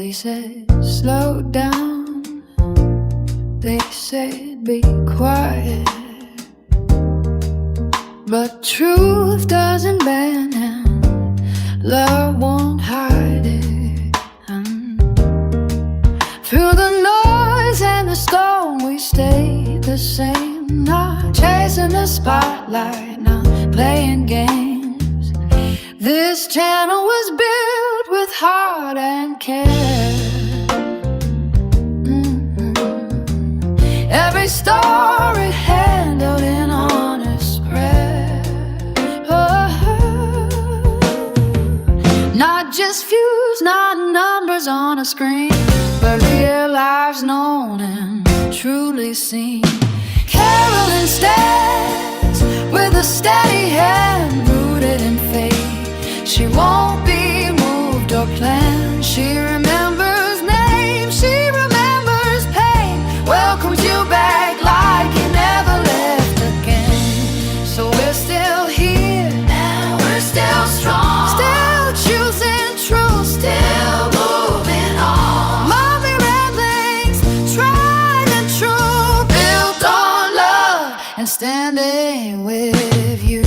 They said, slow down. They said, be quiet. But truth doesn't bend and love won't hide it. Through the noise and the storm we stayed the same. Not chasing the spotlight, not playing games. This channel was built with heart and care. Every story handled in honest prayer. Not just views, not numbers on a screen, but real lives known and truly seen. Carolyn stands with a steady hand, rooted in faith. She won't be moved or planned. She remembers names, she remembers pain. Welcomes you back like you never left again. So we're still here, and we're still strong, still choosing truth, still moving on. Mommy ramblings, tried and true, built on love and standing with you.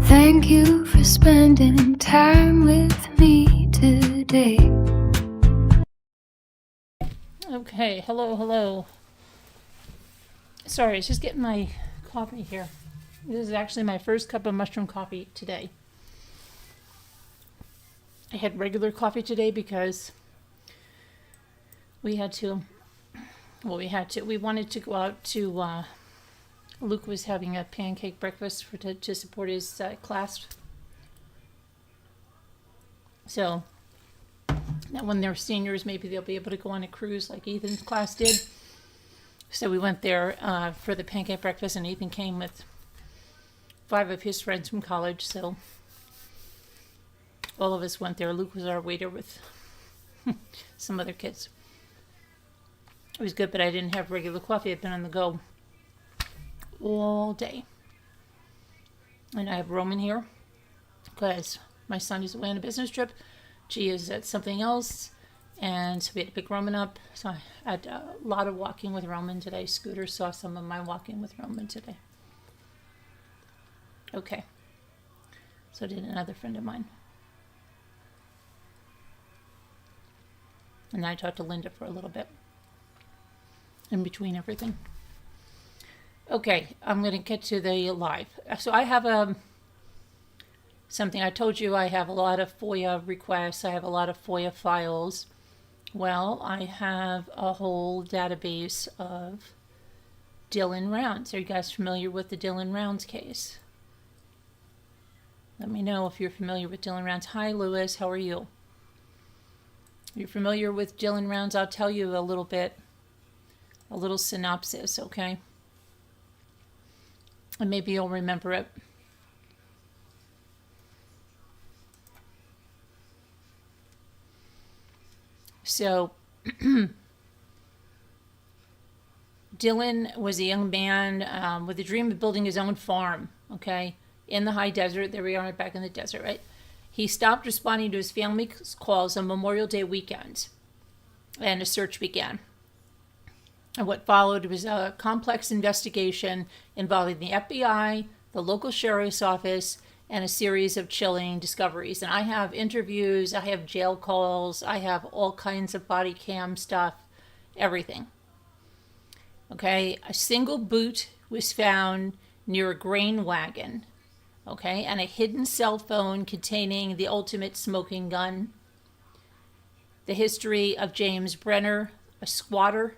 Thank you for spending time with me today. Okay, hello. Sorry, I was just getting my coffee here. This is actually my first cup of mushroom coffee today. I had regular coffee today because we wanted to go out to, Luke was having a pancake breakfast to support his class. So now when they're seniors, maybe they'll be able to go on a cruise like Ethan's class did. So we went there for the pancake breakfast, and Ethan came with 5 of his friends from college. So all of us went there. Luke was our waiter with some other kids. It was good, but I didn't have regular coffee. I've been on the go all day. And I have Roman here because my son is away on a business trip. G is at something else. And so we had to pick Roman up. So I had a lot of walking with Roman today. Scooter saw some of my walking with Roman today. Okay. So did another friend of mine. And I talked to Linda for a little bit in between everything. Okay, I'm going to get to the live. So I have something. I told you I have a lot of FOIA requests. I have a lot of FOIA files. Well, I have a whole database of Dylan Rounds. Are you guys familiar with the Dylan Rounds case? Let me know if you're familiar with Dylan Rounds. Hi, Lewis. How are you? You're familiar with Dylan Rounds? I'll tell you a little synopsis, okay? And maybe you'll remember it. So, Dylan was a young man with a dream of building his own farm, okay, in the high desert. There we are back in the desert, right? He stopped responding to his family's calls on Memorial Day weekend. and a search began. And what followed was a complex investigation involving the FBI, the local sheriff's office, and a series of chilling discoveries. And I have interviews, I have jail calls, I have all kinds of body cam stuff, everything. Okay, a single boot was found near a grain wagon, okay, and a hidden cell phone containing the ultimate smoking gun. The history of James Brenner, a squatter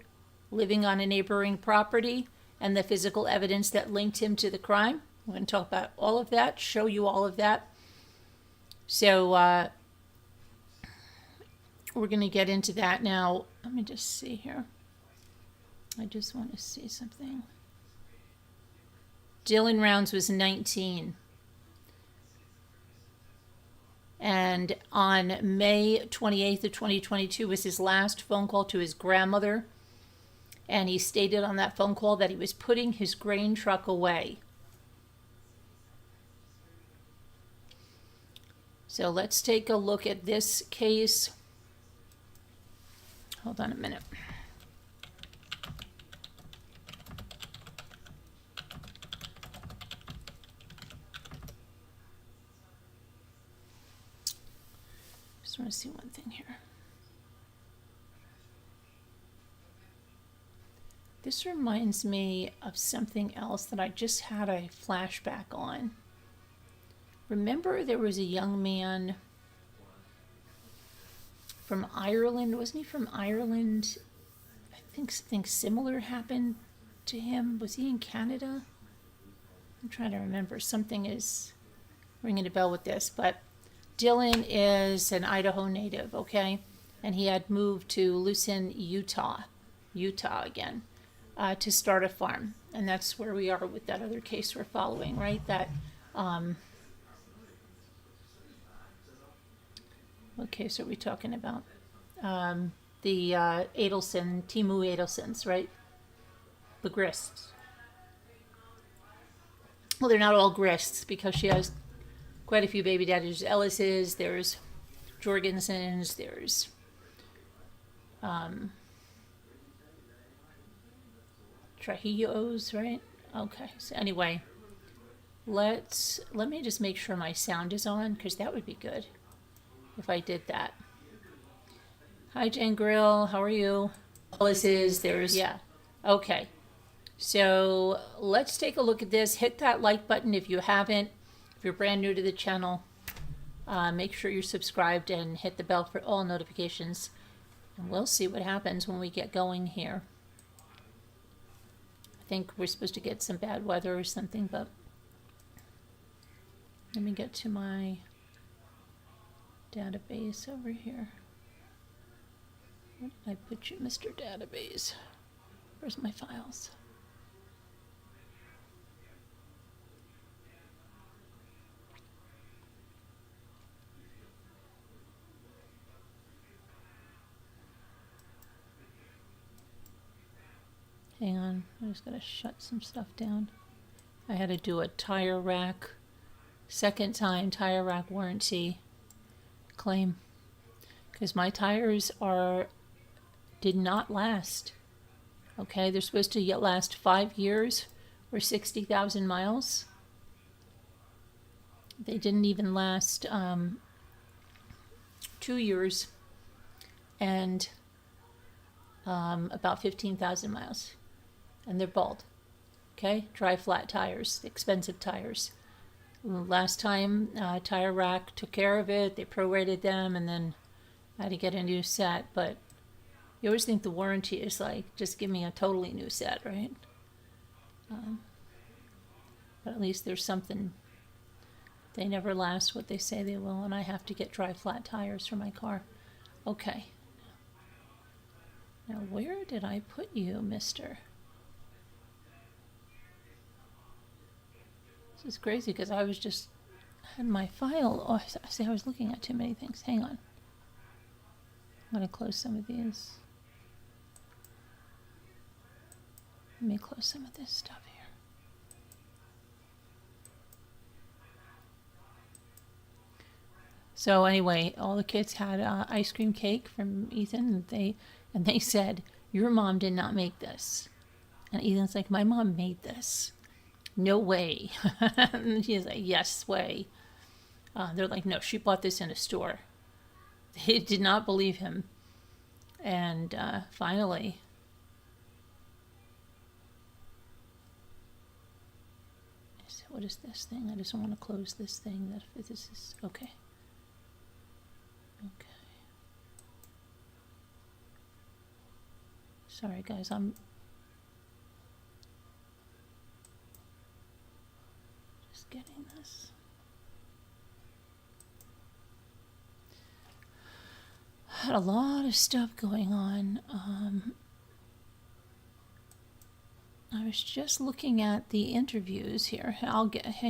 living on a neighboring property, and the physical evidence that linked him to the crime. We're going to talk about all of that, show you all of that. So we're going to get into that now. Let me just see here. I just want to see something. Dylan Rounds was 19. And on May 28th of 2022 was his last phone call to his grandmother. And he stated on that phone call that he was putting his grain truck away. So let's take a look at this case. Hold on a minute. Just want to see one thing here. This reminds me of something else that I just had a flashback on. Remember there was a young man from Ireland, wasn't he from Ireland? I think something similar happened to him. Was he in Canada? I'm trying to remember. Something is ringing a bell with this, but Dylan is an Idaho native, okay? And he had moved to Lucin, Utah again, to start a farm. And that's where we are with that other case we're following, right? That, what case are we talking about? The Adelson, Timu Adelsons, right? The Grists. Well, they're not all Grists because she has quite a few baby daddies. There's Ellis's, there's Jorgensens, there's Trujillo's, right? Okay, so anyway, let me just make sure my sound is on, because that would be good if I did that. Hi, Jane Grill, how are you? Ellis's, there's, yeah, okay. So let's take a look at this. Hit that like button if you haven't. If you're brand new to the channel, make sure you're subscribed and hit the bell for all notifications. And we'll see what happens when we get going here. I think we're supposed to get some bad weather or something, but let me get to my database over here. Where did I put you, Mr. Database? Where's my files? Hang on, I just gotta shut some stuff down. I had to do a tire rack, second time tire rack warranty claim, because my tires did not last. Okay, they're supposed to last 5 years or 60,000 miles. They didn't even last 2 years and about 15,000 miles. And they're bald. Okay, dry flat tires, expensive tires. Last time, Tire Rack took care of it. They prorated them, and then I had to get a new set. But you always think the warranty is like, just give me a totally new set, right? But at least there's something. They never last what they say they will, and I have to get dry flat tires for my car. Okay. Now, where did I put you, mister? This is crazy because I was just had my file. Oh, I see, I was looking at too many things. Hang on. I'm going to close some of these. Let me close some of this stuff here. So anyway, all the kids had ice cream cake from Ethan, And they said, your mom did not make this. And Ethan's like, my mom made this. No way. And she's like, yes way. They're like, no, she bought this in a store. They did not believe him. And finally, what is this thing? I just want to close this thing. That if this is okay. Okay. Sorry, guys. I'm just getting this. Had a lot of stuff going on. I was just looking at the interviews here.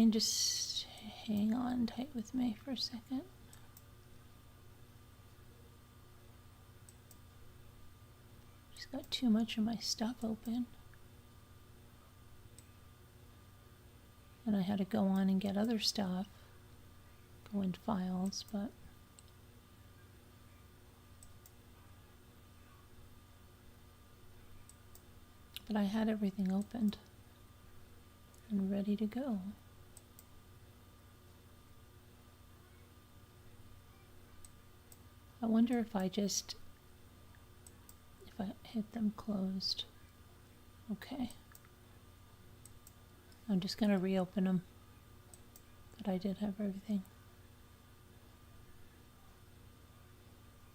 Just hang on tight with me for a second. Just got too much of my stuff open. And I had to go on and get other stuff. Go into files, but I had everything opened and ready to go. I wonder if I hit them closed. Okay. I'm just going to reopen them. But I did have everything.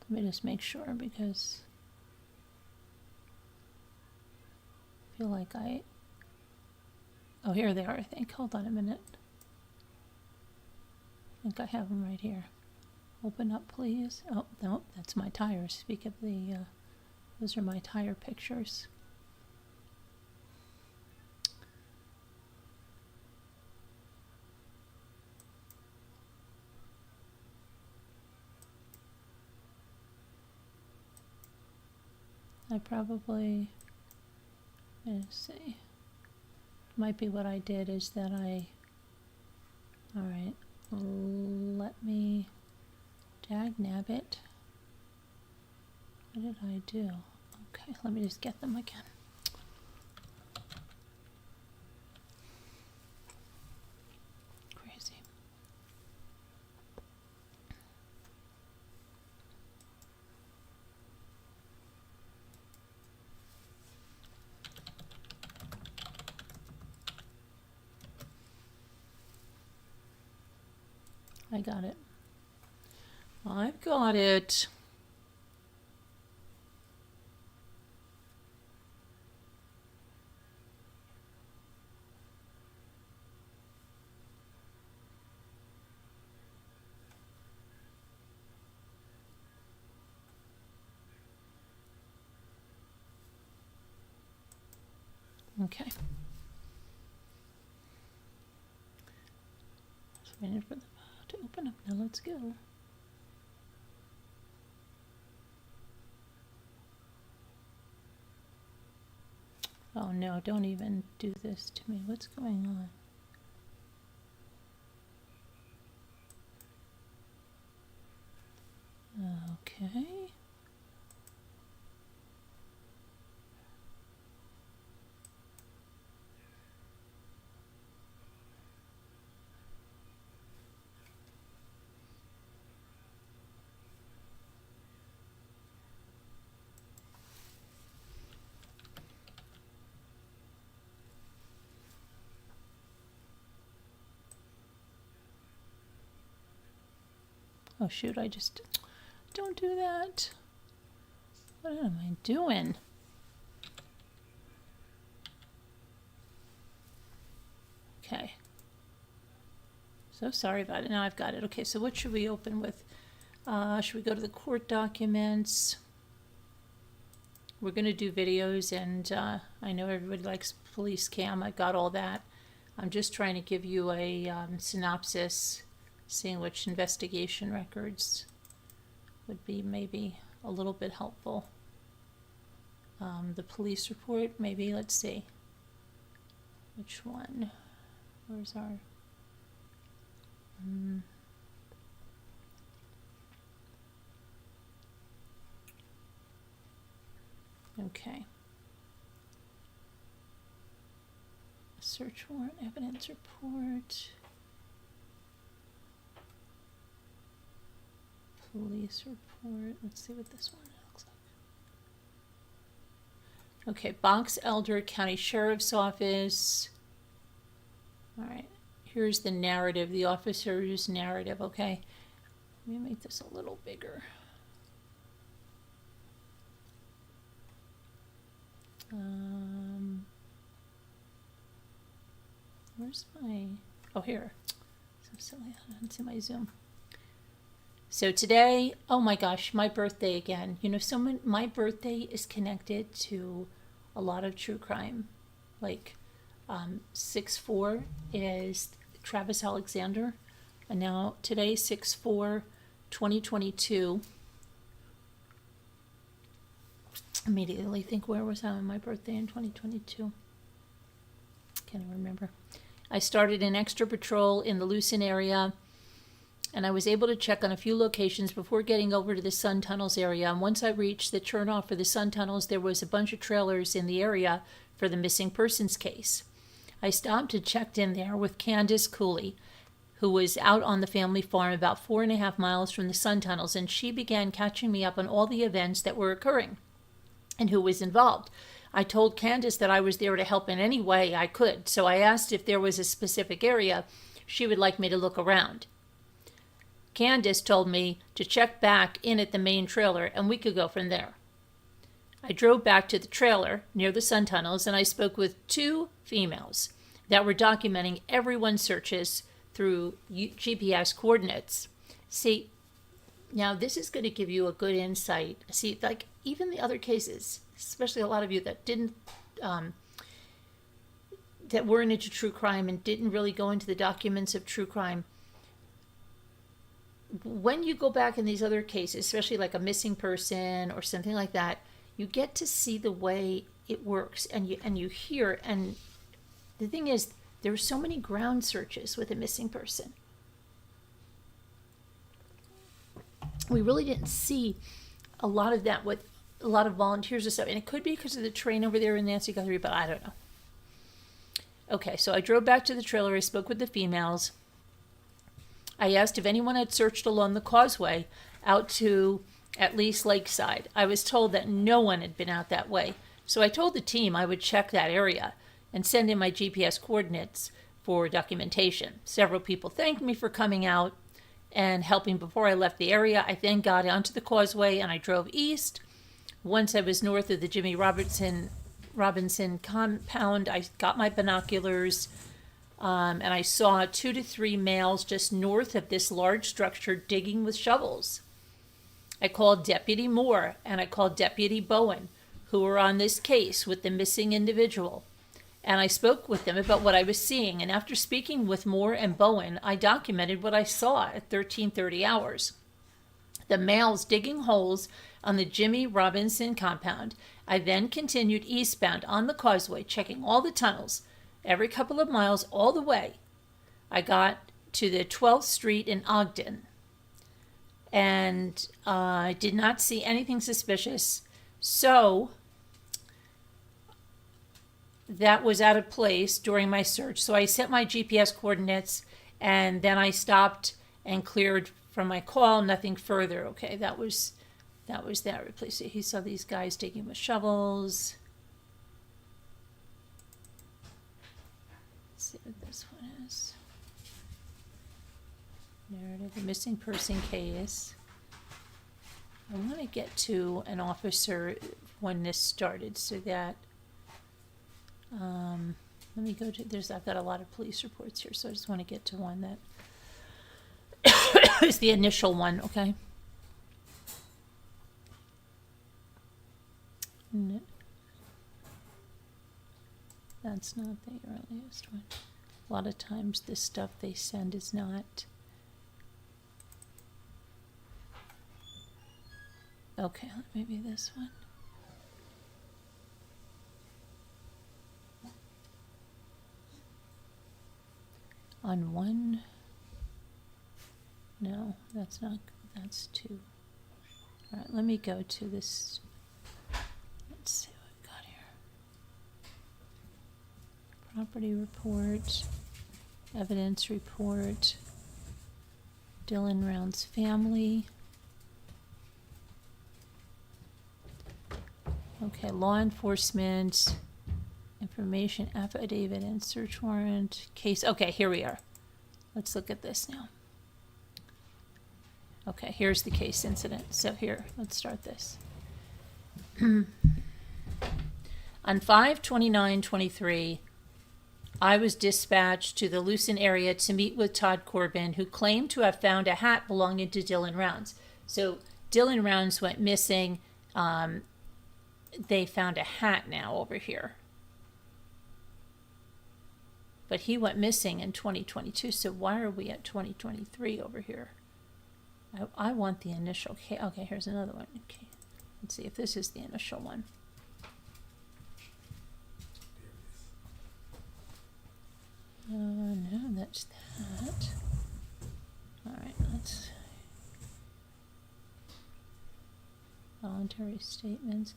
Let me just make sure because I feel like oh, here they are, I think. Hold on a minute. I think I have them right here. Open up, please. Oh, no, that's my tires. Speak of the, those are my tire pictures. I probably, let's see, might be what I did is that alright, let me dagnabbit. What did I do? Okay, let me just get them again. Crazy. I got it. I've got it. Okay. Just waiting for the file to open up. Now let's go. Oh no, don't even do this to me. What's going on? Okay. Oh shoot, don't do that. What am I doing? Okay. So sorry about it. Now I've got it. Okay, so what should we open with? Should we go to the court documents? We're going to do videos, and I know everybody likes police cam. I got all that. I'm just trying to give you a synopsis, seeing which investigation records would be maybe a little bit helpful. The police report, maybe, let's see. Which one? Where's our... Okay. Search warrant, evidence report. Police report. Let's see what this one looks like. Okay, Box Elder County Sheriff's Office. All right, here's the narrative, the officer's narrative, okay? Let me make this a little bigger. Where's my, oh, here. So silly, I don't see my Zoom. So today, oh my gosh, my birthday again. You know, my birthday is connected to a lot of true crime. Like 6/4 is Travis Alexander. And now today, 6/4/2022. Immediately think, where was I on my birthday in 2022? Can't even remember. I started an extra patrol in the Lucin area, and I was able to check on a few locations before getting over to the Sun Tunnels area. And once I reached the turnoff for the Sun Tunnels, there was a bunch of trailers in the area for the missing persons case. I stopped and checked in there with Candace Cooley, who was out on the family farm about 4.5 miles from the Sun Tunnels, and she began catching me up on all the events that were occurring and who was involved. I told Candace that I was there to help in any way I could, so I asked if there was a specific area she would like me to look around. Candace told me to check back in at the main trailer and we could go from there. I drove back to the trailer near the Sun Tunnels and I spoke with 2 females that were documenting everyone's searches through GPS coordinates. See, now this is going to give you a good insight. See, like even the other cases, especially a lot of you that didn't, that weren't into true crime and didn't really go into the documents of true crime. When you go back in these other cases, especially like a missing person or something like that, you get to see the way it works and you hear. And the thing is, there are so many ground searches with a missing person. We really didn't see a lot of that with a lot of volunteers and stuff. And it could be because of the train over there in Nancy Guthrie, but I don't know. Okay, so I drove back to the trailer. I spoke with the females. I asked if anyone had searched along the causeway out to at least Lakeside. I was told that no one had been out that way. So I told the team I would check that area and send in my GPS coordinates for documentation. Several people thanked me for coming out and helping before I left the area. I then got onto the causeway and I drove east. Once I was north of the Jimmy Robinson compound, I got my binoculars and I saw 2 to 3 males just north of this large structure digging with shovels. I called Deputy Moore and I called Deputy Bowen, who were on this case with the missing individual. And I spoke with them about what I was seeing. And after speaking with Moore and Bowen, I documented what I saw at 1330 hours. The males digging holes on the Jimmy Robinson compound. I then continued eastbound on the causeway, checking all the tunnels, every couple of miles all the way. I got to the 12th Street in Ogden. And I did not see anything suspicious. So that was out of place during my search. So I set my GPS coordinates and then I stopped and cleared from my call, nothing further. Okay, that was that replace it. He saw these guys digging with shovels. Let's see what this one is. Narrative, the missing person case. I want to get to an officer when this started so that let me go to, I've got a lot of police reports here, so I just want to get to one that is the initial one, okay? That's not the earliest one. A lot of times this stuff they send is not. Okay, maybe this one. On one, no, that's not, that's 2. All right, let me go to this, let's see. Property report, evidence report, Dylan Round's family. Okay, law enforcement, information, affidavit, and search warrant, case. Okay, here we are. Let's look at this now. Okay, here's the case incident. So here, let's start this. On 5/29/23, I was dispatched to the Lucin area to meet with Todd Corbin, who claimed to have found a hat belonging to Dylan Rounds. So Dylan Rounds went missing. They found a hat now over here. But he went missing in 2022, so why are we at 2023 over here? I want the initial. Okay, here's another one. Okay, let's see if this is the initial one. No, that's that. All right, let's. Voluntary statements.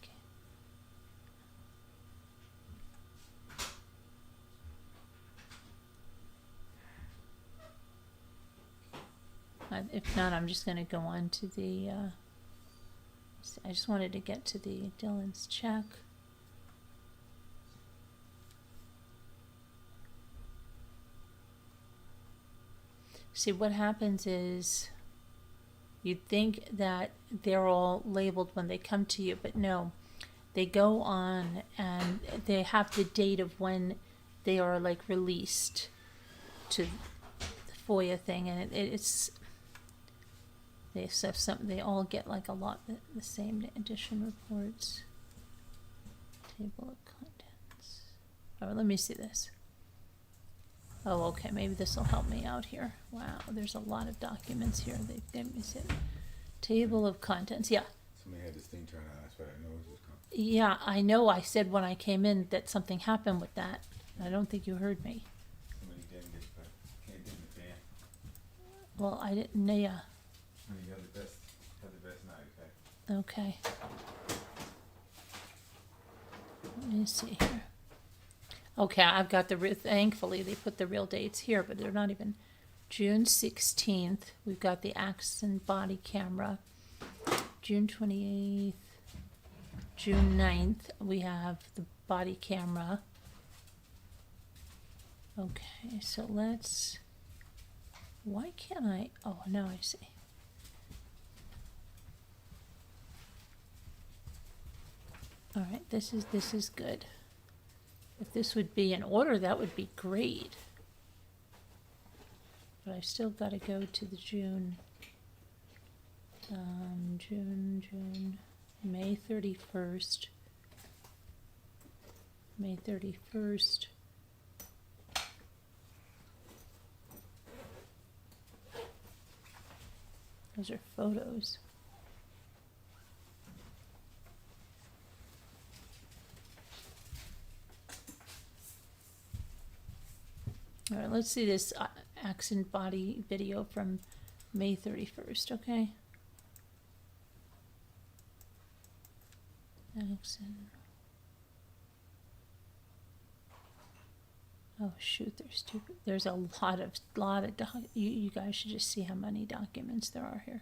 If not, I'm just going to go on to the. I just wanted to get to the Dylan's check. See, what happens is you'd think that they're all labeled when they come to you, but no. They go on and they have the date of when they are like released to the FOIA thing, and it's they all get like a lot the same edition reports. Table of contents. All right, let me see this. Oh, okay, maybe this will help me out here. Wow, there's a lot of documents here. Let me see. Table of contents, yeah. Somebody had this thing turned on, that's why I know it was coming. Yeah, I know I said when I came in that something happened with that. I don't think you heard me. Somebody didn't get but can't get in the fan. Well, I didn't know. Yeah. I mean, you have the best night, okay? Okay. Let me see here. Okay, I've got thankfully they put the real dates here, but they're not even. June 16th, we've got the accident body camera. June 28th, June 9th, we have the body camera. Okay, so let's, why can't I, oh, now I see. All right, this is good. If this would be in order, that would be great. But I've still got to go to the June, May 31st. May 31st. Those are photos. All right, let's see this accident body video from May 31st, okay? Accident. Oh shoot, there's a lot of you guys should just see how many documents there are here.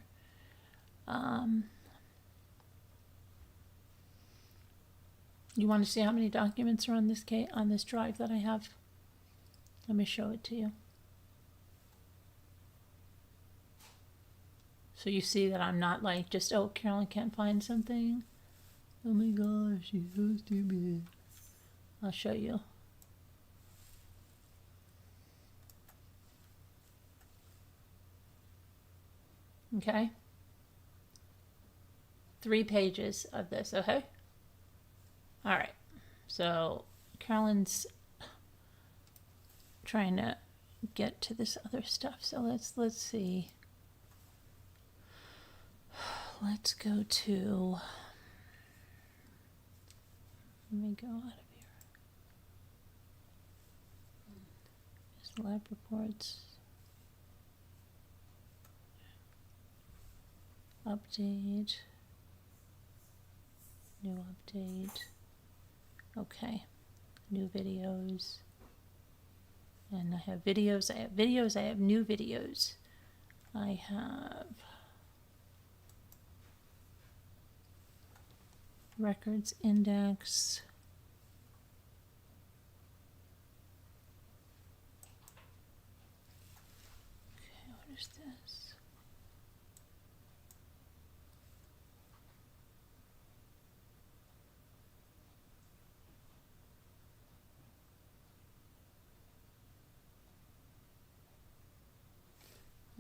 You want to see how many documents are on this drive that I have? Let me show it to you. So you see that I'm not like just, oh, Carolyn can't find something. Oh my gosh, she's so stupid. I'll show you. Okay. 3 pages of this, okay? All right. So Carolyn's trying to get to this other stuff. So let's see. Let's go to, let me go out of here. Just lab reports. Update. New update. Okay. New videos. And I have videos, I have videos, I have new videos. I have records index. Okay, what is this?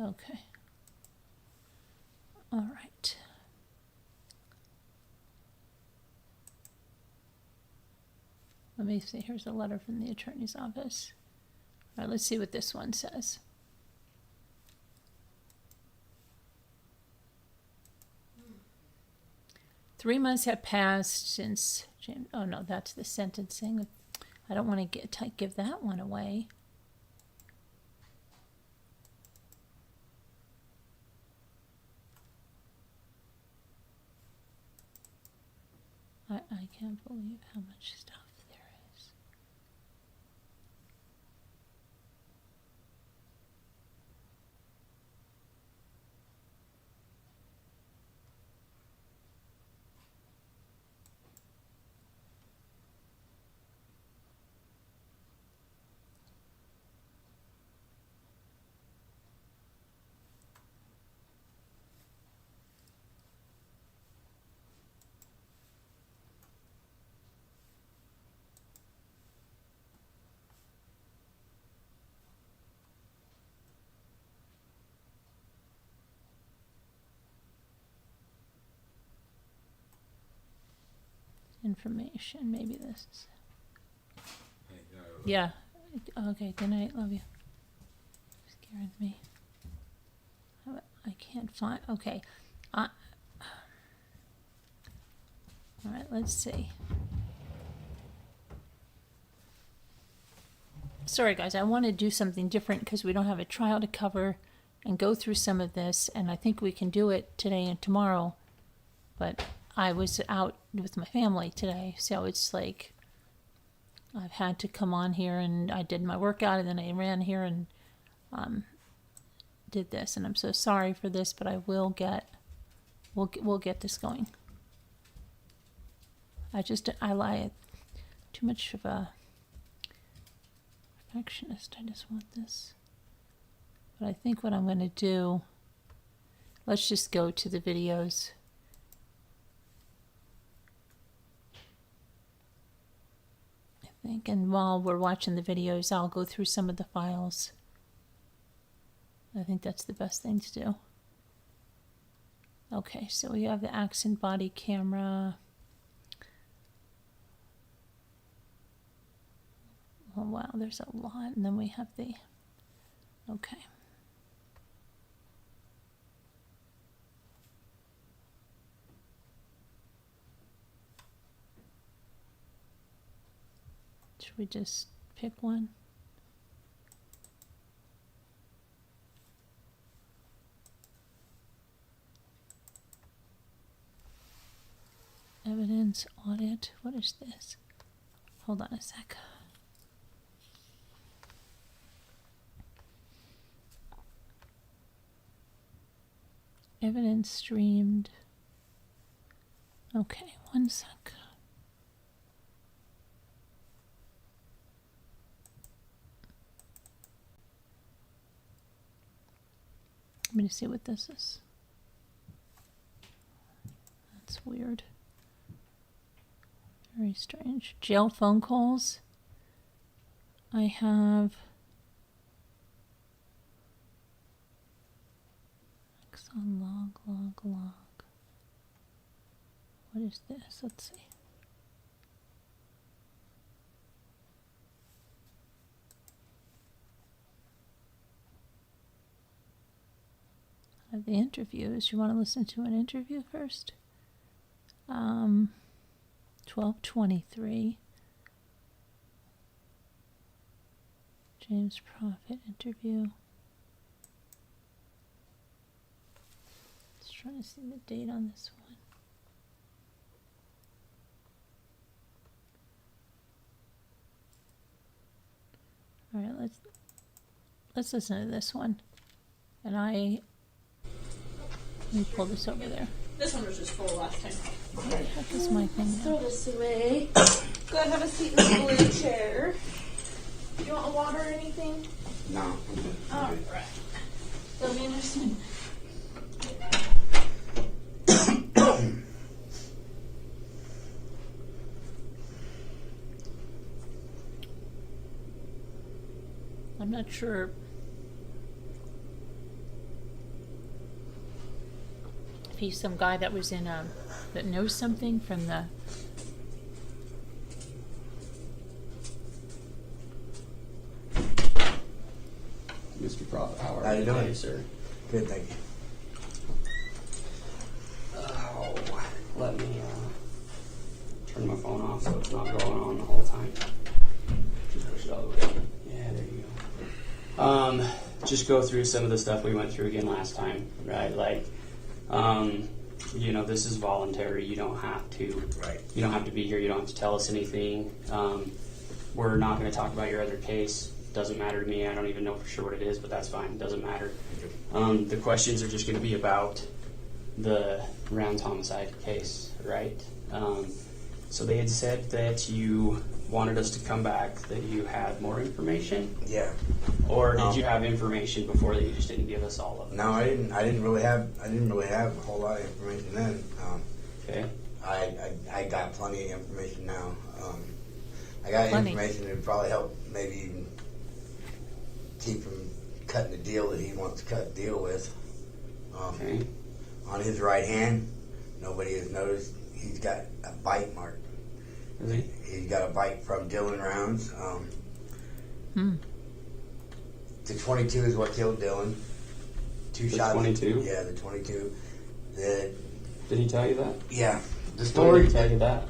Okay. All right. Let me see. Here's a letter from the attorney's office. All right, let's see what this one says. "3 months have passed since James." Oh no, that's the sentencing. I don't want to give that one away. I can't believe how much stuff there is. Information. Maybe this is. Hey, no, Yeah. Okay. Good night. Love you. Scaring me. I can't find. Okay. All right. Let's see. Sorry, guys. I want to do something different because we don't have a trial to cover and go through some of this, and I think we can do it today and tomorrow. But I was out with my family today, so it's like I've had to come on here, and I did my workout, and then I ran here and did this, and I'm so sorry for this, but we'll get this going. I lie too much of a perfectionist. I just want this. But I think what I'm going to do, let's just go to the videos. I think, and while we're watching the videos, I'll go through some of the files. I think that's the best thing to do. Okay, so we have the accent body camera. Oh wow, there's a lot. And then we have the, okay. Should we just pick one? Evidence audit. What is this? Hold on a sec. Evidence streamed. Okay, 1 sec. Let me see what this is. That's weird. Very strange. Jail phone calls. I have Exxon log. What is this? Let's see. I have the interviews. You want to listen to an interview first? 12:23. James Prophet interview. Just trying to see the date on this one. All right, let's listen to this one. And let me pull this over there. This one was just full last time. Where the heck is my thing now? Throw this away. Go ahead, have a seat in the blue chair. Do you want a water or anything? No. All right. Let me understand. I'm not sure if he's some guy that was in that knows something from the. Mr. Prophet, how are How you doing? today, sir? Good, thank you. Oh, let me turn my phone off so it's not going on the whole time. Just push it all the way up. Yeah, there you go. Just go through some of the stuff we went through again last time, right? Like, this is voluntary. You don't have to. Right. You don't have to be here. You don't have to tell us anything. We're not going to talk about your other case. Doesn't matter to me. I don't even know for sure what it is, but that's fine. Doesn't matter. The questions are just going to be about the Rounds homicide case, right? So they had said that you wanted us to come back, that you had more information, Yeah. or did you have information before that you just didn't give us all of it? No, I didn't really have a whole lot of information then. Okay. I got plenty of information now. I got Plenty. information that would probably help maybe even keep him cutting the deal that he wants to cut the deal with. Okay. On his right hand, nobody has noticed, he's got a bite mark. Is he? He's got a bite from Dylan Rounds. The 22 is what killed Dylan. Two The shots. 22? Yeah, the 22. Did he tell you that? Yeah. The When story. did he tell you that?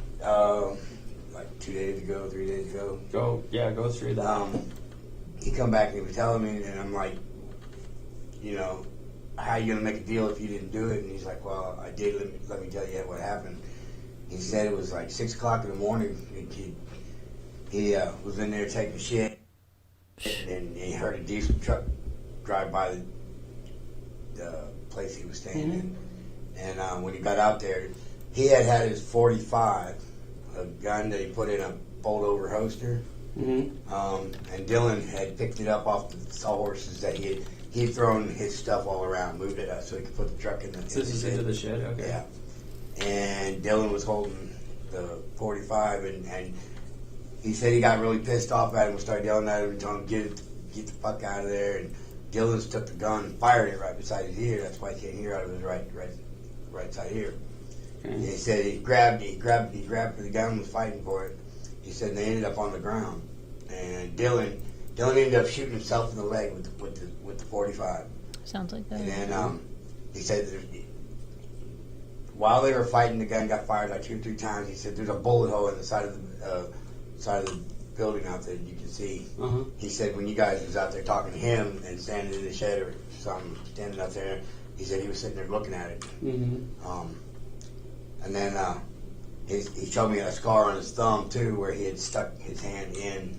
Like 2 days ago, 3 days ago. Go through that. He come back and he was telling me, and I'm like, how you gonna make a deal if you didn't do it? And he's like, well, I did. Let me tell you what happened. He said it was like 6 o'clock in the morning. He was in there taking a shit, and he heard a diesel truck drive by the place he was staying in. And when he got out there, he had his 45, a gun that he put in a fold-over holster. And Dylan had picked it up off the sawhorses that he'd thrown his stuff all around, moved it up so he could put the truck in the. So this is into the shed, okay. Yeah. And Dylan was holding the 45, and he said he got really pissed off at him and started yelling at him and telling him get the fuck out of there. And Dylan took the gun and fired it right beside his ear. That's why he can't hear out of his right side ear. Okay. And he said he grabbed for the gun and was fighting for it. He said they ended up on the ground, and Dylan ended up shooting himself in the leg with the 45. Sounds like that. And then he said while they were fighting, the gun got fired like 2 or 3 times. He said there's a bullet hole in the side of the building out there that you can see. He said when you guys was out there talking to him and standing in the shed or something, standing up there, he said he was sitting there looking at it. And then he showed me a scar on his thumb too, where he had stuck his hand in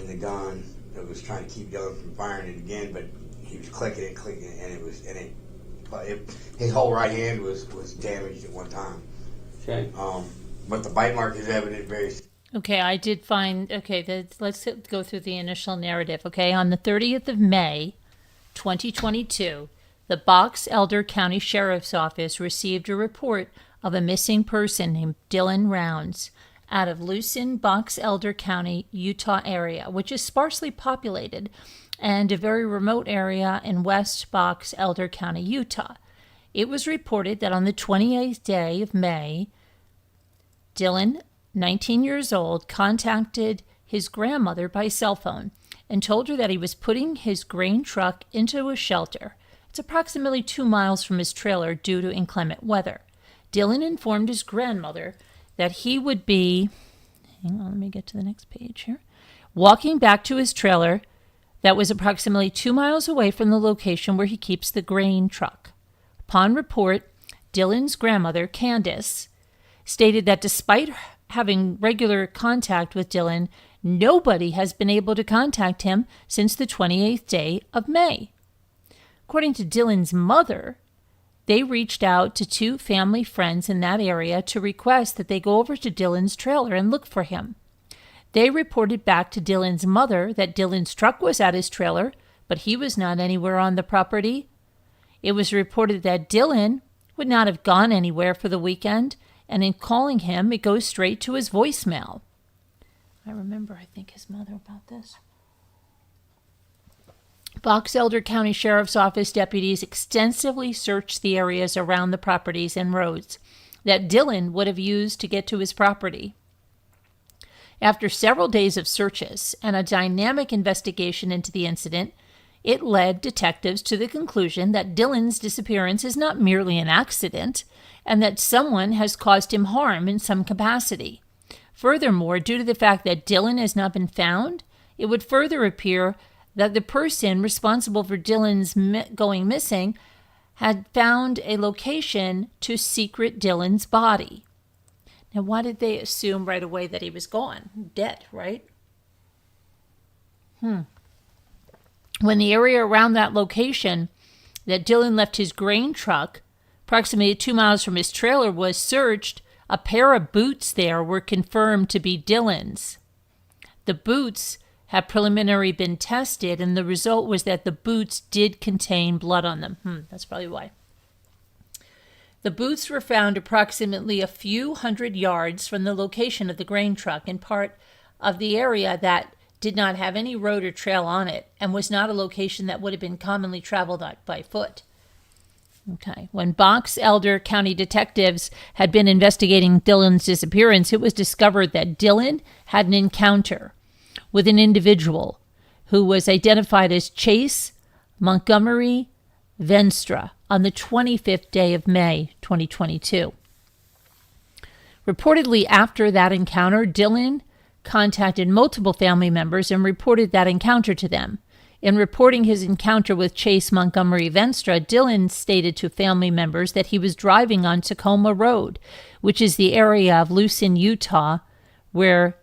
the gun that was trying to keep Dylan from firing it again, but he was clicking it, and his whole right hand was damaged at one time. Okay. But the bite mark is evident very. Okay, I did find. Okay, let's go through the initial narrative. Okay, on the 30th of May, 2022, the Box Elder County Sheriff's Office received a report of a missing person named Dylan Rounds out of Lucin, Box Elder County, Utah area, which is sparsely populated and a very remote area in West Box Elder County, Utah. It was reported that on the 28th day of May, Dylan, 19 years old, contacted his grandmother by cell phone and told her that he was putting his grain truck into a shelter. It's approximately 2 miles from his trailer due to inclement weather. Dylan informed his grandmother that he would be, hang on, let me get to the next page here, walking back to his trailer that was approximately 2 miles away from the location where he keeps the grain truck. Upon report, Dylan's grandmother, Candace, stated that despite having regular contact with Dylan nobody has been able to contact him since the 28th day of May. According to Dylan's mother, they reached out to 2 family friends in that area to request that they go over to Dylan's trailer and look for him. They reported back to Dylan's mother that Dylan's truck was at his trailer, but he was not anywhere on the property. It was reported that Dylan would not have gone anywhere for the weekend, and in calling him, it goes straight to his voicemail. I remember, I think, his mother about this. Box Elder County Sheriff's Office deputies extensively searched the areas around the properties and roads that Dylan would have used to get to his property. After several days of searches and a dynamic investigation into the incident, it led detectives to the conclusion that Dylan's disappearance is not merely an accident and that someone has caused him harm in some capacity. Furthermore, due to the fact that Dylan has not been found, it would further appear that the person responsible for Dylan's going missing had found a location to secret Dylan's body. Now, why did they assume right away that he was gone? Dead, right? When the area around that location that Dylan left his grain truck, approximately 2 miles from his trailer, was searched, a pair of boots there were confirmed to be Dylan's. The boots had preliminarily been tested, and the result was that the boots did contain blood on them. That's probably why. The boots were found approximately a few hundred yards from the location of the grain truck in part of the area that did not have any road or trail on it and was not a location that would have been commonly traveled by foot. Okay. When Box Elder County detectives had been investigating Dylan's disappearance, it was discovered that Dylan had an encounter with an individual who was identified as Chase Montgomery Venstra on the 25th day of May, 2022. Reportedly after that encounter, Dylan contacted multiple family members and reported that encounter to them. In reporting his encounter with Chase Montgomery Venstra, Dylan stated to family members that he was driving on Tacoma Road, which is the area of Lucin, Utah, where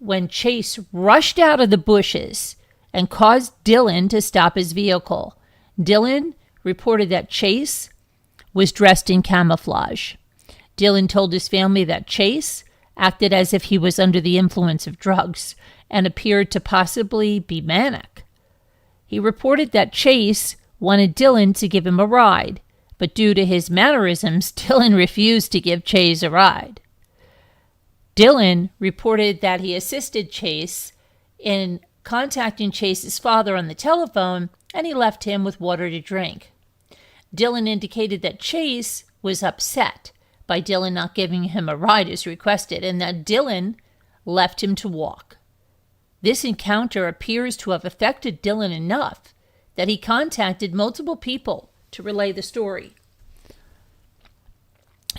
when Chase rushed out of the bushes and caused Dylan to stop his vehicle. Dylan reported that Chase was dressed in camouflage. Dylan told his family that Chase acted as if he was under the influence of drugs and appeared to possibly be manic. He reported that Chase wanted Dylan to give him a ride, but due to his mannerisms, Dylan refused to give Chase a ride. Dylan reported that he assisted Chase in contacting Chase's father on the telephone, and he left him with water to drink. Dylan indicated that Chase was upset by Dylan not giving him a ride as requested, and that Dylan left him to walk. This encounter appears to have affected Dylan enough that he contacted multiple people to relay the story.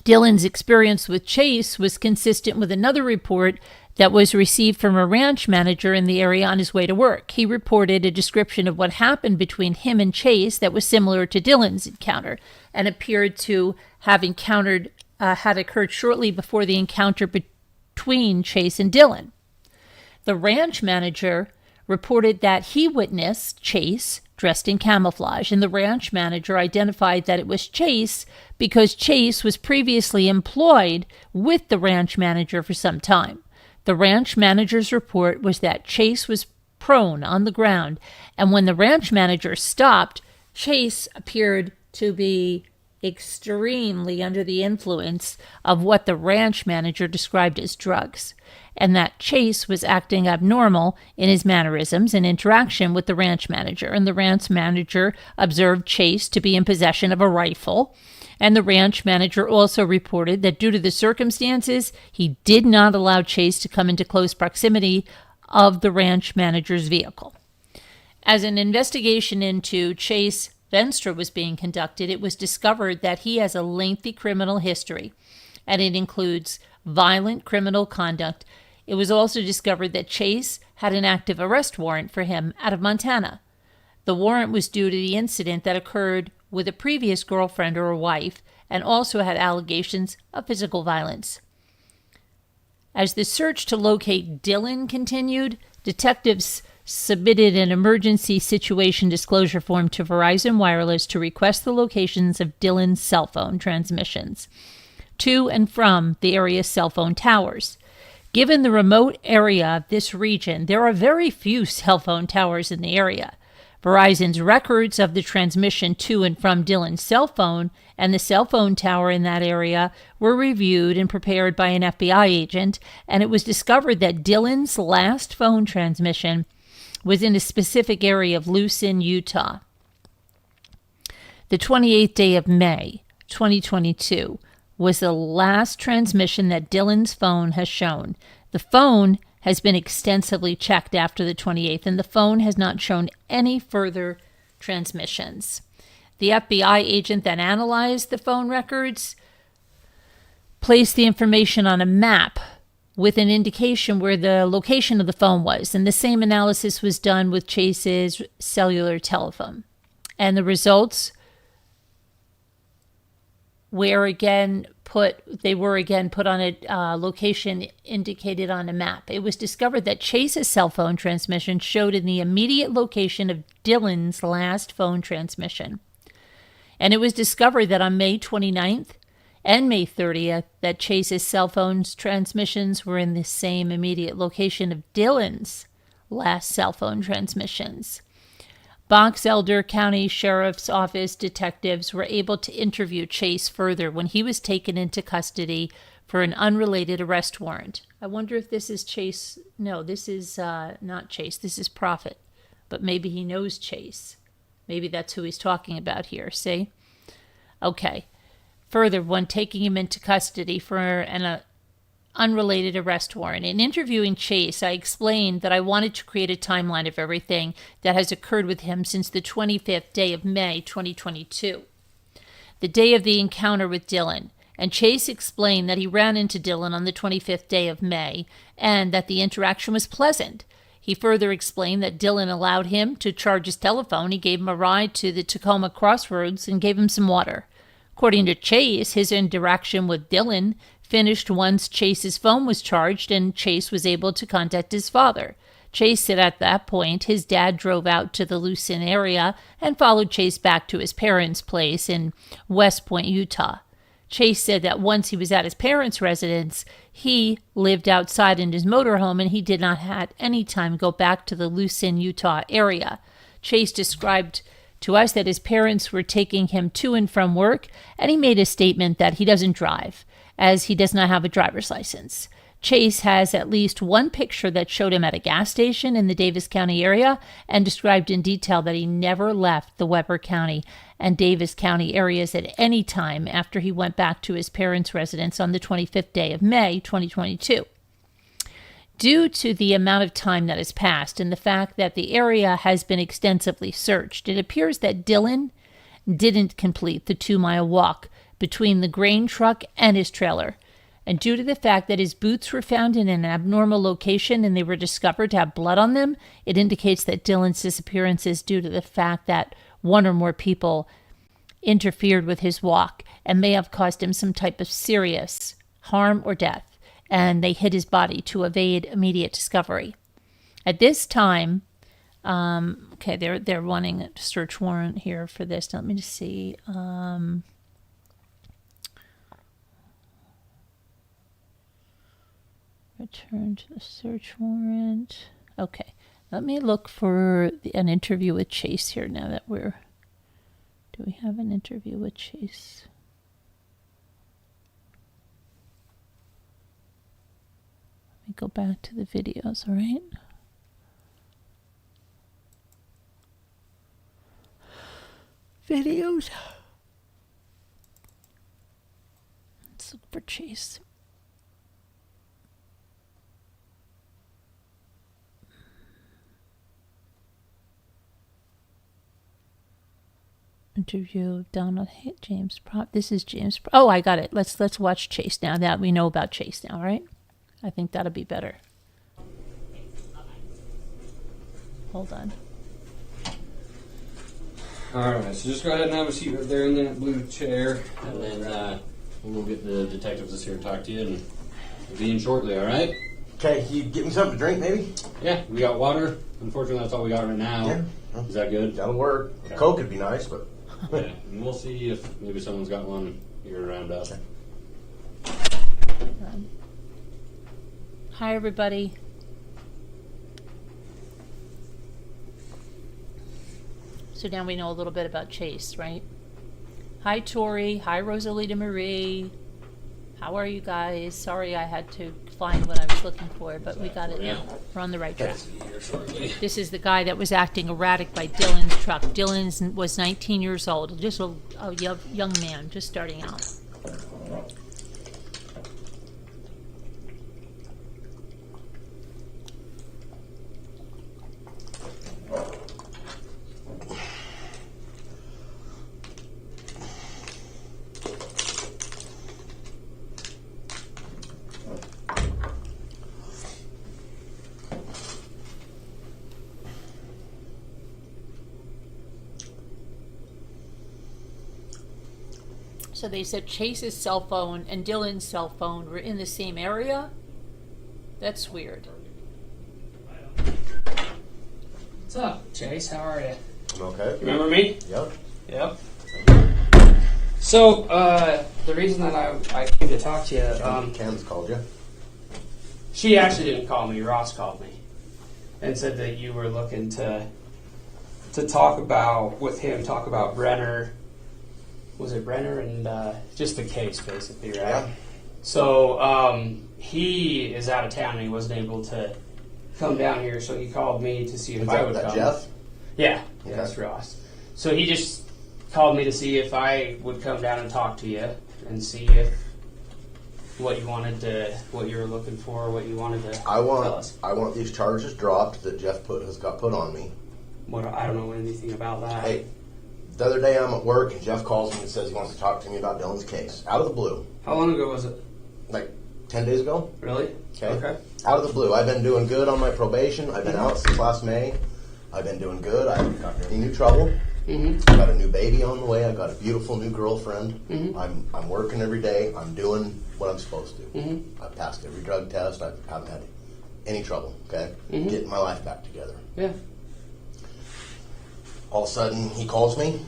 Dylan's experience with Chase was consistent with another report that was received from a ranch manager in the area on his way to work. He reported a description of what happened between him and Chase that was similar to Dylan's encounter and appeared to have had occurred shortly before the encounter between Chase and Dylan. The ranch manager reported that he witnessed Chase dressed in camouflage, and the ranch manager identified that it was Chase because Chase was previously employed with the ranch manager for some time. The ranch manager's report was that Chase was prone on the ground, and when the ranch manager stopped, Chase appeared to be extremely under the influence of what the ranch manager described as drugs, and that Chase was acting abnormal in his mannerisms and interaction with the ranch manager. And the ranch manager observed Chase to be in possession of a rifle, and the ranch manager also reported that due to the circumstances, he did not allow Chase to come into close proximity of the ranch manager's vehicle. As an investigation into Chase Venstra was being conducted, it was discovered that he has a lengthy criminal history, and it includes violent criminal conduct. It was also discovered that Chase had an active arrest warrant for him out of Montana. The warrant was due to the incident that occurred with a previous girlfriend or wife, and also had allegations of physical violence. As the search to locate Dylan continued, detectives submitted an emergency situation disclosure form to Verizon Wireless to request the locations of Dylan's cell phone transmissions to and from the area's cell phone towers. Given the remote area of this region, there are very few cell phone towers in the area. Verizon's records of the transmission to and from Dylan's cell phone and the cell phone tower in that area were reviewed and prepared by an FBI agent, and it was discovered that Dylan's last phone transmission was in a specific area of Lucin, Utah. The 28th day of May, 2022, was the last transmission that Dylan's phone has shown. The phone has been extensively checked after the 28th, and the phone has not shown any further transmissions. The FBI agent that analyzed the phone records placed the information on a map with an indication where the location of the phone was, and the same analysis was done with Chase's cellular telephone. And the results were again put on a location indicated on a map. It was discovered that Chase's cell phone transmission showed in the immediate location of Dylan's last phone transmission. And it was discovered that on May 29th and May 30th that Chase's cell phone's transmissions were in the same immediate location of Dylan's last cell phone transmissions. Box Elder County Sheriff's Office detectives were able to interview Chase further when he was taken into custody for an unrelated arrest warrant. I wonder if this is Chase. No, this is not Chase. This is Prophet. But maybe he knows Chase. Maybe that's who he's talking about here. See? Okay. Further, when taking him into custody for an unrelated arrest warrant. In interviewing Chase, I explained that I wanted to create a timeline of everything that has occurred with him since the 25th day of May, 2022, the day of the encounter with Dylan. And Chase explained that he ran into Dylan on the 25th day of May and that the interaction was pleasant. He further explained that Dylan allowed him to charge his telephone. He gave him a ride to the Tacoma Crossroads and gave him some water. According to Chase, his interaction with Dylan finished once Chase's phone was charged and Chase was able to contact his father. Chase said at that point his dad drove out to the Lucin area and followed Chase back to his parents' place in West Point, Utah. Chase said that once he was at his parents' residence, he lived outside in his motorhome and he did not at any time go back to the Lucin, Utah area. Chase described to us that his parents were taking him to and from work, and he made a statement that he doesn't drive, as he does not have a driver's license. Chase has at least one picture that showed him at a gas station in the Davis County area and described in detail that he never left the Weber County and Davis County areas at any time after he went back to his parents' residence on the 25th day of May, 2022. Due to the amount of time that has passed and the fact that the area has been extensively searched, it appears that Dylan didn't complete the 2-mile walk between the grain truck and his trailer. And due to the fact that his boots were found in an abnormal location and they were discovered to have blood on them, it indicates that Dylan's disappearance is due to the fact that one or more people interfered with his walk and may have caused him some type of serious harm or death, and they hid his body to evade immediate discovery. At this time, they're wanting a search warrant here for this. Let me just see. Return to the search warrant. Okay, let me look for an interview with Chase here now that we're... Do we have an interview with Chase? Let me go back to the videos, all right? Videos. Let's look for Chase. Interview Donald James This is James. Oh, I got it. Let's watch Chase now that we know about Chase now, right? I think that'll be better. Hold on. All right, so just go ahead and have a seat right there in that blue chair, And then we'll get the detectives that's here to talk to you, and I'll be in shortly, alright? Okay, you get me something to drink, maybe? Yeah, we got water. Unfortunately, that's all we got right now. Yeah. Is that good? That'll work. Okay. Coke would be nice, but Yeah, and we'll see if maybe someone's got one here around us. Hi, everybody. So now we know a little bit about Chase, right? Hi, Tori. Hi, Rosalita Marie. How are you guys? Sorry I had to find what I was looking for, but we got it now. We're on the right track. This is the guy that was acting erratic by Dylan's truck. Dylan was 19 years old, just a young man, just starting out. So they said Chase's cell phone and Dylan's cell phone were in the same area? That's weird. What's up, Chase? How are you? I'm okay. Remember me? Yep. Yep. So, the reason that I came to talk to you, Cam's called you. she actually didn't call me. Ross called me and said that you were looking to talk about Brenner. Was it Brenner and just the case, basically, right? Yeah. So he is out of town and he wasn't able to come down here, so he called me to see if I would come. Jeff? Yeah, Okay. that's Ross. So he just called me to see if I would come down and talk to you and see if what you were looking for, what you wanted to I tell us. want these charges dropped that Jeff has got put on me. I don't know anything about that. Hey, the other day I'm at work and Jeff calls me and says he wants to talk to me about Dylan's case. Out of the blue. How long ago was it? Like 10 days ago. Really? Okay. Out of the blue. I've been doing good on my probation. I've been out since last May. I've been doing good. I haven't gotten any new trouble. Mm-hmm. I got a new baby on the way. I've got a beautiful new girlfriend. Mm-hmm. I'm working every day. I'm doing what I'm supposed to. Mm-hmm. I've passed every drug test. I haven't had any trouble. Okay. Mm-hmm. Getting my life back together. Yeah. All of a sudden, he calls me.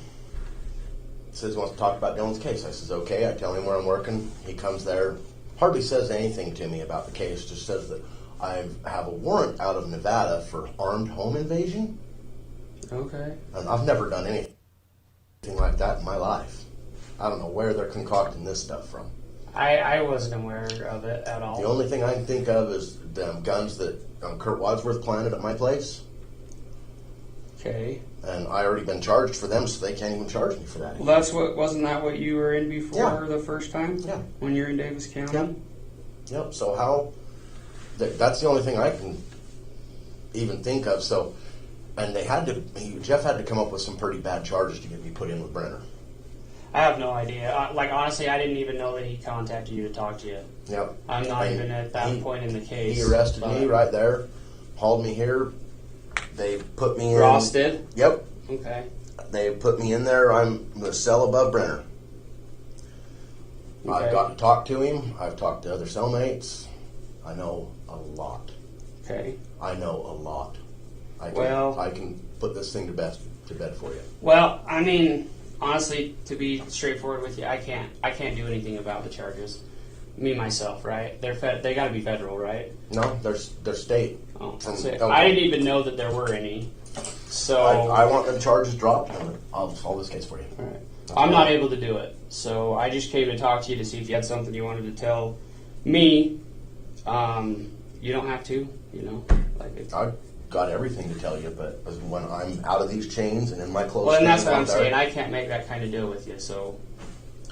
Says he wants to talk about Dylan's case. I says, okay. I tell him where I'm working. He comes there. Hardly says anything to me about the case. Just says that I have a warrant out of Nevada for armed home invasion. Okay. And I've never done anything like that in my life. I don't know where they're concocting this stuff from. I wasn't aware of it at all. The only thing I can think of is the guns that Kurt Wadsworth planted at my place. Okay. And I already been charged for them, so they can't even charge me for that. Well, wasn't that what you were in before Yeah. the first time? Yeah. When you were in Davis County? Yep. Yep. So how? That's the only thing I can even think of. So, and Jeff had to come up with some pretty bad charges to get me put in with Brenner. I have no idea. Honestly, I didn't even know that he contacted you to talk to you. Yep. I'm not even at that point in the case. He arrested me right there, hauled me here. They put me in. Ross did? Yep. Okay. They put me in there. I'm in the cell above Brenner. Okay. I've got to talk to him. I've talked to other cellmates. I know a lot. Okay. I know a lot. I can put this thing to bed for you. Well, I mean, honestly, to be straightforward with you, I can't do anything about the charges. Me myself, right? They got to be federal, right? No, they're state. Oh, that's it. Okay. I didn't even know that there were any. So I want them charges dropped, and I'll solve this case for you. all right. I'm not able to do it, so I just came to talk to you to see if you had something you wanted to tell me. You don't have to, I've got everything to tell you, but when I'm out of these chains and in my clothes, well, and that's what I'm saying. I can't make that kind of deal with you, so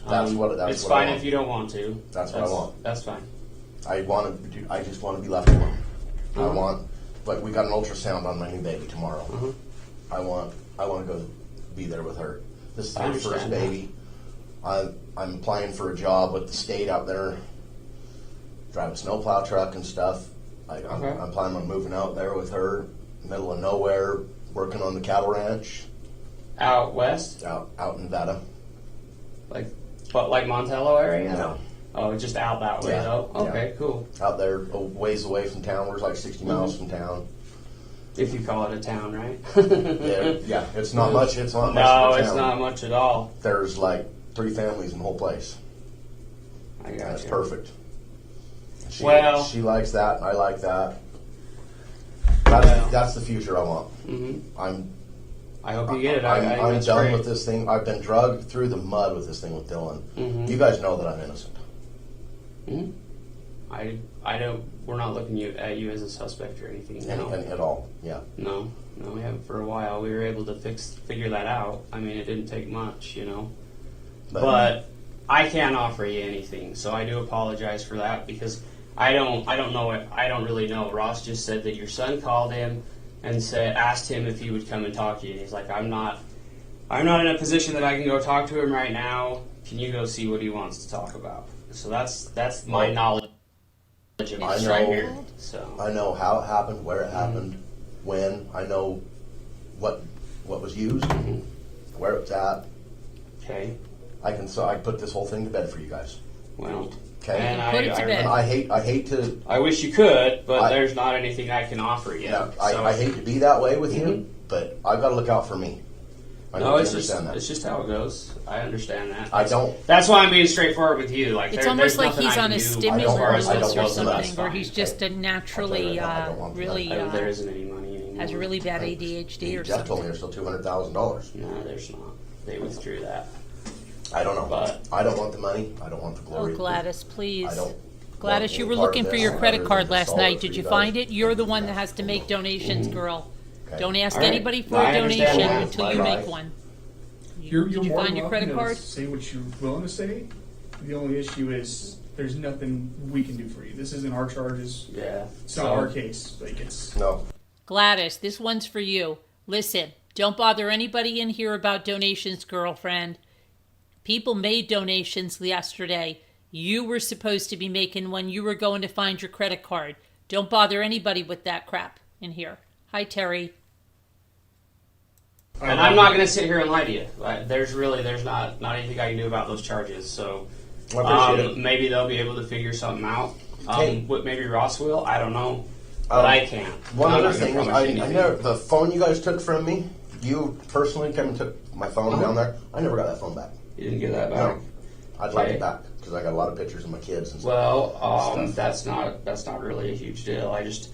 That's it's what fine I want. if you don't want to. That's what I want. That's fine. I just want to be left alone. I Uh-huh. want, like, we got an ultrasound on my new baby tomorrow. Uh-huh. I want to go be there with her. This is I her first understand that. baby. I'm applying for a job with the state out there, drive a snowplow truck and stuff. I'm planning on moving out there with her, middle of nowhere, working on the cattle ranch. Out west? Out in Nevada. Like Montello area? Oh, just out that way, Yeah, though? yeah. Okay, cool. Out there, a ways away from town. We're like 60 miles from town. If you call it a town, right? Yeah, it's not much. It's not much No, of a it's town. not much at all. There's like 3 families in the whole place. I got That's you. perfect. She, Well- she likes that. I like that. That's the future I want. I hope you get it. I'm that's done great. with this thing. I've been drugged through the mud with this thing with Dylan. You guys know that I'm innocent. I don't. We're not looking at you as a suspect or anything. No. At all. Yeah. No, we haven't for a while. We were able to figure that out. I mean, it didn't take much, But I can't offer you anything, so I do apologize for that because I don't know it. I don't really know. Ross just said that your son called him and asked him if he would come and talk to you. And he's like, I'm not in a position that I can go talk to him right now. Can you go see what he wants to talk about? So that's my knowledge of it I right know. here. So I know how it happened, where it happened, when. I know what was used, where it's at. okay, I can put this whole thing to bed for you guys. well, Okay. and Put it to bed. And I hate to. I wish you could, but I- there's not anything I can offer you. Yeah, So- I hate to be that way with you, but I've got to look out for me. I No, know you it's just understand that. it's just how it goes. I understand that. I don't. That's why I'm being straightforward with you. Like It's there's almost like nothing he's I on can a do stimulant as far as I I don't or want the money. something, or he's just a naturally I don't want the really money. there isn't any money anymore. has really bad ADHD or Jeff told something. me there's still $200,000. No, there's not. They withdrew that. I don't know. But- I don't want the money. I don't want the Oh, glory. Gladys, please. I don't. Gladys, want you any were part looking of for this your credit other card than last solve it night. for Did you guys. find it? You're the one that has to make donations, girl. Okay. Don't ask All right. anybody for No, I a understand donation that. until you Bye-bye. make one. You're Did you more find than your welcome credit card? to say what you're willing to say. The only issue is there's nothing we can do for you. This isn't our charges. Yeah. It's not our case. Like it's No. Gladys, this one's for you. Listen, don't bother anybody in here about donations, girlfriend. People made donations yesterday. You were supposed to be making one. You were going to find your credit card. Don't bother anybody with that crap in here. Hi, Terry. And I'm not going to sit here and lie to you. There's not anything I can do about those charges. So I appreciate it. maybe they'll be able to figure something out. Hey. Maybe Ross will. I don't know. But I can't. One I'm other not gonna thing is, promise I you anything. never, the phone you guys took from me, you personally came and took my phone down there. I never got that phone back. You didn't get that back. No. I'd like Okay. it back because I got a lot of pictures of my kids and stuff. Well, that's not really a huge deal. I just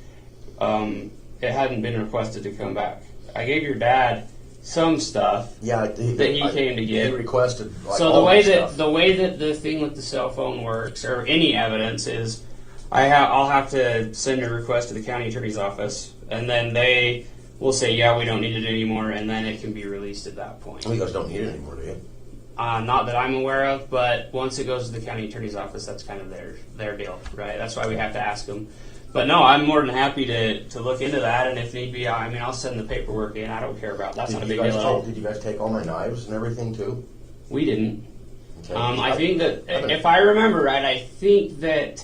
it hadn't been requested to come back. I gave your dad some stuff. Yeah, that he came to get. He requested. Like, So all the way that that stuff. the way that the thing with the cell phone works, or any evidence, is I'll have to send a request to the county attorney's office, and then they will say, yeah, we don't need it anymore, and then it can be released at that point. You guys don't need it anymore, do you? Not that I'm aware of, but once it goes to the county attorney's office, that's kind of their deal, right? That's why we have to ask them. But no, I'm more than happy to look into that, and if need be, I'll send the paperwork in. I don't care about that's not a big deal at all. Did you guys take all my knives and everything too? We didn't. Okay. I think that I've been- if I remember right, I think that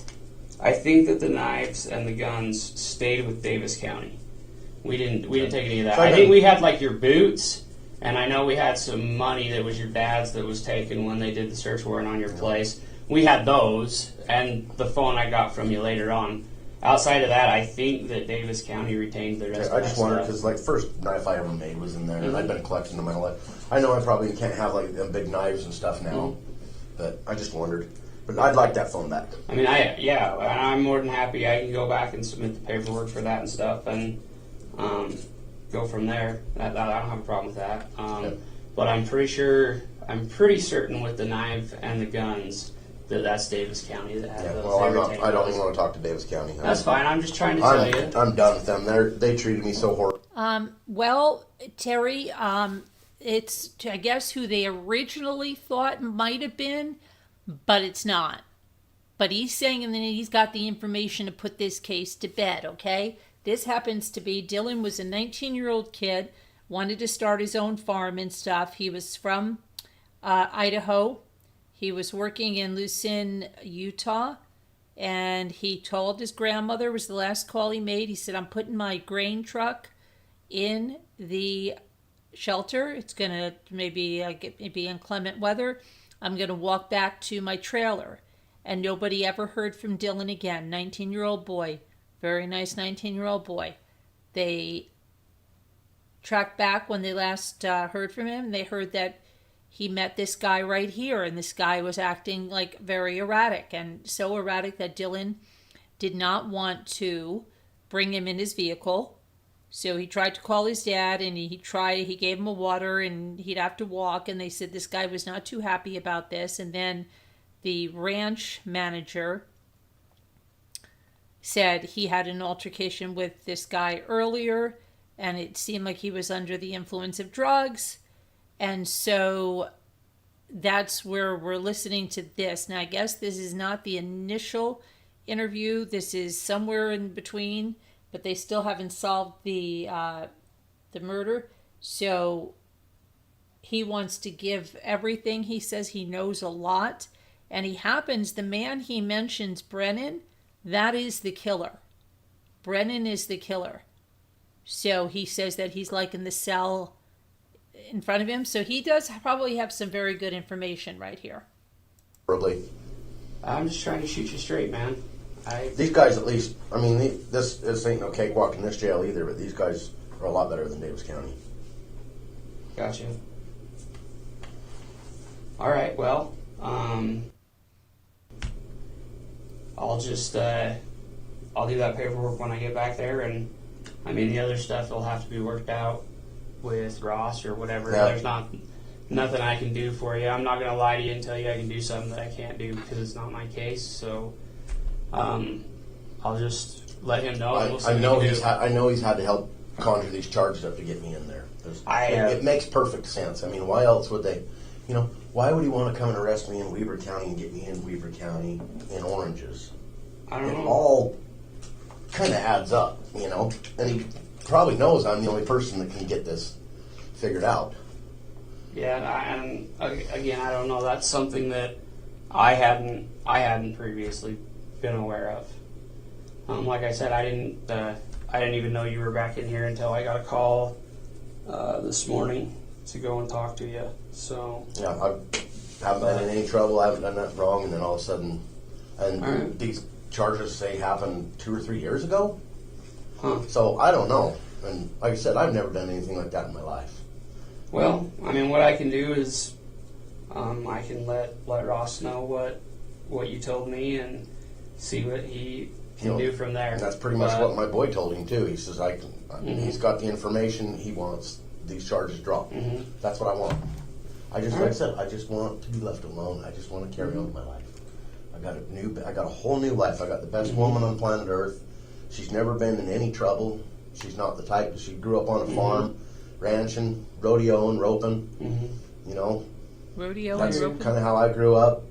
the knives and the guns stayed with Davis County. We didn't take any of that. So I think we had like your boots, and I know we had some money that was your dad's that was taken when they did the search warrant on your place. We had those, and the phone I got from you later on. Outside of that, I think that Davis County retained the rest I of that just wondered stuff. because like first knife I ever made was in there, and I've been collecting them my whole life. I know I probably can't have like them big knives and stuff now, but I just wondered. But I'd like that phone back. I mean, I'm more than happy. I can go back and submit the paperwork for that and stuff, and go from there. I don't have a problem with that. But I'm pretty certain with the knife and the guns that's Davis County that has Yeah, those. well, They I'm not. retain I don't those. even want to talk to Davis County. That's fine. I'm just trying to tell you. I'm done with them. They treated me so horrible. Well, Terry, it's I guess who they originally thought might have been, but it's not. But he's saying and then he's got the information to put this case to bed, okay? This happens to be Dylan was a 19-year-old kid, wanted to start his own farm and stuff. He was from Idaho. He was working in Lucin, Utah, and he told his grandmother, it was the last call he made, he said, I'm putting my grain truck in the shelter. It's going to maybe get inclement weather. I'm going to walk back to my trailer. and nobody ever heard from Dylan again. 19-year-old boy, very nice 19-year-old boy. They tracked back when they last heard from him. They heard that he met this guy right here, and this guy was acting like very erratic, and so erratic that Dylan did not want to bring him in his vehicle. So he tried to call his dad, and he gave him a water, and he'd have to walk, and they said this guy was not too happy about this. And then the ranch manager said he had an altercation with this guy earlier, and it seemed like he was under the influence of drugs. And so that's where we're listening to this. Now, I guess this is not the initial interview. This is somewhere in between, but they still haven't solved the murder. So he wants to give everything. He says he knows a lot, and the man he mentions, Brennan, that is the killer. Brennan is the killer. So he says that he's like in the cell in front of him. So he does probably have some very good information right here. Probably. I'm just trying to shoot you straight, man. These guys, at least, I mean, this ain't no cakewalk in this jail either, but these guys are a lot better than Davis County. Gotcha. All right, well, I'll just, I'll do that paperwork when I get back there, and, I mean, the other stuff will have to be worked out with Ross or whatever. Yeah. There's nothing I can do for you. I'm not going to lie to you and tell you I can do something that I can't do because it's not my case, so... I'll just let him know. I know he's had to help conjure these charges up to get me in there. It makes perfect sense. I mean, why else would they? Why would he want to come and arrest me in Weber County and get me in Weber County in Oranges? I don't know. It all kind of adds up, And he probably knows I'm the only person that can get this figured out. Yeah, and again, I don't know. That's something that I hadn't previously been aware of. Like I said, I didn't even know you were back in here until I got a call this morning to go and talk to you. So yeah, I haven't been in any trouble. I haven't done nothing wrong, and then all of a sudden, and these charges say happened 2 or 3 years ago. So I don't know. And like I said, I've never done anything like that in my life. Well, I mean, what I can do is I can let Ross know what you told me and see what he can do from there. And that's pretty much what my boy told him too. He says he's got the information. He wants these charges dropped. Mm-hmm. That's what I want. Like I said, I just want to be left alone. I just want to carry on with my life. I got a whole new life. I got the best woman on planet Earth. She's never been in any trouble. She's not the type. She grew up on a farm, ranching, rodeoing, roping. Rodeo That's and roping. kind of how I grew up.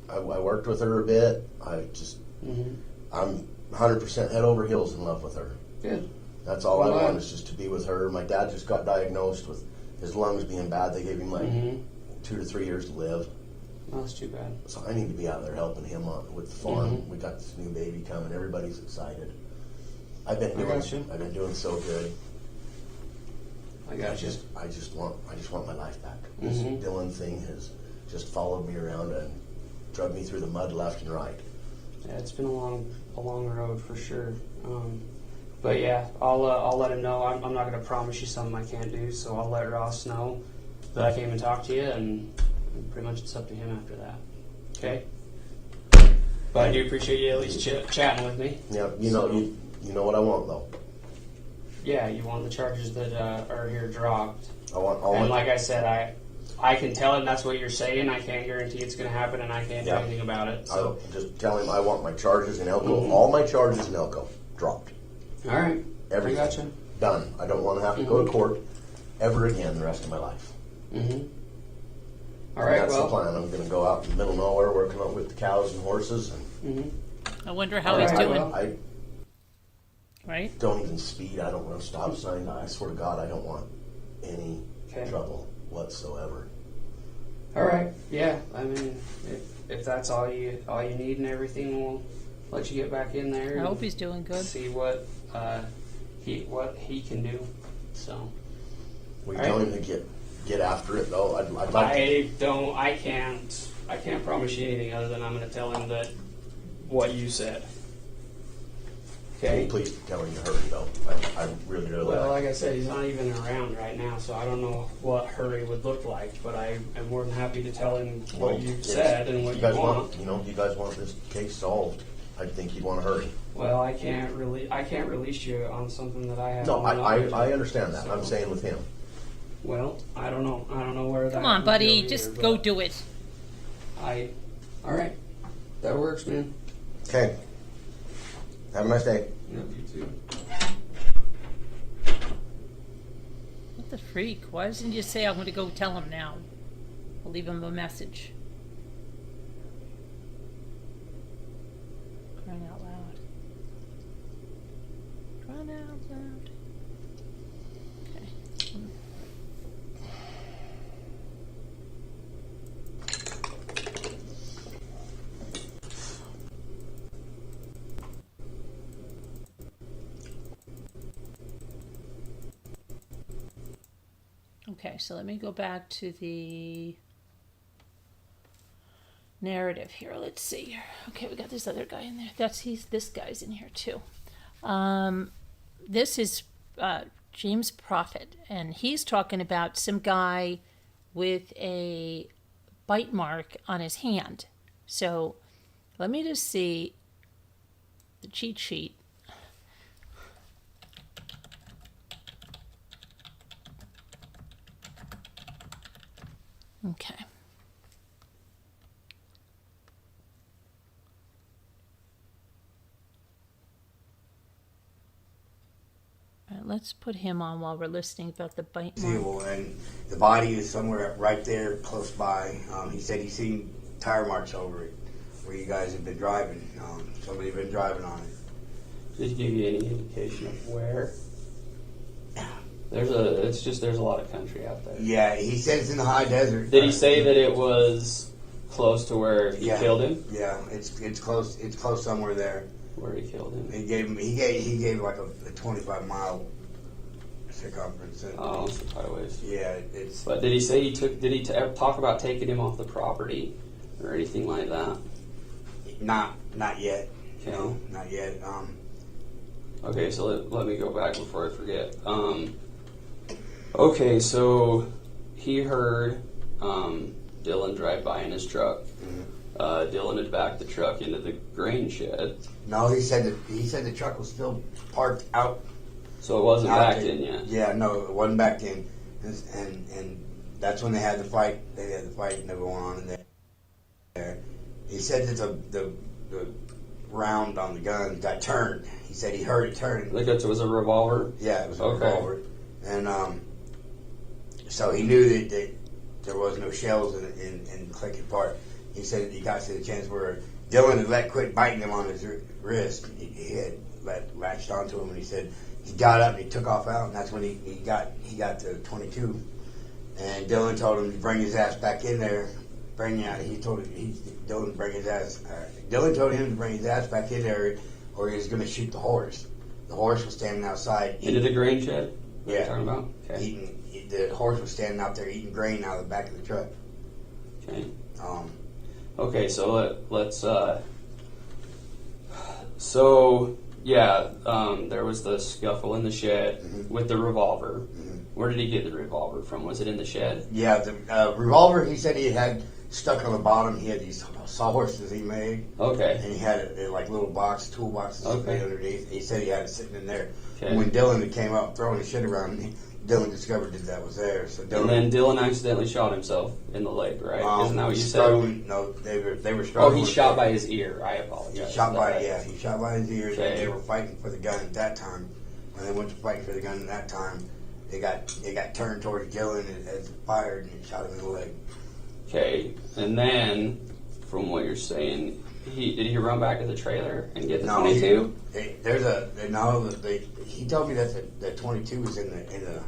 I worked with her a bit. I'm 100% head over heels in love with her. Good. That's all I want is just to be with her. My dad just got diagnosed with his lungs being bad. They gave him 2 to 3 years to live. Oh, that's too bad. So I need to be out there helping him with the farm. We got this new baby coming. Everybody's excited. I've been doing so good. I just want my life back. This Dylan thing has just followed me around and drug me through the mud left and right. Yeah, it's been a long road for sure. But yeah, I'll let him know. I'm not going to promise you something I can't do, so I'll let Ross know that I came and talked to you, and pretty much it's up to him after that. Okay. But I do appreciate you at least chatting with me. Yeah, you know what I want though. Yeah, you want the charges that are here dropped. And like I said, I can tell him that's what you're saying. I can't guarantee it's going to happen, and I can't do anything about it. So I'll just tell him I want my charges in Elko. All my charges in Elko dropped. All right. Everything. I gotcha. Done. I don't want to have to go to court ever again the rest of my life. All right. That's the plan. I'm going to go out in the middle of nowhere working with the cows and horses. And I wonder how he's doing. I Right? don't even speed. I don't run stop sign. I swear to God, I don't want any trouble whatsoever. All right. Yeah. I mean, if that's all you need and everything, we'll let you get back in there. I hope he's doing good. See what he can do. So. We tell him to get after it though. I'd like to. I I can't promise you anything other than I'm going to tell him that what you said. Okay. Please tell him to hurry, though. I really do. Well, like I said, he's not even around right now, so I don't know what hurry would look like. But I am more than happy to tell him what you've said and what you guys want. You guys want this case solved. I think you'd want to hurry. Well, I can't release you on something that I have. No, no knowledge of. I understand that. So, I'm saying with him. Well, I don't know. I don't know where that. Come on, would buddy. go Just either, go but do it. All right. That works, man. Okay. Have a nice day. Yep, you too. What the freak? Why doesn't he just say, I'm going to go tell him now? I'll leave him a message. Crying out loud. Crying out loud. Okay. Okay, so let me go back to the narrative here. Let's see. Okay, we got this other guy in there. This guy's in here too. This is James Prophet, and he's talking about some guy with a bite mark on his hand. So let me just see the cheat sheet. Okay. All right, let's put him on while we're listening about the bite mark. And the body is somewhere right there close by. He said he's seen tire marks over it where you guys have been driving. Somebody had been driving on it. Did he give you any indication of where? There's a lot of country out there. Yeah, he said it's in the high desert. Did he say that it was close to where he killed him? Yeah, it's close. It's close somewhere there. Where he killed him? He gave like a 25-mile circumference. Oh, it's quite a ways. Yeah, it's. But did he say did he ever talk about taking him off the property or anything like that? Not yet. Okay. No, not yet. Okay, so let me go back before I forget. Okay, so he heard Dylan drive by in his truck. Mm-hmm. Dylan had backed the truck into the grain shed. No, he said the truck was still parked out. So it wasn't backed in yet. Yeah, no, it wasn't backed in, and that's when they had the fight. They had the fight and they were going on in there. He said that the round on the gun got turned. He said he heard it turn. Like it was a revolver? Yeah, it was a Okay. revolver. And so he knew that there was no shells in the clicking part. He said he got to the chance where Dylan had quit biting him on his wrist. He had latched onto him, and he said he got up and he took off out, and that's when he got to 22. And Dylan told him to bring his ass back in there. Dylan told him to bring his ass back in there, or he was going to shoot the horse. The horse was standing outside. Into the grain shed? What are you talking about? Okay. The horse was standing out there eating grain out of the back of the truck. Okay. Okay, so let's. There was the scuffle in the shed with the revolver. Mm-hmm. Where did he get the revolver from? Was it in the shed? Yeah, the revolver. He said he had stuck on the bottom. He had these sawhorses he made. Okay. And he had it like little toolboxes made underneath. He said he had it sitting in there. Okay. When Dylan came up throwing his shit around, Dylan discovered that was there. So and then Dylan accidentally shot himself in the leg, right? Isn't that what you said? No, they were struggling. Oh, he shot by his ear. I apologize. He shot by his ear. Okay. And they were fighting for the gun at that time. When they went to fight for the gun at that time, it got turned towards Dylan as it fired and it shot him in the leg. Okay, and then from what you're saying, did he run back to the trailer and get the 22? He told me that the 22 was in the.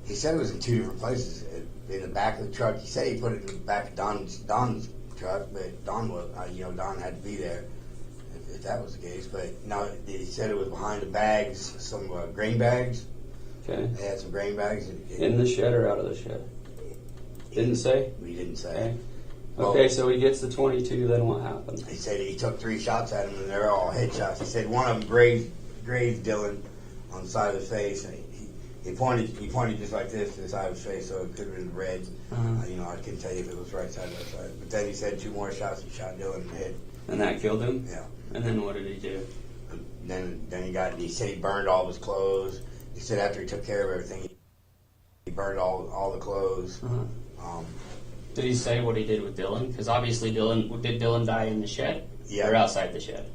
He said it was in two different places. In the back of the truck. He said he put it in the back of Don's truck, but Don had to be there if that was the case. But no, he said it was behind the bags, some grain bags. Okay. They had some grain bags in the shed or out of the shed. Didn't say. We didn't say. Okay. Okay, so he gets the 22. Then what happens? He said he took 3 shots at him, and they're all headshots. He said one of them grazed Dylan on the side of his face. And he pointed just like this to the side of his face, so it could have been red. I couldn't tell you if it was right side or left side. But then he said 2 more shots. He shot Dylan in the head. And that killed him? Yeah. And then what did he do? Then he said he burned all of his clothes. He said after he took care of everything, he burned all the clothes. Did he say what he did with Dylan? Because obviously did Dylan die in the shed? Yeah. Or outside the shed?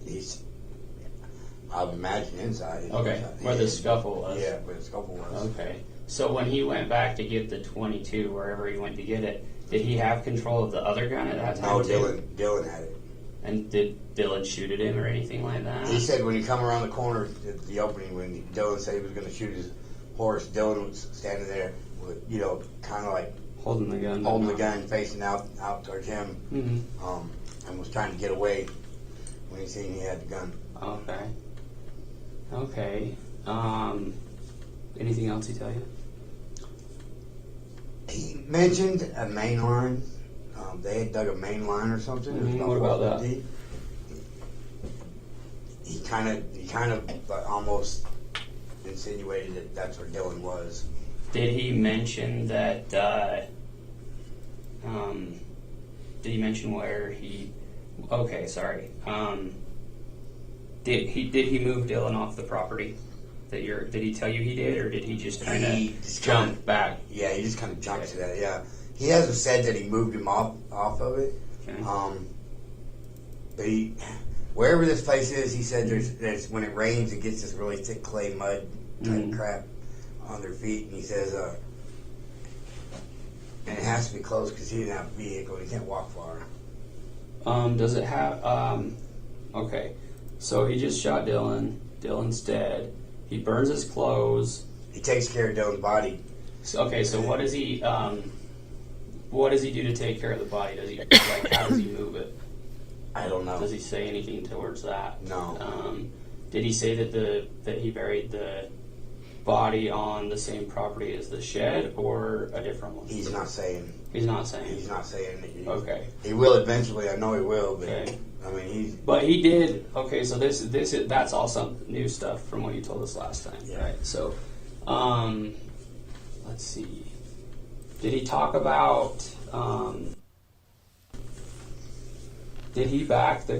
I would imagine inside. Okay, where the scuffle was. Yeah, where the scuffle was. Okay. So when he went back to get the 22, wherever he went to get it, did he have control of the other gun at that time? No, too? Dylan had it. And did Dylan shoot at him or anything like that? He said when he come around the corner at the opening, when Dylan said he was going to shoot his horse, Dylan was standing there with, kind of like holding the gun, facing out towards him, and was trying to get away when he seen he had the gun. Okay. Anything else he tell you? He mentioned a main line. They had dug a main line or something. What about that? Deep. He kind of almost insinuated that that's where Dylan was. Did he mention that? Did he mention where he? Okay, sorry. Did he move Dylan off the property? Did he tell you he did, or did he just kind of jump back? Yeah, he just kind of jumped to that. Yeah, he hasn't said that he moved him off of it. Okay. But wherever this place is, he said there's when it rains, it gets this really thick clay mud type crap on their feet, and he says, and it has to be close because he didn't have a vehicle. He can't walk far. Does it have? Okay, so he just shot Dylan. Dylan's dead. He burns his clothes. He takes care of Dylan's body. So what does he? What does he do to take care of the body? Does he how does he move it? I don't know. Does he say anything towards that? No. Did he say that he buried the body on the same property as the shed or a different one? He's not saying. He's not saying. He's not saying. Okay. He will eventually. I know he will. But okay. I mean, But he did. Okay, so that's all some new stuff from what you told us last time, yeah. right? So, let's see. Did he talk about? Did he back the?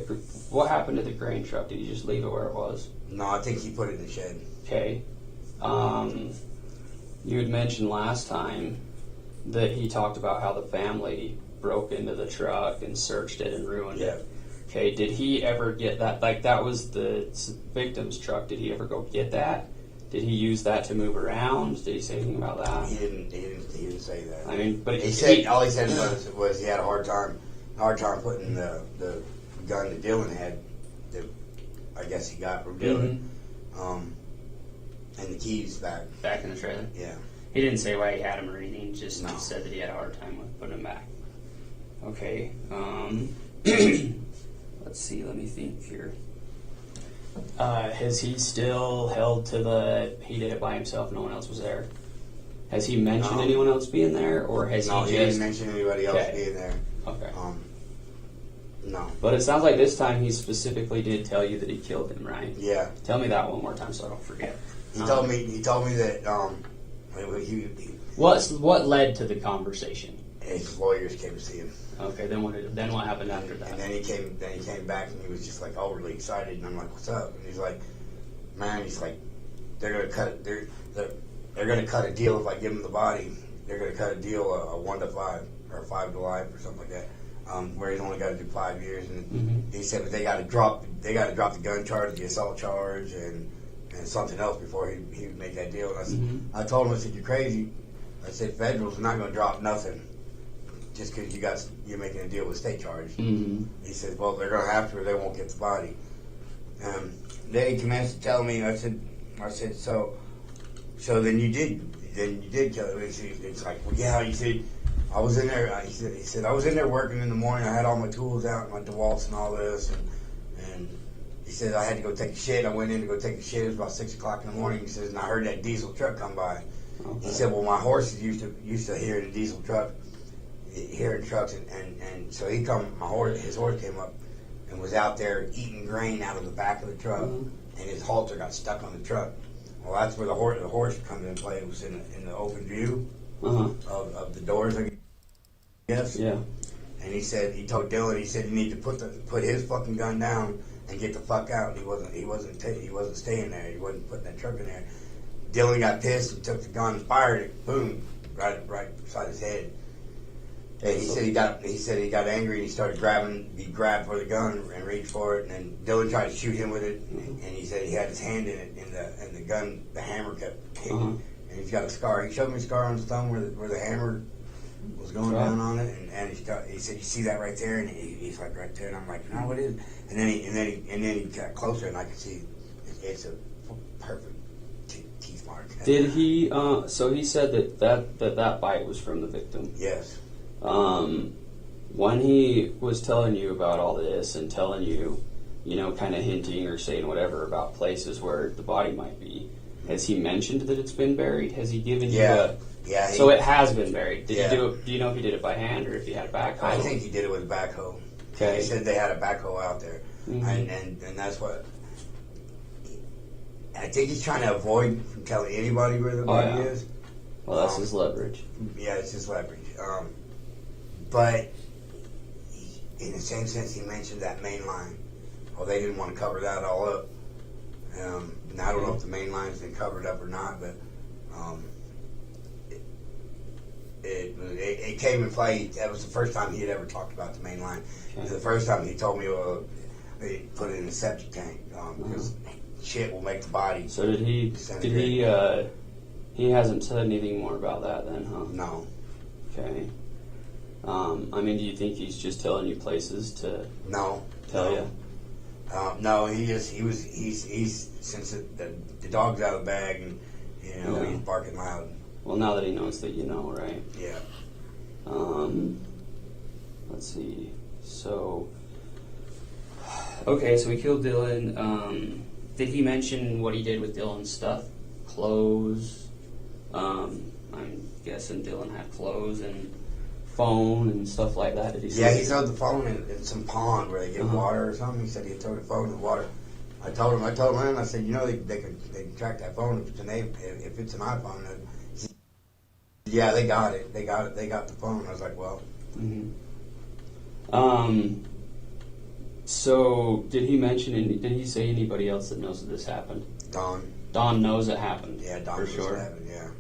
What happened to the grain truck? Did he just leave it where it was? No, I think he put it in the shed. Okay. You had mentioned last time that he talked about how the family broke into the truck and searched it and ruined it. Okay, did he ever get that? Like, that was the victim's truck. Did he ever go get that? Did he use that to move around? Did he say anything about that? He didn't say that. I mean, but he said all he said was he had a hard time putting the gun that Dylan had, that I guess he got from Dylan, and the keys back in the trailer. Yeah. He didn't say why he had them or anything. Just said that he had a hard time with putting them back. Okay. Let's see. Let me think here. Has he still held to he did it by himself, no one else was there? Has he mentioned anyone else being there, or has he didn't mention anybody else being there. Okay. No. But it sounds like this time he specifically did tell you that he killed him, right? Yeah. Tell me that one more time so I don't forget. He told me that what led to the conversation? His lawyers came to see him. Okay, then what happened after that? And then he came back and he was just like overly excited, and I'm like, "What's up?" And he's like, "Man," he's like, "They're gonna cut a deal if I give him the body. They're gonna cut a deal a 1 to 5 or 5 to life or something like that, where he's only got to do 5 years." And he said, "But they got to drop the gun charge, the assault charge, and something else before he would make that deal." And I told him, I said, "You're crazy." I said, "Federals are not going to drop nothing just because you're making a deal with state charge." He said, "Well, they're going to have to, or they won't get the body." Then he commenced to tell me. I said, "So then you did kill him." It's like, "Well, yeah." He said, "I was in there." He said, "I was in there working in the morning. I had all my tools out, my DeWalt's and all this, and he said I had to go take a shit. I went in to go take a shit. It was about 6 o'clock in the morning." He says, "And I heard that diesel truck come by." Okay. He said, "Well, my horses used to hear the diesel truck." hearing trucks, and so his horse came up and was out there eating grain out of the back of the truck, and his halter got stuck on the truck. Well, that's where the horse comes into play. It was in the open view of the doors, I guess. Yeah. And he told Dylan, he said, you need to put his fucking gun down and get the fuck out. He wasn't staying there. He wasn't putting that truck in there. Dylan got pissed and took the gun and fired it. Boom, right beside his head. And he said he got angry and he grabbed for the gun and reached for it. And then Dylan tried to shoot him with it, and he said he had his hand in it, and the gun, the hammer kept hitting. And he's got a scar. He showed me a scar on his thumb where the hammer was going down on it, and he said, "You see that right there?" And he's like, "Right there." And I'm like, "No, what is it?" And then he got closer, and I could see it's a perfect teeth mark. Did he? So he said that bite was from the victim. Yes. When he was telling you about all this and telling you, kind of hinting or saying whatever about places where the body might be, has he mentioned that it's been buried? Has he given you a... Yeah. So it has been buried. Did he do it? Do you know if he did it by hand or if he had a backhoe? I think he did it with a backhoe. Okay. He said they had a backhoe out there, and that's what... I think he's trying to avoid from telling anybody where the body is. Well, that's his leverage. Yeah, it's his leverage. But in the same sense, he mentioned that main line. Well, they didn't want to cover that all up. And I don't know if the main line's been covered up or not, but it came in play. That was the first time he had ever talked about the main line. Okay. The first time he told me, they put it in a septic tank because shit will make the body. So did he? He hasn't said anything more about that then, huh? No. Okay. Do you think he's just telling you places to tell you? No, he's since the dog's out of the bag and he's barking loud. Well, now that he knows that you know, right? Yeah. Let's see. So, okay, so he killed Dylan. Did he mention what he did with Dylan's stuff? Clothes. I'm guessing Dylan had clothes and phone and stuff like that. Did he say? Yeah, he threw the phone in some pond where they get water or something. He said he threw the phone in the water. I told him, I said, they can track that phone if it's an iPhone. He said, yeah, they got it. They got the phone. I was like, well. So did he mention? Did he say anybody else that knows that this happened? Don knows it happened. Yeah, Don knows it happened. Yeah.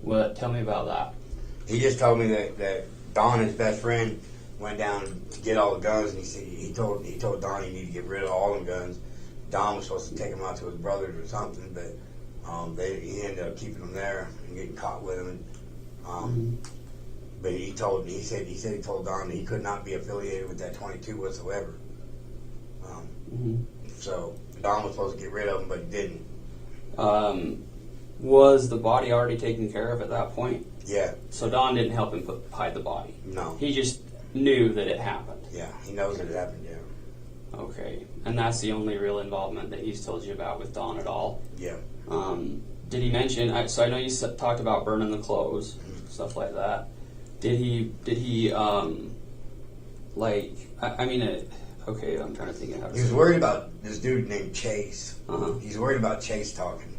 Well, tell me about that. He just told me that Don, his best friend, went down to get all the guns, and he told Don he needed to get rid of all the guns. Don was supposed to take them out to his brothers or something, but he ended up keeping them there and getting caught with them. But he said he told Don that he could not be affiliated with that 22 whatsoever. So Don was supposed to get rid of them, but he didn't. Was the body already taken care of at that point? Yeah. So Don didn't help him hide the body? No. He just knew that it happened? Yeah, he knows that it happened, yeah. Okay. And that's the only real involvement that he's told you about with Don at all? Yeah. Did he mention, so I know you talked about burning the clothes, stuff like that. Did he okay, I'm trying to think of how to He was worried about this dude named Chase. He's worried about Chase talking.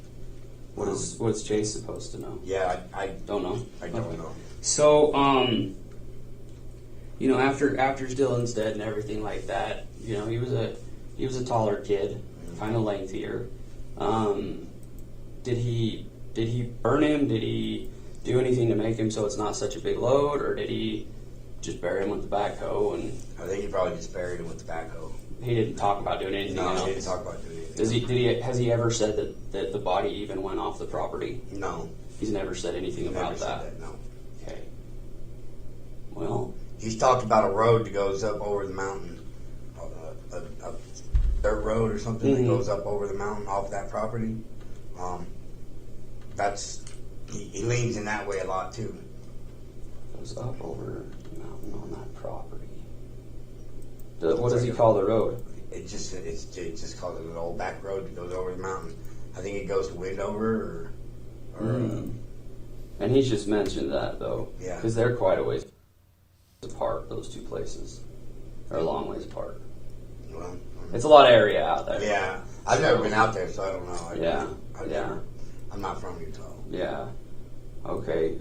What's Chase supposed to know? Yeah, I don't know. I don't know. So, after Dylan's dead and everything like that, he was a taller kid, kind of lengthier. Did he burn him? Did he do anything to make him so it's not such a big load, or did he just bury him with the backhoe? And I think he probably just buried him with the backhoe. He didn't talk about doing anything else? No, he didn't talk about doing anything. Has he ever said that the body even went off the property? No. He's never said anything about that? No. Okay. Well... He's talked about a road that goes up over the mountain. A dirt road or something that goes up over the mountain off that property. He leans in that way a lot too. Goes up over the mountain on that property. What does he call the road? It's just called an old back road that goes over the mountain. I think it goes to Windover or And he's just mentioned that, though. Yeah. Because they're quite a ways apart, those two places. They're a long ways apart. Well, It's a lot of area out there. yeah. I've never been out there, so I don't know. Yeah. I'm not from Utah. Yeah. Okay.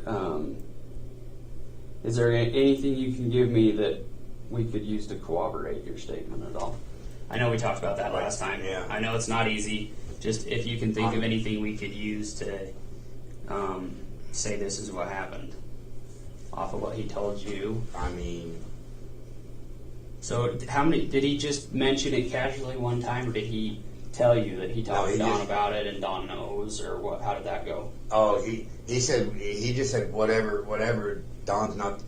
Is there anything you can give me that we could use to corroborate your statement at all? I know we talked about that last time. Yeah. I know it's not easy. Just if you can think of anything we could use to say this is what happened off of what he told you. I mean, So how many, did he just mention it casually one time, or did he tell you that he talked to Don about it and Don knows, or what? How did that go? oh, he just said whatever. Don's not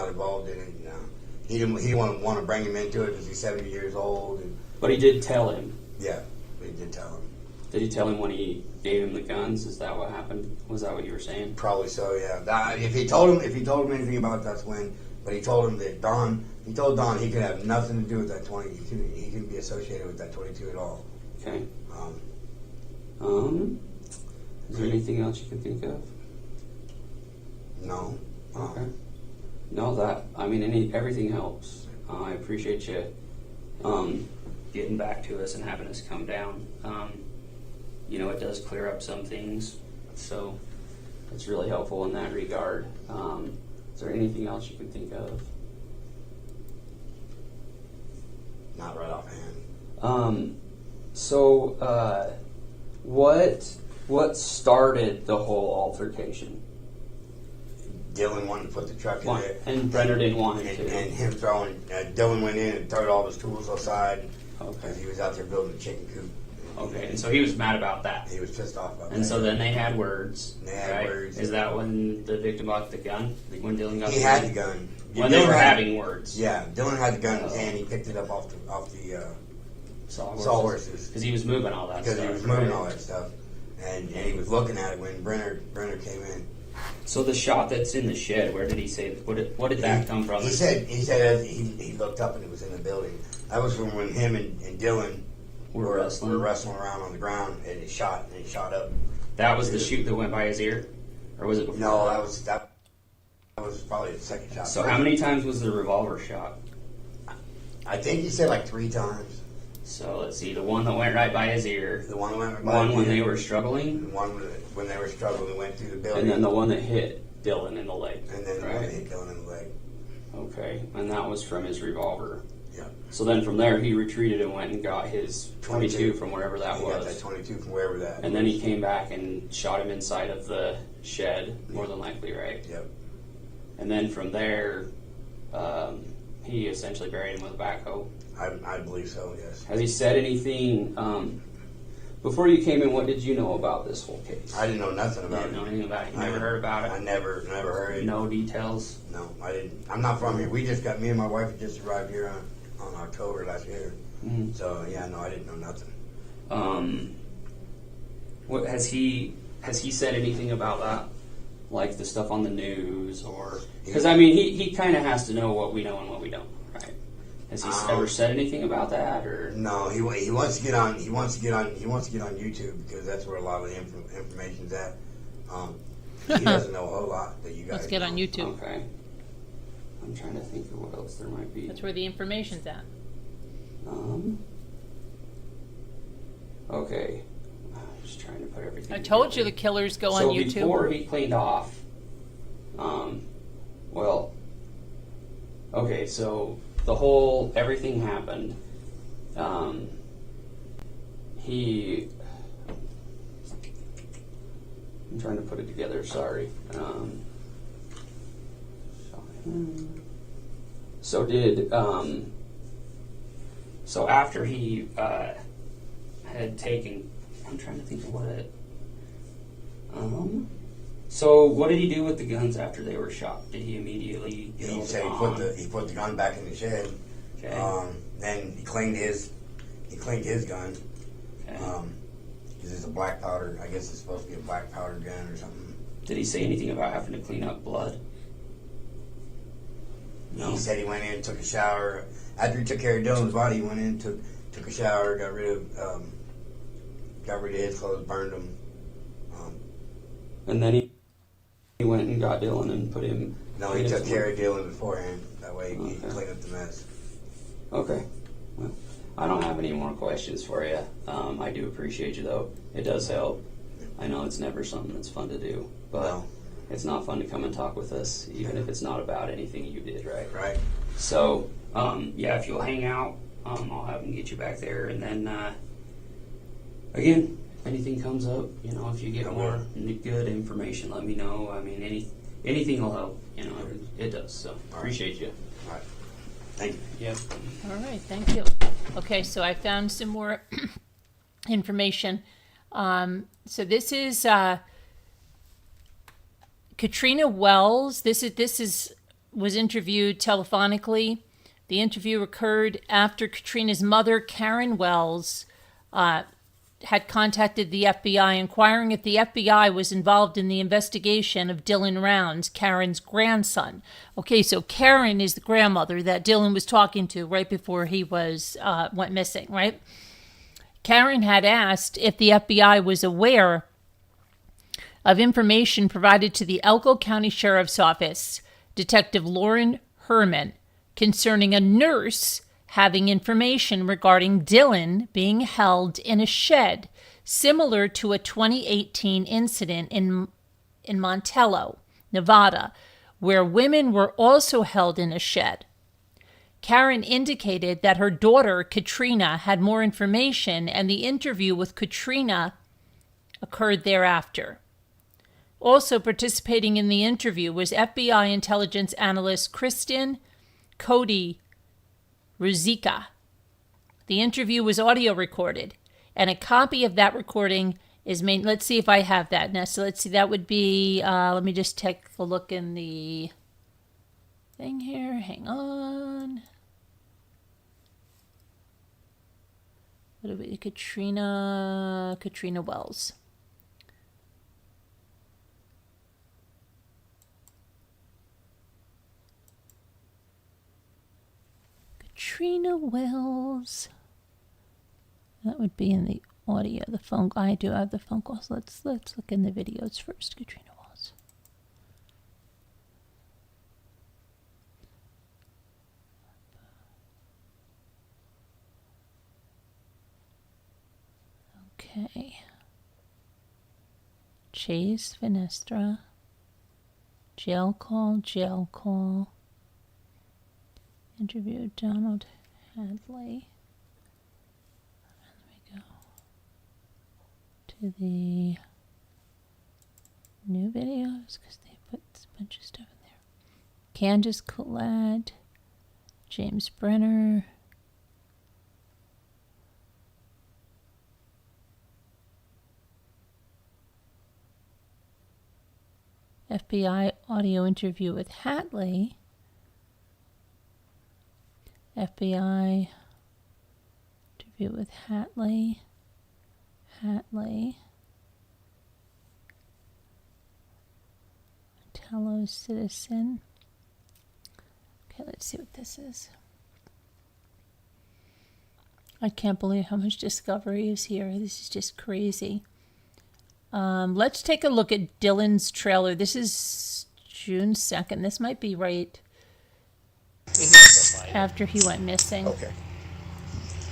involved in it. You know. He didn't want to bring him into it because he's 70 years old. And, But he did tell him. yeah, he did tell him. Did he tell him when he gave him the guns? Is that what happened? Was that what you were saying? Probably so. Yeah. If he told him anything about it, that's when. But he told him that he told Don he could have nothing to do with that 20. He couldn't be associated with that 22 at all. Okay. Is there anything else you can think of? No. Okay. No, everything helps. I appreciate you getting back to us and having us come down. It does clear up some things, so it's really helpful in that regard. Is there anything else you can think of? Not right offhand. What started the whole altercation? Dylan wanted to put the truck in there. And Brenner didn't want him to. And him Dylan went in and threw all his tools outside. Okay. Because he was out there building a chicken coop. Okay, and so he was mad about that. He was pissed off about that. And so then they had words. They had right? words. Is that when the victim got the gun? When Dylan got He the had gun? the gun. When Dylan they were had- having words. Yeah, Dylan had the gun in his hand. He picked it up off the sawhorses. Because he was moving all that Because stuff. he was moving right? all that stuff. And he was looking at it when Brenner came in. So the shot that's in the shed, where did he say? What did that come from? He said as he looked up and it was in the building. That was from when him and Dylan Were wrestling? were wrestling around on the ground, and he shot up. That was the shoot that went by his ear, or was it before? No, that was probably the second shot. So how many times was the revolver shot? I think he said like 3 times. So let's see, the one that went right by his ear, The one that went by one his when ear, they were struggling, the one when they were struggling went through the building, and then the one that hit Dylan in the leg. and then the right? one that hit Dylan in the leg. Okay, and that was from his revolver. Yeah. So then from there he retreated and went and got his 22 from wherever that He got that was. 22 from wherever that. And then he came back and shot him inside of the shed, more than likely, right? Yep. And then from there, he essentially buried him with a backhoe. I believe so. Yes. Has he said anything before you came in? What did you know about this whole case? I didn't know nothing You about didn't it. know anything about it. You never heard about I it. never heard it. No details. No, I didn't. I'm not from here. Me and my wife just arrived here on October last year. Mhm. So yeah, no, I didn't know nothing. What has he said anything about that? Like the stuff on the news, or because he kind of has to know what we know and what we don't, right? Has he ever said anything about that, or No, he wants to get on. He wants to get on YouTube because that's where a lot of the information's at. He doesn't know a whole lot that you guys. Let's get on YouTube. Okay. I'm trying to think of what else there might be. That's where the information's at. Okay. I'm just trying to put everything I told you together. the killers go on So YouTube. before he cleaned off, okay, so everything happened. I'm trying to put it together, sorry. So after he had taken, I'm trying to think of what it. So what did he do with the guns after they were shot? Did he immediately get He all said gone? he put the gun back in the shed. Okay. Then he cleaned his gun. Okay. Because it's a black powder. I guess it's supposed to be a black powder gun or something. Did he say anything about having to clean up blood? No. He said he went in, took a shower. After he took care of Dylan's body, he went in, took a shower, got rid of his clothes, burned them. And then he He went and got Dylan and put him. No, he took care of Dylan beforehand. That way he could clean up the mess. Okay. Well, I don't have any more questions for you. I do appreciate you, though. It does help. I know it's never something that's fun to do, but it's not fun to come and talk with us, even if it's not about anything you did, right? Right. So, yeah, if you'll hang out, I'll have them get you back there. And then, again, if anything comes up, you know, if you get more good information, let me know. I mean, anything will help. You know, it does. So, appreciate you. All right. Thank you. Yep. All right, thank you. Okay, so I found some more information. So this is Katrina Wells. This was interviewed telephonically. The interview occurred after Katrina's mother, Karen Wells, had contacted the FBI inquiring if the FBI was involved in the investigation of Dylan Rounds, Karen's grandson. Okay, so Karen is the grandmother that Dylan was talking to right before he went missing, right? Karen had asked if the FBI was aware of information provided to the Elko County Sheriff's Office, Detective Lauren Herman, concerning a nurse having information regarding Dylan being held in a shed, similar to a 2018 incident in Montello, Nevada, where women were also held in a shed. Karen indicated that her daughter, Katrina, had more information, and the interview with Katrina occurred thereafter. Also participating in the interview was FBI intelligence analyst Kristen Cody Ruzicka. The interview was audio recorded, and a copy of that recording is made. Let's see if I have that now. So let's see, that would be, let me just take a look in the thing here. Hang on. What do we, Katrina Wells. Katrina Wells. That would be in the audio. The phone. I do have the phone calls. Let's look in the videos first. Katrina Wells. Okay. Chase Finestra. Jail call. Interviewed Donald Hadley. Let me go to the new videos because they put a bunch of stuff in there. Candace Collette, James Brenner. FBI audio interview with Hadley. FBI interview with Hadley. Montello citizen. Okay, let's see what this is. I can't believe how much discovery is here. This is just crazy. Let's take a look at Dylan's trailer. This is June 2nd. This might be right after he went missing. Okay.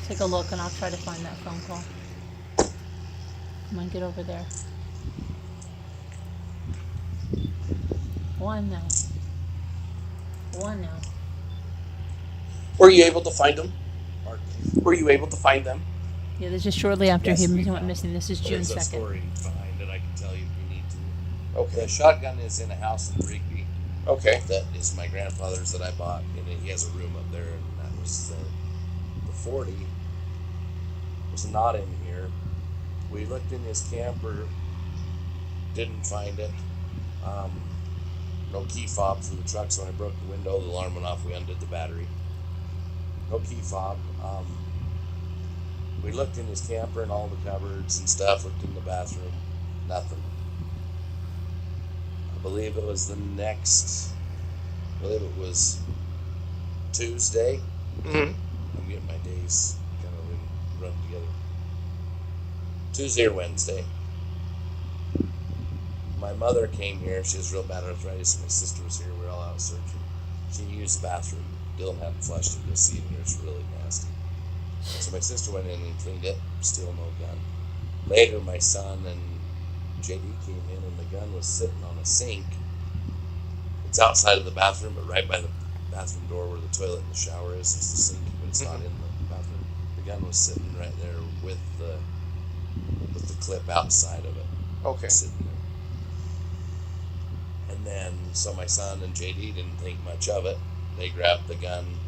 Take a look and I'll try to find that phone call. Come on, get over there. One now. Were you able to find them? Were you able to find them? Yeah, this is shortly after Yes, he we went found. missing. This is June There's a 2nd. story behind it I can tell you if you need to. Okay. The shotgun is in a house in Rigby. Okay. That is my grandfather's that I bought, and he has a room up there, and that was the 40 was not in here. We looked in his camper, didn't find it. No key fob for the truck, so when I broke the window, the alarm went off, we undid the battery. No key fob. We looked in his camper and all the cupboards and stuff, looked in the bathroom, nothing. I believe it was Tuesday. Mm-hmm. I'm getting my days kind of run together. Tuesday or Wednesday. my mother came here. She has real bad arthritis. My sister was here. We were all out searching. She used the bathroom. Dylan hadn't flushed it. You'll see in here. It's really nasty. So my sister went in and cleaned it. Still no gun. Later, my son and JD came in, and the gun was sitting on a sink. It's outside of the bathroom, but right by the bathroom door where the toilet and the shower is the sink, but it's not in the bathroom. The gun was sitting right there with the clip outside of it. Okay. Sitting there. And then, so my son and JD didn't think much of it. They grabbed the gun,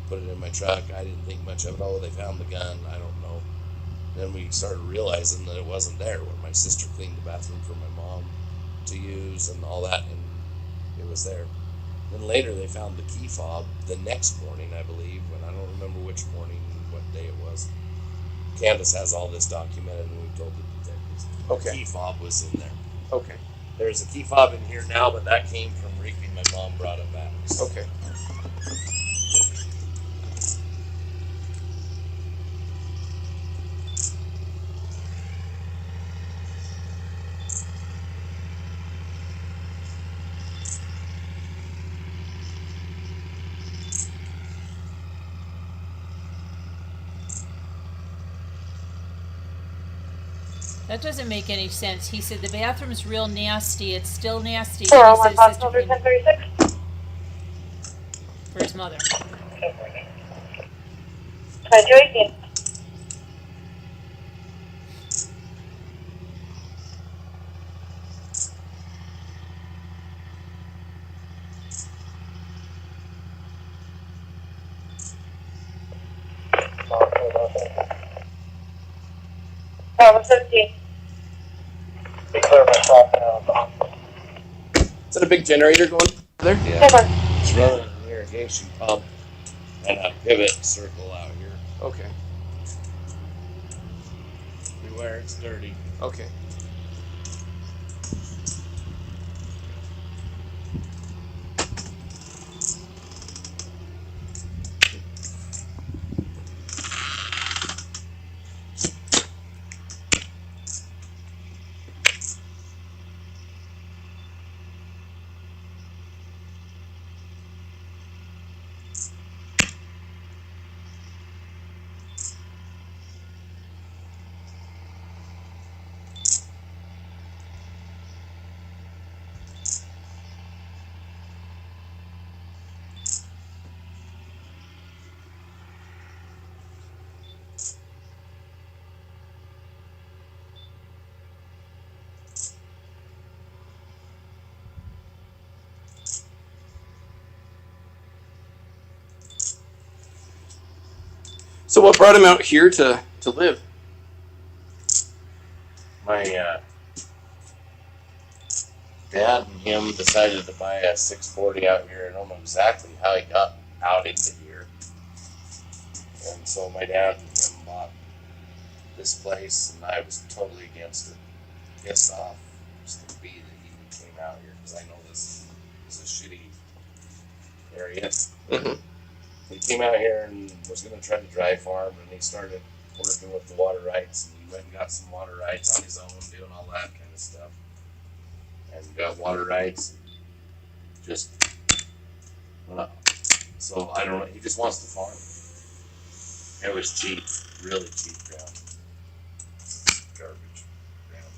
put it in my truck. I didn't think much of it. Oh, they found the gun. I don't know. Then we started realizing that it wasn't there when my sister cleaned the bathroom for my mom to use and all that, and it was there. Then later they found the key fob the next morning, I believe, when I don't remember which morning, what day it was. Candace has all this documented, and we told the detectives. Okay. The key fob was in there. Okay. There's a key fob in here now, but that came from Rigby. My mom brought it back. So. Okay. That doesn't make any sense. He said the bathroom's real nasty. It's still nasty. He 401 said sister 1036. for his mother. 2218. Bravo 17. Is that a big generator going there? Yeah. It's running an irrigation pump and a pivot circle out here. Okay. Everywhere it's dirty. Okay. So what brought him out here to live? My dad and him decided to buy a 640 out here. I don't know exactly how he got out into here. And so my dad and him bought this place, and I was totally against it. Pissed off just to be that he even came out here, because I know this is a shitty area. Mm-hmm. He came out here and was going to try to dry farm, and he started working with the water rights, and he went and got some water rights on his own, doing all that kind of stuff. And got water rights, just, so I don't know, he just wants to farm. It was cheap, really cheap ground. Garbage ground.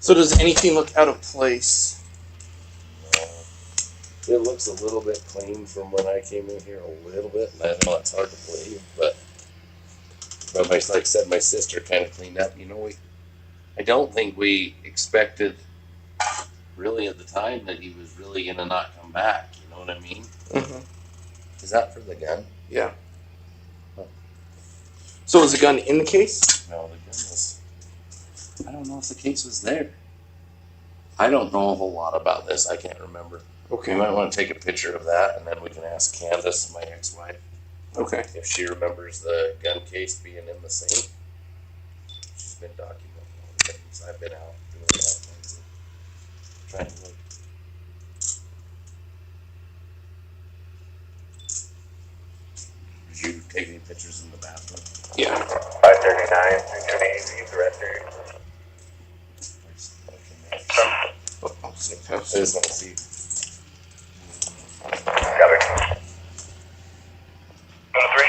So does anything look out of place? It looks a little bit clean from when I came in here, a little bit, and I know it's hard to believe, but like I said, my sister kind of cleaned up. You know, I don't think we expected, really at the time, that he was really going to not come back. You know what I mean? Mm-hmm. Is that for the gun? Yeah. So was the gun in the case? No, the gun was. I don't know if the case was there. I don't know a whole lot about this. I can't remember. Okay. We might want to take a picture of that, and then we can ask Candace, my ex-wife, Okay. if she remembers the gun case being in the safe. She's been documenting all the things. I've been out doing that things and trying to look. take any pictures in the bathroom? Yeah. 539, 328, use the restroom. Oh, snake I house. just want to see. Got it. 103.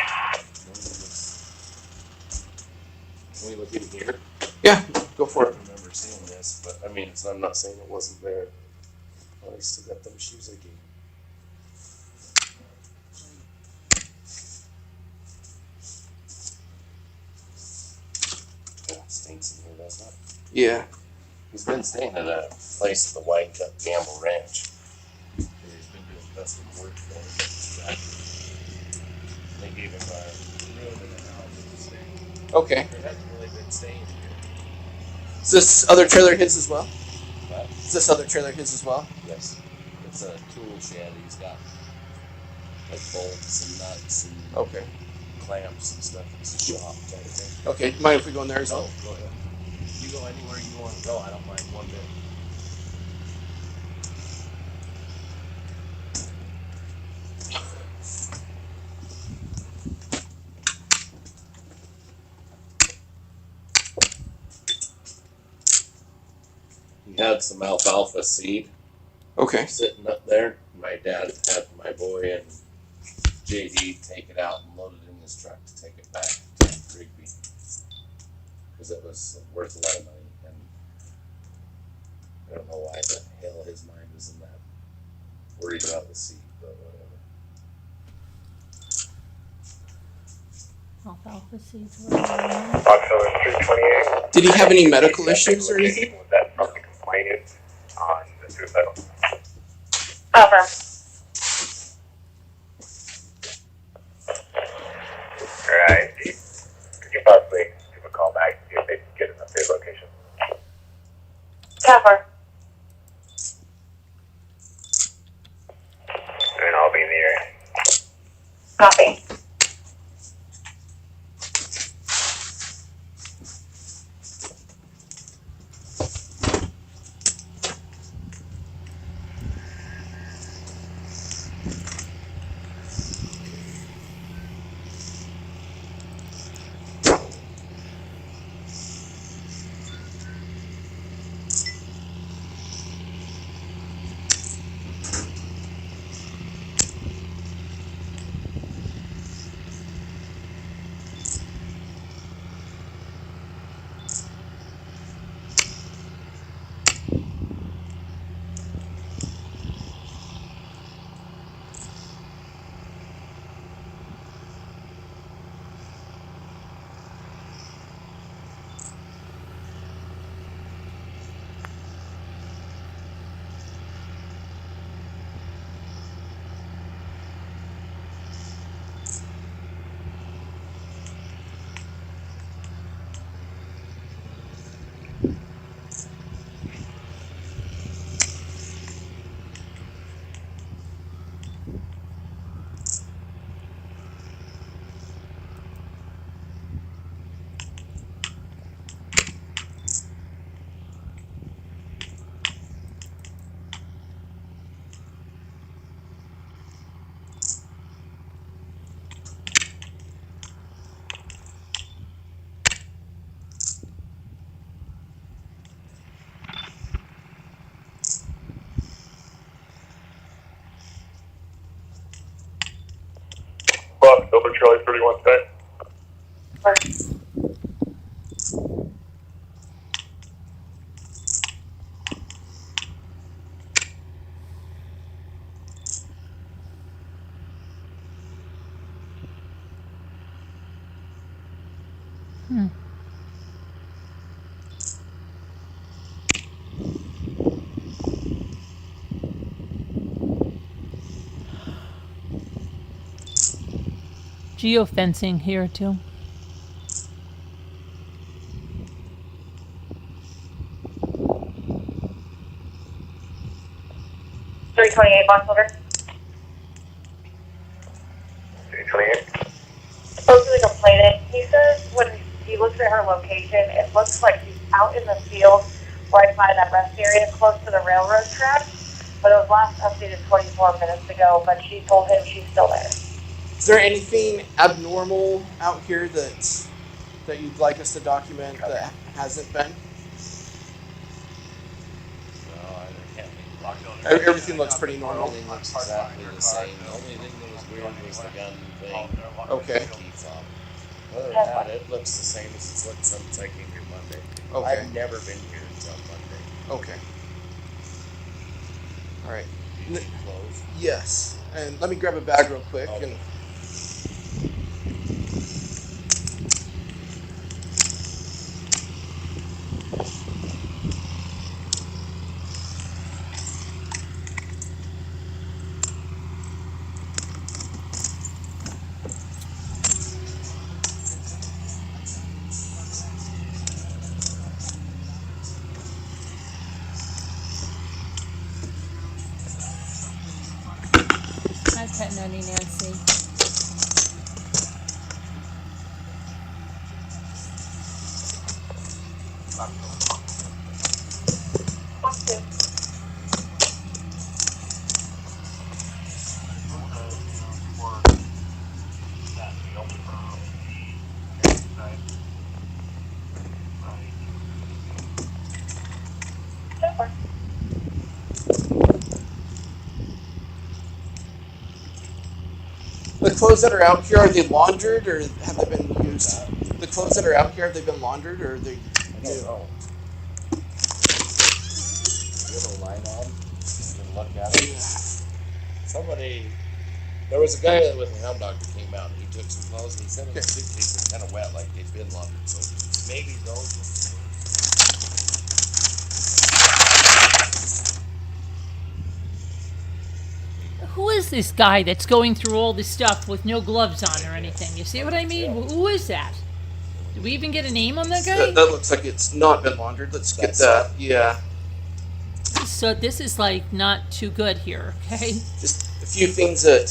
Can we look in here? Yeah, go for I it. don't remember seeing this, but I mean, I'm not saying it wasn't there. Oh, I still got them shoes I gave you. Yeah, it stinks in here, doesn't it? Yeah. He's been staying at a place, the Wine Cup Gamble Ranch. He's been doing custom work for him. They gave him a room in the house to stay. Okay. He hasn't really been staying here. Is this other trailer his as well? What? Is this other trailer his as well? Yes. It's a tool shed. He's got like bolts and nuts and Okay. clamps and stuff. It's a shop type of thing. Okay. Mind if we go in there as well? Oh, go ahead. You go anywhere you want to go. I don't mind one bit. He had some alfalfa seed. Okay. Sitting up there. My dad had my boy and JD take it out and load it in his truck to take it back to Rigby. Because it was worth a lot of money. And I don't know why the hell his mind was in that. Worried about the seed, but whatever. Alfalfa seeds. Box 328. Did he have any medical issues or anything? Was that from the complainant on the suicidal? Over. Alright, could you possibly give a call back and see if they can get an updated location? Cover. And I'll be in the area. Copy. Box over Charlie 31 set. Geofencing here too. Box over. 328. Spoke to the complainant. He says when he looks at her location, it looks like she's out in the field right by that rest area close to the railroad track. But it was last updated 24 minutes ago, but she told him she's still there. Is there anything abnormal out here that you'd like us to document that hasn't been? No, I can't think. Everything looks pretty normal. Everything looks exactly the same. The only thing that was weird was the gun thing. Okay. The key fob. Other than that, it looks the same as it's looked since I came here Monday. Okay. I've never been here until Monday. Okay. All right. Do you need clothes? Yes. And let me grab a bag real quick. Okay. And Hi, Pet Nutty Nancy. the clothes that are out here, are they laundered or have they been used? The clothes that are out here, have they been laundered or are they I don't know. Little line on. You can look at it. Somebody, there was a guy with a hound dog that came out and he took some clothes and he said the suitcase was kind of wet, like they'd been laundered. So maybe those. Who is this guy that's going through all this stuff with no gloves on or anything? You see what I mean? Who is that? Do we even get a name on that guy? That looks like it's not been laundered. Let's get that. Yeah. So this is like not too good here, okay? Just a few things that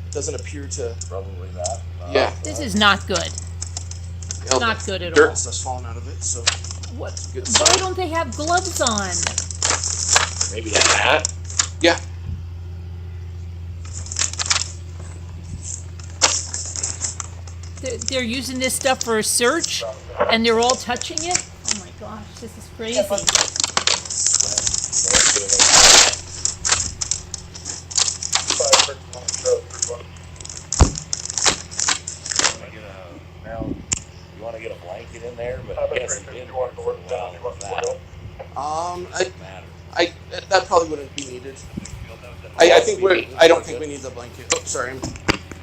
doesn't appear to. Probably that. Yeah. This is not good. Yeah, Not good at dirt all. and stuff's falling out of it, so. What? Good Why sign. don't they have gloves on? Maybe a hat? Yeah. They're using this stuff for a search, and they're all touching it? Oh my gosh, this is crazy. Now, you want to get a blanket in there, but he hasn't been there for a while with that. That probably wouldn't be needed. I think I don't think we need the blanket. Oh, sorry,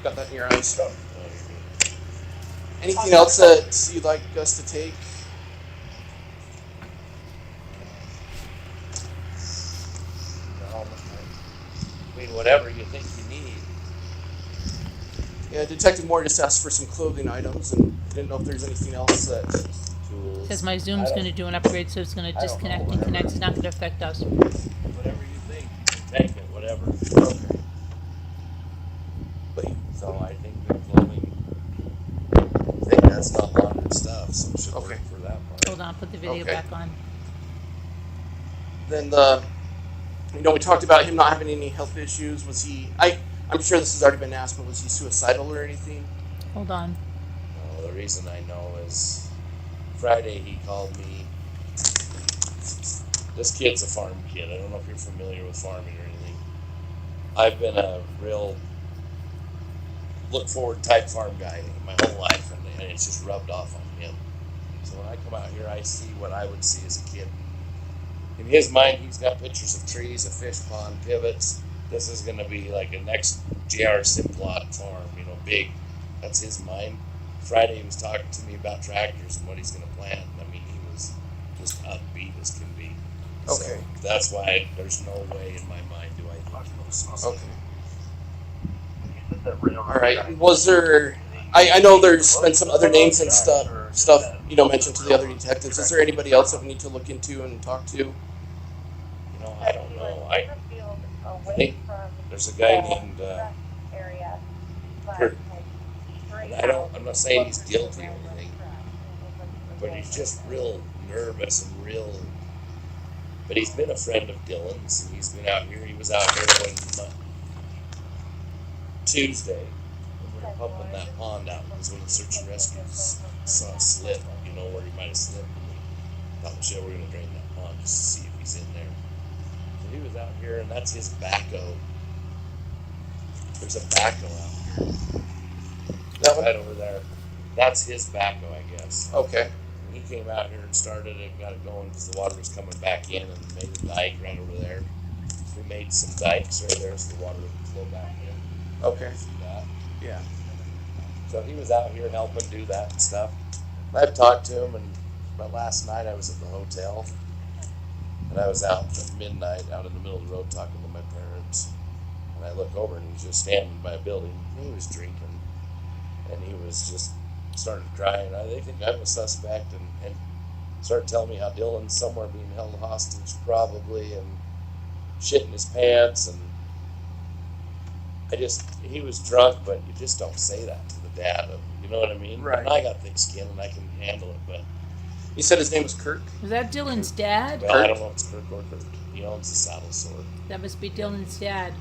got that in your eyes. Anything else that you'd like us to take? No, I mean, whatever you think you need. Yeah, Detective Moore just asked for some clothing items, and didn't know if there's anything else that. Tools. Because my Zoom's going to do an upgrade, so it's going to disconnect and connect. It's not going to affect us. Whatever you think, take it, whatever. Okay. So I think the clothing, I think that's not laundered stuff, so it should work for that part. Hold on, put the video Okay. back on. Then we talked about him not having any health issues. Was he? I'm sure this has already been asked, but was he suicidal or anything? Hold on. No, the reason I know is Friday he called me. This kid's a farm kid. I don't know if you're familiar with farming or anything. I've been a real look forward type farm guy my whole life, and it's just rubbed off on him. So when I come out here, I see what I would see as a kid. In his mind, he's got pictures of trees, a fish pond, pivots. This is going to be like a next J.R. Simplot farm, big. That's his mind. Friday he was talking to me about tractors and what he's going to plant. I mean, he was just upbeat as can be. Okay. So that's why there's no way in my mind do I think he was suicidal. Okay. All right. Was there? I know there's been some other names and stuff mentioned to the other detectives. Is there anybody else that we need to look into and talk to? I don't know. I think there's a guy named Kurt. And I'm not saying he's guilty or anything, but he's just real nervous and real. But he's been a friend of Dylan's, and he's been out here. He was out here when Tuesday. we were pumping that pond out because when the search and rescue saw a slip, you know, where he might have slipped, and we thought, well, shit, we're going to drain that pond just to see if he's in there. So he was out here, and that's his backhoe. There's a backhoe out here. That one? Right over there. That's his backhoe, I guess. Okay. And he came out here and started it, got it going because the water was coming back in, and made a dike right over there. We made some dikes right there so the water would flow back in. Okay. See that? Yeah. So he was out here helping do that and stuff. I've talked to him, but last night I was at the hotel, and I was out at midnight, out in the middle of the road talking to my parents. And I look over, and he's just standing by a building. And he was drinking, and he was just started crying. They think I'm a suspect, and started telling me how Dylan's somewhere being held hostage, probably, and shitting his pants, and he was drunk, but you just don't say that to the dad. You know what I mean? Right. And I got thick skin, and I can handle it, but... You said his name was Kirk? Was that Dylan's dad? Well, I don't know if it's Kirk or Kirk. He owns the saddle store. That must be Dylan's dad.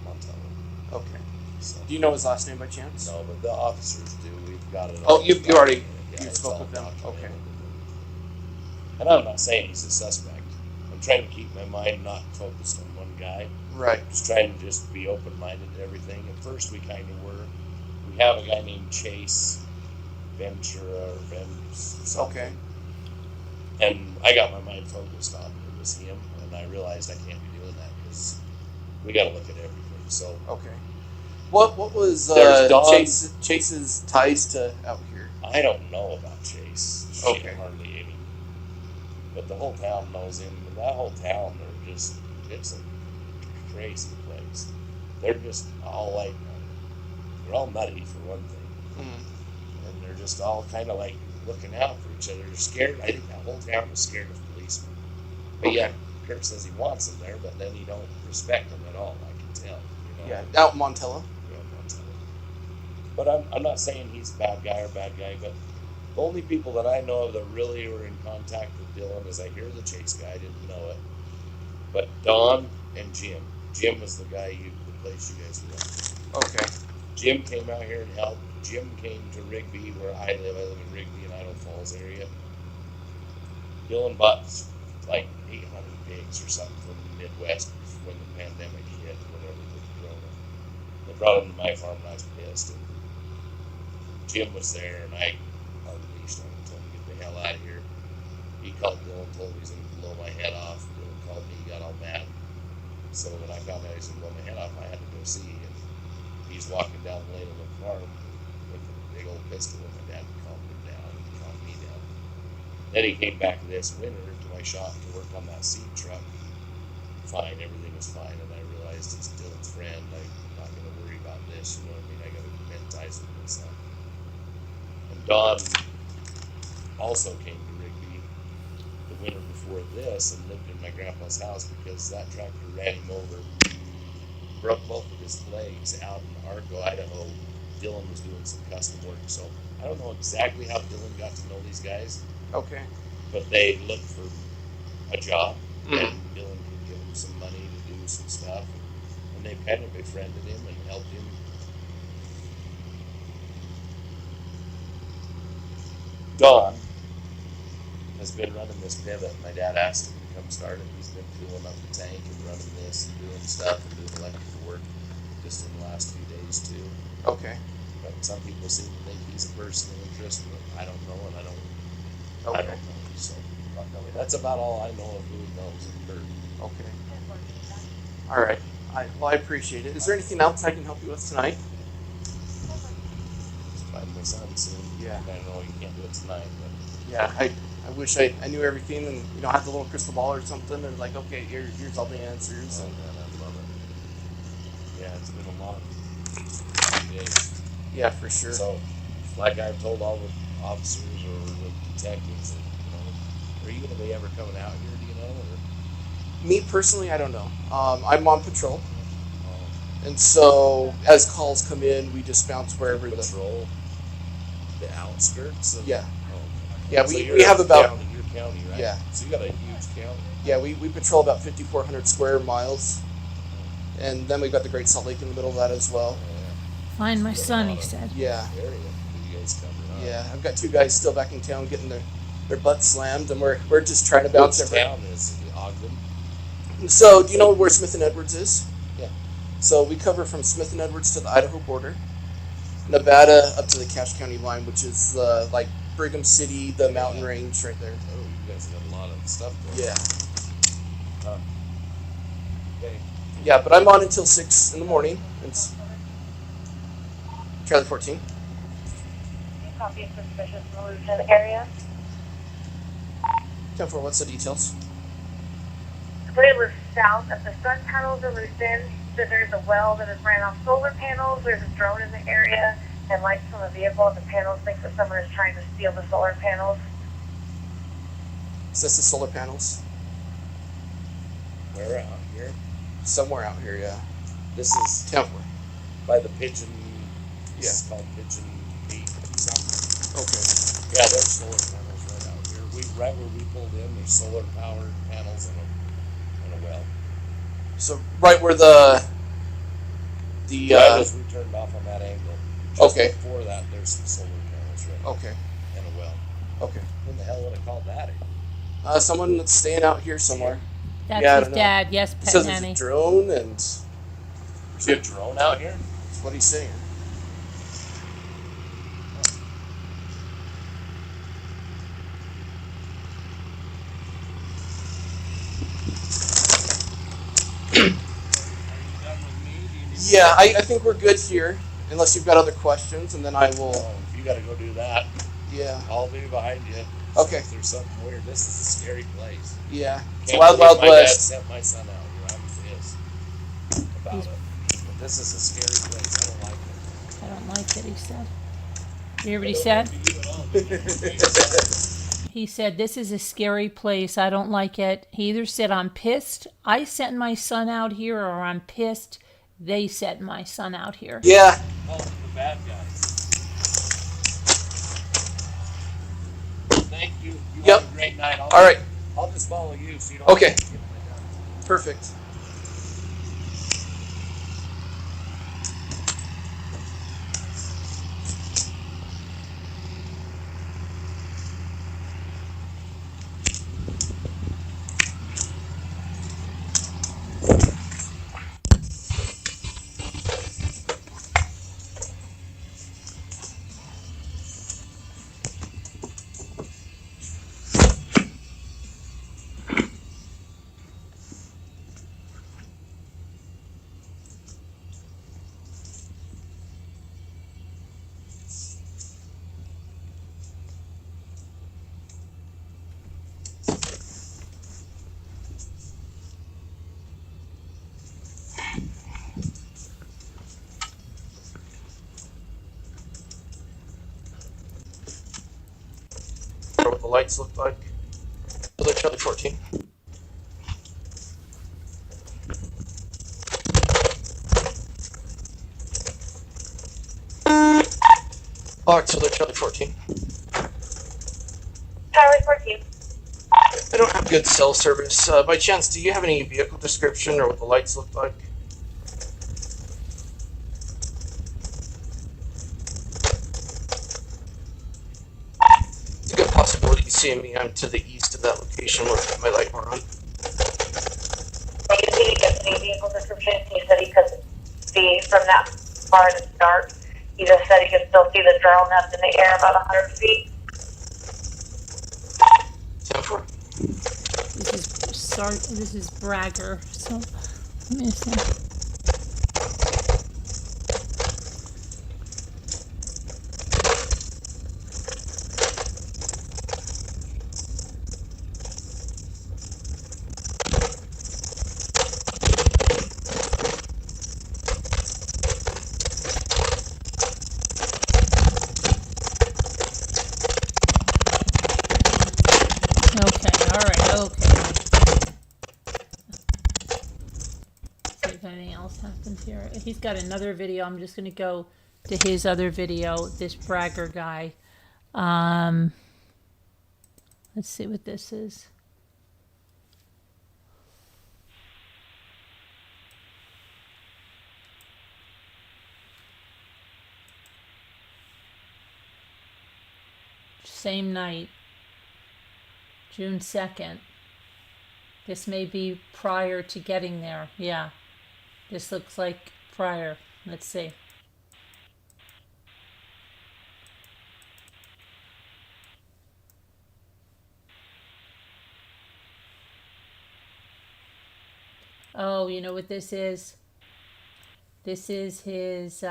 Montana. Okay. So, Do you know his last name by chance? no, but the officers do. We've got it. Oh, all you already Yeah, you it's spoke all with them. documented. Okay. And I'm not saying he's a suspect. I'm trying to keep my mind not focused on one guy. Right. Just trying to just be open-minded to everything. At first, we kind of were. We have a guy named Chase Ventura or something. Okay. And I got my mind focused on it was him, and I realized I can't be doing that because we got to look at everything. So Okay. What was There's Don. Chase's ties to out here? I don't know about Chase. Shit, Okay. hardly any. But the whole town knows him. And that whole town, it's a crazy place. They're just all like, they're all nutty for one thing. Mm. And they're just all kind of like looking out for each other. They're scared. I think that whole town is scared of policemen. But yeah, Kirk says he wants them there, but then he don't respect them at all. I can tell. You know? Yeah, out in Montella. Yeah, Montana. But I'm not saying he's a bad guy, but the only people that I know of that really were in contact with Dylan is I hear the Chase guy. I didn't know it. But Don and Jim. Jim was the guy the place you guys were at. Okay. Jim came out here and helped. Jim came to Rigby, where I live. I live in Rigby in Idaho Falls area. Dylan bought like 800 pigs or something from the Midwest when the pandemic hit, whatever, the corona. They brought them to my farm, and I was pissed. And Jim was there, and I unleashed on him, told him to get the hell out of here. He called Dylan, told me he was going to blow my head off. Dylan called me, he got all mad. So when I found out he was going to blow my head off, I had to go see. And he's walking down the lane of the farm with a big old pistol, and my dad calmed him down, and he calmed me down. Then he came back this winter to my shop to work on that seed truck. Fine, everything was fine, and I realized it's Dylan's friend. I'm not going to worry about this, you know what I mean? I got to mend ties with myself. And Don also came to Rigby the winter before this and lived in my grandpa's house because that tractor ran him over, broke both of his legs out in Argo, Idaho. Dylan was doing some custom work, so I don't know exactly how Dylan got to know these guys. Okay. But they looked for a job, Mm. and Dylan could give them some money to do some stuff, and they kind of befriended him and helped him. Don has been running this pivot. My dad asked him to come start it. He's been fueling up the tank and running this and doing stuff and doing electrical work just in the last few days too. Okay. But some people seem to think he's a person of interest, but I don't know, and I don't Okay. know. So that's about all I know of who he knows of Kurt. Okay. All right. I appreciate it. Is there anything else I can help you with tonight? Just find my son soon. Yeah. I know you can't do it tonight, but Yeah. I wish I knew everything and had the little crystal ball or something and like, okay, here's all the answers. oh, And man, I love it. Yeah, it's been a long few days. yeah, for sure. So, like I've told all the officers or the detectives, that, are you going to be ever coming out here? Do you know? Or? Me personally, I don't know. I'm on patrol, and so as calls come in, we just bounce wherever the Patrol the outskirts. Of, yeah. Oh. Yeah, So we you're have a about county, you're county, right? Yeah. So you got a huge county. yeah we patrol about 5,400 square miles, and then we've got the Great Salt Lake in the middle of that as well. Find my son, he said. Yeah. Area that you guys covered, huh? Yeah, I've got 2 guys still back in town getting their butts slammed, and we're just trying to bounce Which everything. town is it? Ogden? So, do you know where Smith and Edwards is? Yeah. So we cover from Smith and Edwards to the Idaho border, Nevada up to the Cache County line, which is like Brigham City, the mountain range right there. Oh, you guys got a lot of stuff going Yeah. on. Okay. Yeah, but I'm on until 6 in the morning. It's Charlie 14. Copy of suspicious in the Lucin area. 10-4, what's the details? Somebody lives south of the sun panels in Lucin. So there's a well that has ran off solar panels. There's a drone in the area, and lights from a vehicle and the panels think that someone is trying to steal the solar panels. Is this the solar panels? Where out here? Somewhere out here, yeah. This is 10-4. by the Pigeon. Yeah. This is called Pigeon Peak. Something. Okay. Yeah, there's solar panels right out here. Right where we pulled in, there's solar power panels and a well. So right where the right as we turned off on that angle. Just okay. Before that, there's some solar panels right. Okay. And a well. Okay. Who the hell would have called that? Someone that's staying out here somewhere. That's yeah, his dad. Yes, Pet so Nanny. there's a drone and. There's a drone out here? That's what he's saying. Yeah, I think we're good here, unless you've got other questions, and then I will. Oh, if you got to go do that, yeah, I'll be behind you. Okay. If there's something weird, this is a scary place. Yeah, it's Can't Wild believe Wild my West. dad sent my son out here. I'm pissed about it. But this is a scary place. I don't like it. I don't like it, he said. You hear what he said? He said, this is a scary place. I don't like it. He either said, I'm pissed, I sent my son out here, or I'm pissed, they sent my son out here. Yeah. Oh, the bad guys. Thank you. You Yep. have a great night. All right. I'll just follow you so you don't Okay. have to get my gun. Perfect. What the lights look like. Other Charlie 14. Alright, so they're Charlie 14. Charlie 14. I don't have good cell service. By chance, do you have any vehicle description or what the lights look like? It's a good possibility you see me. I'm to the east of that location where my light were on. When you see any vehicle description, he said he couldn't see from that far in the dark. He just said he could still see the drone up in the air about 100 feet. 10-4. This is Bragger. So let me see. Anything else happens here? He's got another video. I'm just going to go to his other video, this Bragger guy. Let's see what this is. Same night. June 2nd. This may be prior to getting there. Yeah. This looks like prior. Let's see. Oh, you know what this is? This is his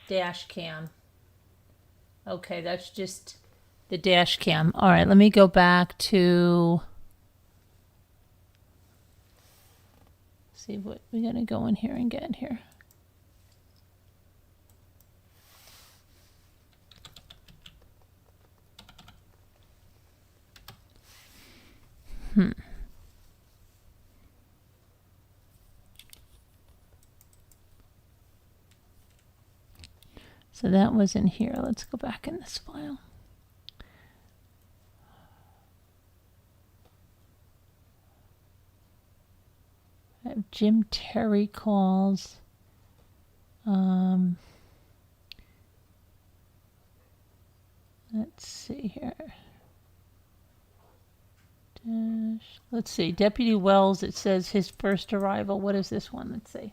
dash cam. Okay, that's just the dash cam. All right, let me go back to see what we're going to go in here and get here. So that was in here. Let's go back in this file. I have Jim Terry calls. Let's see here. Let's see. Deputy Wells, it says his first arrival. What is this one? Let's see.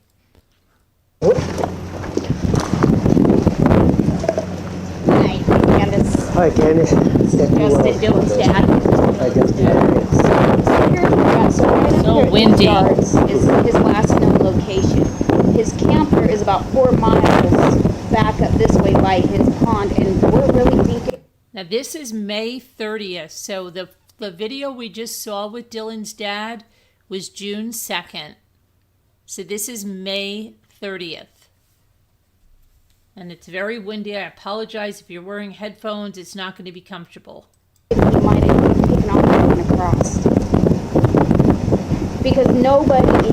Hi, Candace. Justin Dillon's dad. Hi, Justin. So windy. Is his last known location. His camper is about 4 miles back up this way by his pond, and we're really thinking. Now this is May 30th. So the video we just saw with Dylan's dad was June 2nd. So this is May 30th. And it's very windy. I apologize if you're wearing headphones. It's not going to be comfortable. He might have taken off and across. Because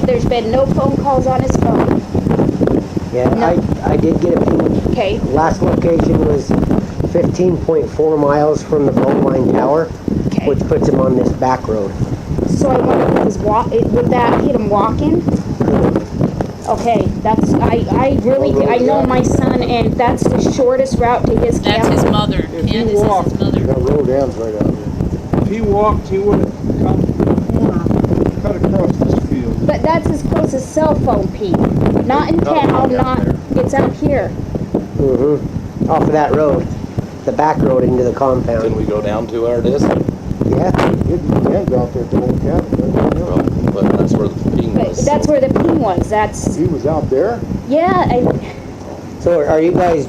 there's been no phone calls on his phone. Yeah, no. I did get a ping. Okay. Last location was 15.4 miles from the phone line tower, which puts him on this back road. So I wonder if would that hit him walking? Okay, that's I know my son, and that's the shortest route to his camp. That's his mother. Candace is his mother. That road ends right out here. If he walked, he would have come from the corner, cut across this field. But that's his closest cell phone, Pete. Not in town, it's out here. Mm-hmm. Off of that road, the back road into the compound. Can we go down to our disc? Yeah. You can go out there to the old cabin. But that's where the ping was. That's where the ping was. He was out there? Yeah. So are you guys...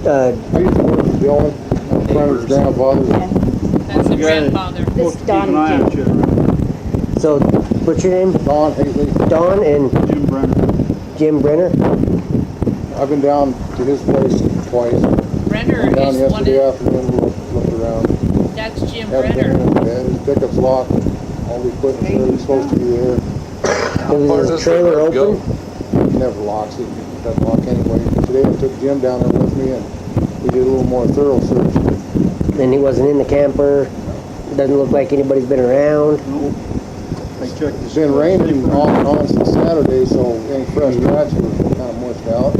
I used to work with Dylan. My brother's grandfather. Yeah. That's the grandfather. This Don. So, what's your name? Don Haley. Don and... Jim Brenner. Jim Brenner? I've been down to his place twice. Brenner down is yesterday afternoon, looked around. That's Jim Hadn't Brenner. been in, his pickup's locked. All the equipment's there. He's supposed to be there. Was his trailer open? He never locks it. He doesn't lock anyway. Today I took Jim down there with me and we did a little more thorough search. And he wasn't in the camper? Doesn't look like anybody's been around? No. I checked. It's been raining off and on since Saturday, so any fresh tracks were kind of mushed out.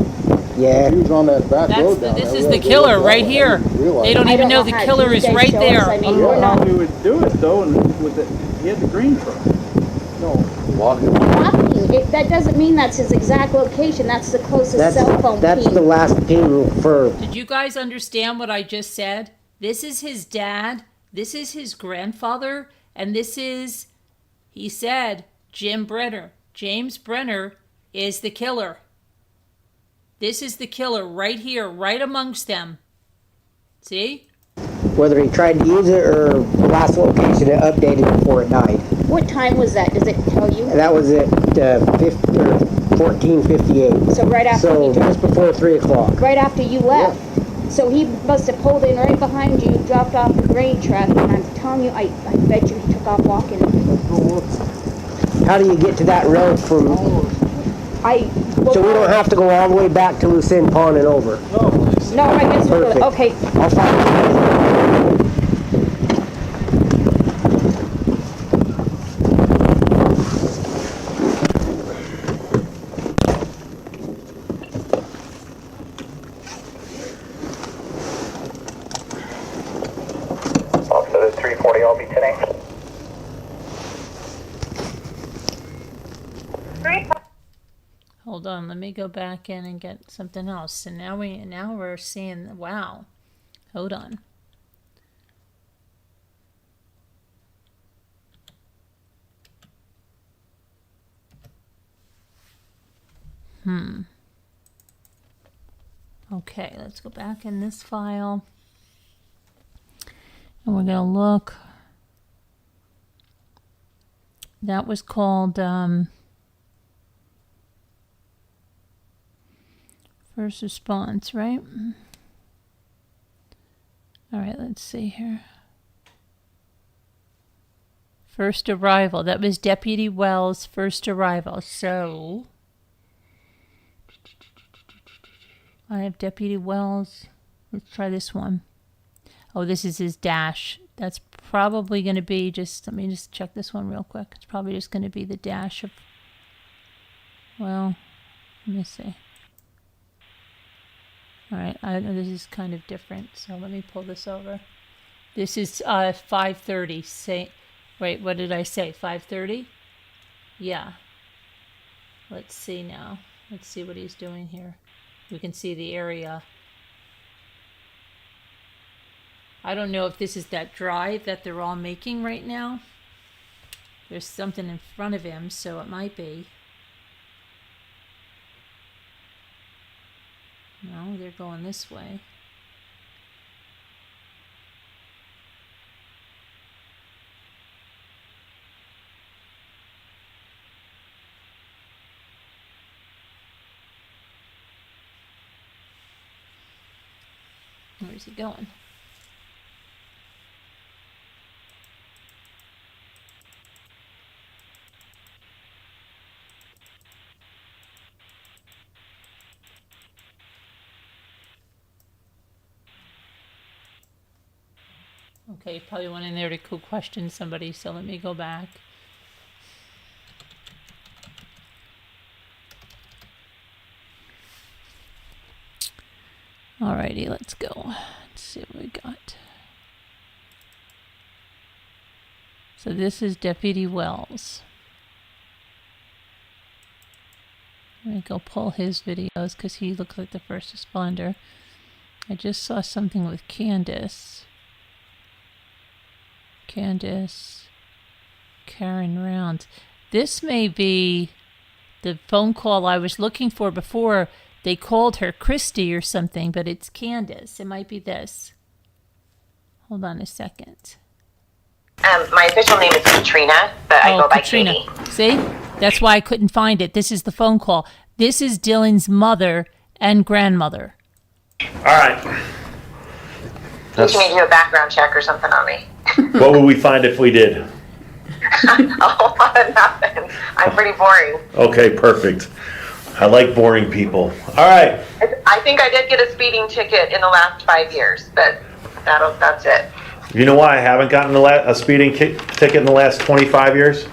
Yeah. He was on that back road down This there. is the killer right here. They don't even know the killer is right there. I don't know how we would do it though, and he had the green truck. No. Walking. That doesn't mean that's his exact location. That's the closest cell phone That's ping. the last ping for... Did you guys understand what I just said? This is his dad. This is his grandfather. And this is, he said, Jim Brenner. James Brenner is the killer. This is the killer right here, right amongst them. See? Whether he tried to use it or the last location it updated before it died. What time was that? Does it tell you? That was at 14:58. So right after So just before 3 o'clock. Right after you left. Yeah. So he must have pulled in right behind you, dropped off the grain truck, and I'm telling you, I bet you he took off walking. How do you get to that road from... So we don't have to go all the way back to Lucin Pond and over? No, I guess we're Perfect. okay. I'll find it. Hold on, let me go back in and get something else. So now we're seeing, wow. Hold on. Okay, let's go back in this file. And we're going to look. That was called first response, right? All right, let's see here. First arrival. That was Deputy Wells' first arrival. So I have Deputy Wells. Let's try this one. Oh, this is his dash. That's probably going to be just, let me just check this one real quick. It's probably just going to be the dash of, well, let me see. All right, this is kind of different, so let me pull this over. This is 5:30. Wait, what did I say? 5:30? Yeah. Let's see now. Let's see what he's doing here. We can see the area. I don't know if this is that drive that they're all making right now. There's something in front of him, so it might be. No, they're going this way. Where's he going? Okay, probably went in there to question somebody, so let me go back. Alrighty, let's go. Let's see what we got. So this is Deputy Wells. Let me go pull his videos because he looks like the first responder. I just saw something with Candace, Karen Rounds. This may be the phone call I was looking for before. They called her Christy or something, but it's Candace. It might be this. Hold on a second. My official name is Katrina, but I go by Katrina. Katie. See? That's why I couldn't find it. This is the phone call. This is Dylan's mother and grandmother. All right. You can do a background check or something on me. What would we find if we did? Oh, nothing. I'm pretty boring. Okay, perfect. I like boring people. All right. I think I did get a speeding ticket in the last 5 years, but that's it. You know why I haven't gotten a speeding ticket in the last 25 years?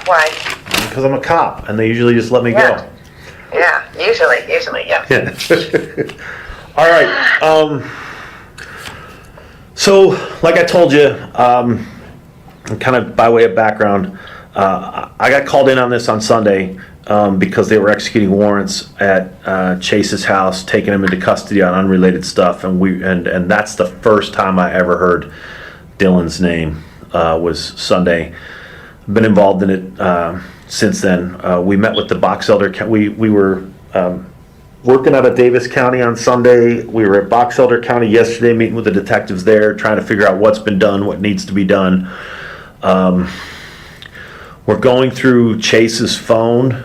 Why? Because I'm a cop, and they usually just let me go. Yeah, usually, yeah. All right. So, like I told you, kind of by way of background, I got called in on this on Sunday because they were executing warrants at Chase's house, taking him into custody on unrelated stuff, and that's the first time I ever heard Dylan's name was Sunday. I've been involved in it since then. We met with the box elder. We were working out of Davis County on Sunday. We were at Box Elder County yesterday, meeting with the detectives there, trying to figure out what's been done, what needs to be done. We're going through Chase's phone,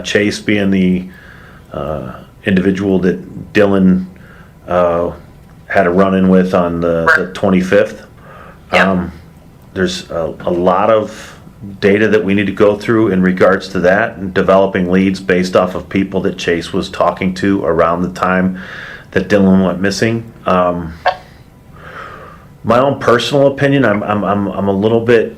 Chase being the individual that Dylan had a run-in with on the 25th. There's a lot of data that we need to go through in regards to that and developing leads based off of people that Chase was talking to around the time that Dylan went missing. My own personal opinion, I'm a little bit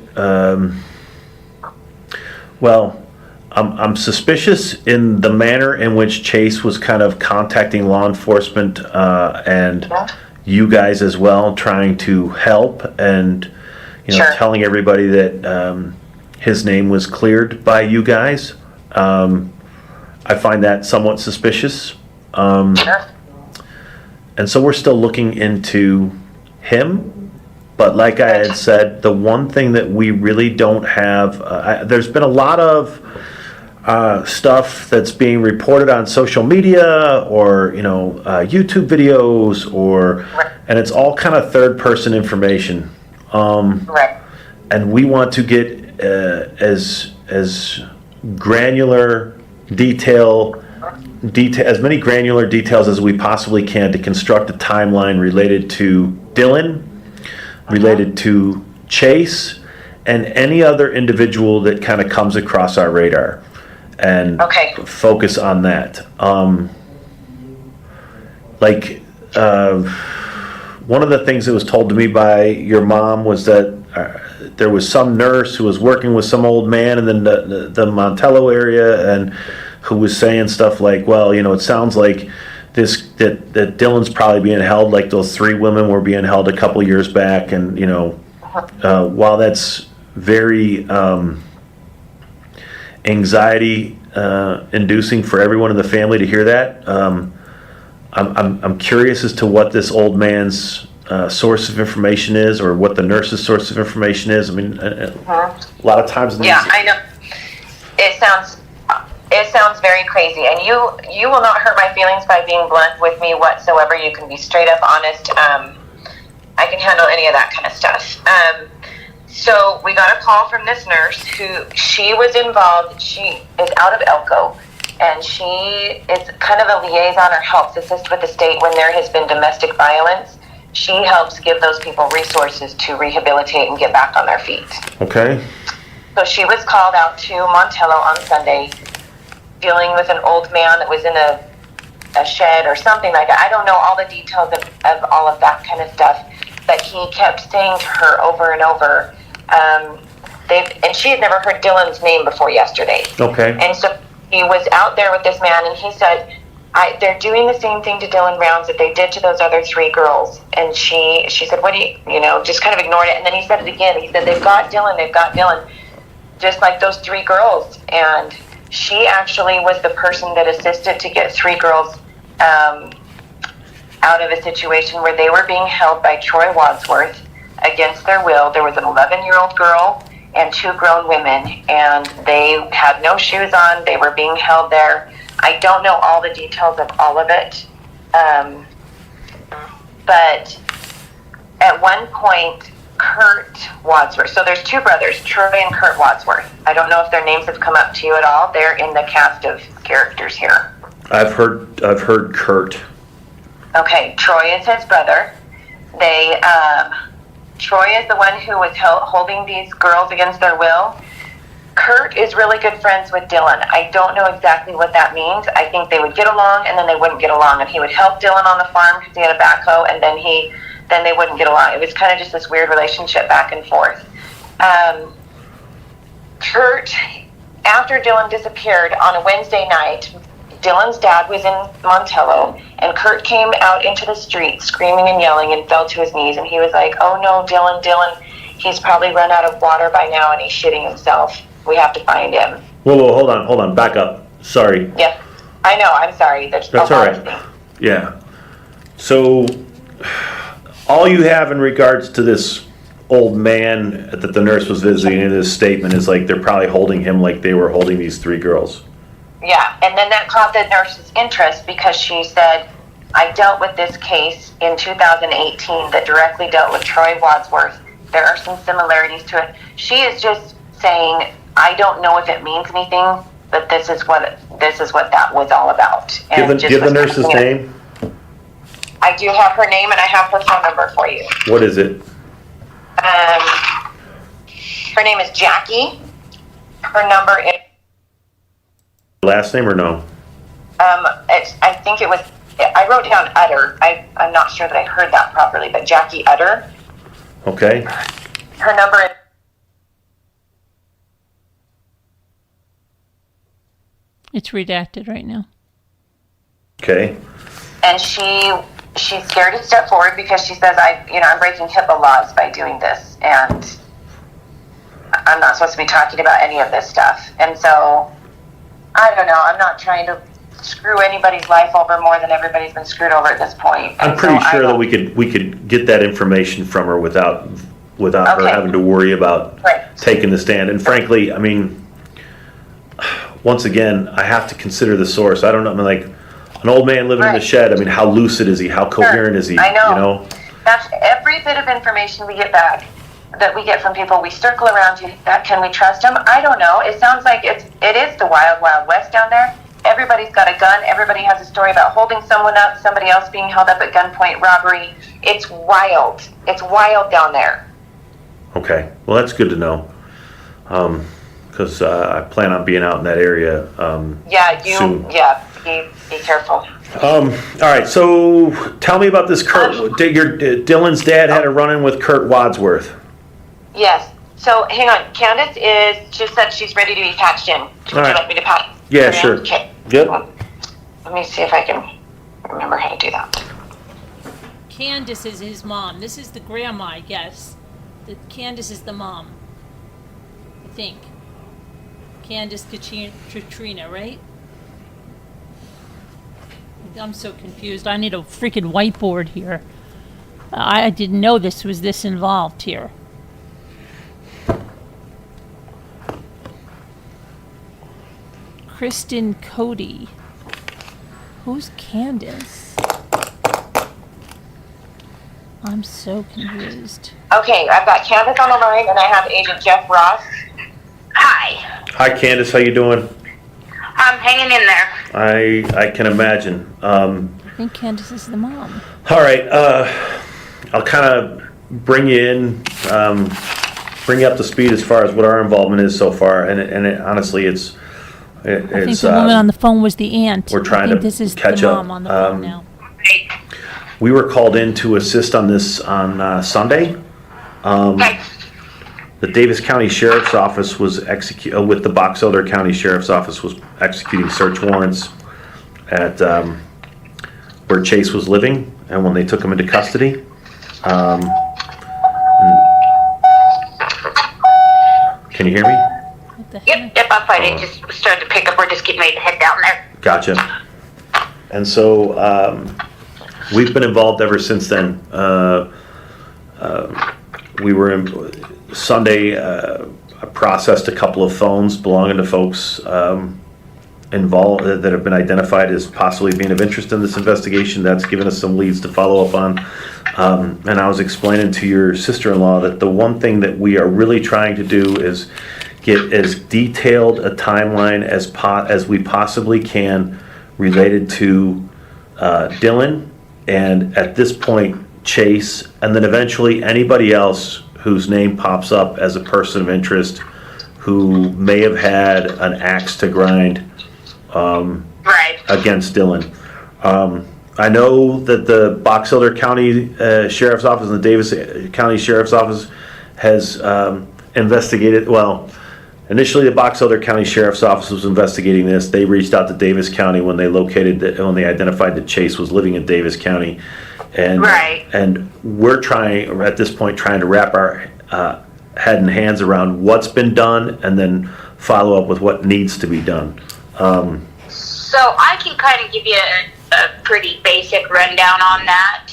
I'm suspicious in the manner in which Chase was kind of contacting law enforcement and you guys as well, trying to help and telling everybody that his name was cleared by you guys. I find that somewhat suspicious. And so we're still looking into him. But like I had said, the one thing that we really don't have, there's been a lot of stuff that's being reported on social media or, YouTube videos, and it's all kind of third-person information. And we want to get as granular as many granular details as we possibly can to construct a timeline related to Dylan, related to Chase, and any other individual that kind of comes across our radar, and focus on that. One of the things that was told to me by your mom was that there was some nurse who was working with some old man in the Montello area, and who was saying stuff like, well, it sounds like that Dylan's probably being held like those 3 women were being held a couple years back. And, while that's very anxiety inducing for everyone in the family to hear that, I'm curious as to what this old man's source of information is, or what the nurse's source of information is. I mean, a lot of times. I know. It sounds very crazy, and you will not hurt my feelings by being blunt with me whatsoever. You can be straight up honest. I can handle any of that kind of stuff. So we got a call from this nurse she was involved. She is out of Elko, and she is kind of a liaison or helps assist with the state when there has been domestic violence. She helps give those people resources to rehabilitate and get back on their feet. Okay. So she was called out to Montello on Sunday, dealing with an old man that was in a shed or something like that. I don't know all the details of all of that kind of stuff, but he kept saying to her over and over, and she had never heard Dylan's name before yesterday. Okay. And so he was out there with this man, and he said, they're doing the same thing to Dylan Rounds that they did to those other 3 girls. And she said, what do you just kind of ignored it. And then he said it again. He said, they've got Dylan, just like those 3 girls. And she actually was the person that assisted to get 3 girls out of a situation where they were being held by Troy Wadsworth against their will. There was an 11-year-old girl and 2 grown women, and they had no shoes on. They were being held there. I don't know all the details of all of it, but at one point, Kurt Wadsworth. So there's 2 brothers, Troy and Kurt Wadsworth. I don't know if their names have come up to you at all. They're in the cast of characters here. I've heard Kurt. Okay, Troy is his brother. Troy is the one who was holding these girls against their will. Kurt is really good friends with Dylan. I don't know exactly what that means. I think they would get along, and then they wouldn't get along, and he would help Dylan on the farm because he had a backhoe, and then they wouldn't get along. It was kind of just this weird relationship back and forth. Kurt, after Dylan disappeared on a Wednesday night, Dylan's dad was in Montello, and Kurt came out into the street screaming and yelling and fell to his knees, and he was like, oh no, Dylan, he's probably run out of water by now and he's shitting himself. We have to find him. Whoa, hold on, back up. Sorry. Yeah, I know, I'm sorry. That's all right. Yeah. So, all you have in regards to this old man that the nurse was visiting in this statement is like they're probably holding him like they were holding these 3 girls. Yeah, and then that caught the nurse's interest because she said, I dealt with this case in 2018 that directly dealt with Troy Wadsworth. There are some similarities to it. She is just saying, I don't know if it means anything, but this is what that was all about. And Give the nurse's name. I do have her name, and I have her phone number for you. What is it? Her name is Jackie. Her number is... Last name or no? I think it was... I wrote down Utter. I'm not sure that I heard that properly, but Jackie Utter. Okay. Her number is... It's redacted right now. Okay. And she's scared to step forward because she says, I'm breaking HIPAA laws by doing this, and I'm not supposed to be talking about any of this stuff. And so I don't know. I'm not trying to screw anybody's life over more than everybody's been screwed over at this point. I'm pretty sure that we could get that information from her without her having to worry about taking the stand. And frankly, I mean, once again, I have to consider the source. I don't know. I mean, like an old man living in the shed. I mean, how lucid is he? How coherent is he? I know. You know. That's every bit of information we get back that we get from people. We circle around to that. Can we trust them? I don't know. It sounds like it is the wild, wild west down there. Everybody's got a gun. Everybody has a story about holding someone up, somebody else being held up at gunpoint, robbery. It's wild. It's wild down there. Okay. Well, that's good to know. Because I plan on being out in that area. Soon. Be careful. All right. So tell me about this Kurt. Dylan's dad had a run-in with Kurt Wadsworth. Yes. So hang on. Candace just said she's ready to be patched in. Would you like me to patch? Yeah, sure. Okay. Good. Let me see if I can remember how to do that. Candace is his mom. This is the grandma, I guess. Candace is the mom. I think. Candace Katrina, right? I'm so confused. I need a freaking whiteboard here. I didn't know this was this involved here. Kristen Cody. Who's Candace? I'm so confused. Okay, I've got Candace on the line, and I have Agent Jeff Ross. Hi. Hi, Candace. How you doing? I'm hanging in there. I can imagine. I think Candace is the mom. All right. I'll kind of bring you in, bring you up to speed as far as what our involvement is so far. Honestly, I think the woman on the phone was the aunt. We're trying to this is catch the up. mom on the phone now. We were called in to assist on this on Sunday. The Davis County Sheriff's Office was with the Box Elder County Sheriff's Office was executing search warrants at where Chase was living, and when they took him into custody. Can you hear me? Yep, I'm fine. It just started to pick up. We're just getting ready to head down there. Gotcha. And so we've been involved ever since then. We were in Sunday. I processed a couple of phones belonging to folks involved that have been identified as possibly being of interest in this investigation. That's given us some leads to follow up on. And I was explaining to your sister-in-law that the one thing that we are really trying to do is get as detailed a timeline as we possibly can related to Dylan, and at this point Chase, and then eventually anybody else whose name pops up as a person of interest who may have had an axe to grind against Dylan. I know that the Box Elder County Sheriff's Office and the Davis County Sheriff's Office has investigated. Well, initially the Box Elder County Sheriff's Office was investigating this. They reached out to Davis County when they identified that Chase was living in Davis County, and we're trying at this point to wrap our head and hands around what's been done, and then follow up with what needs to be done. So I can kind of give you a pretty basic rundown on that.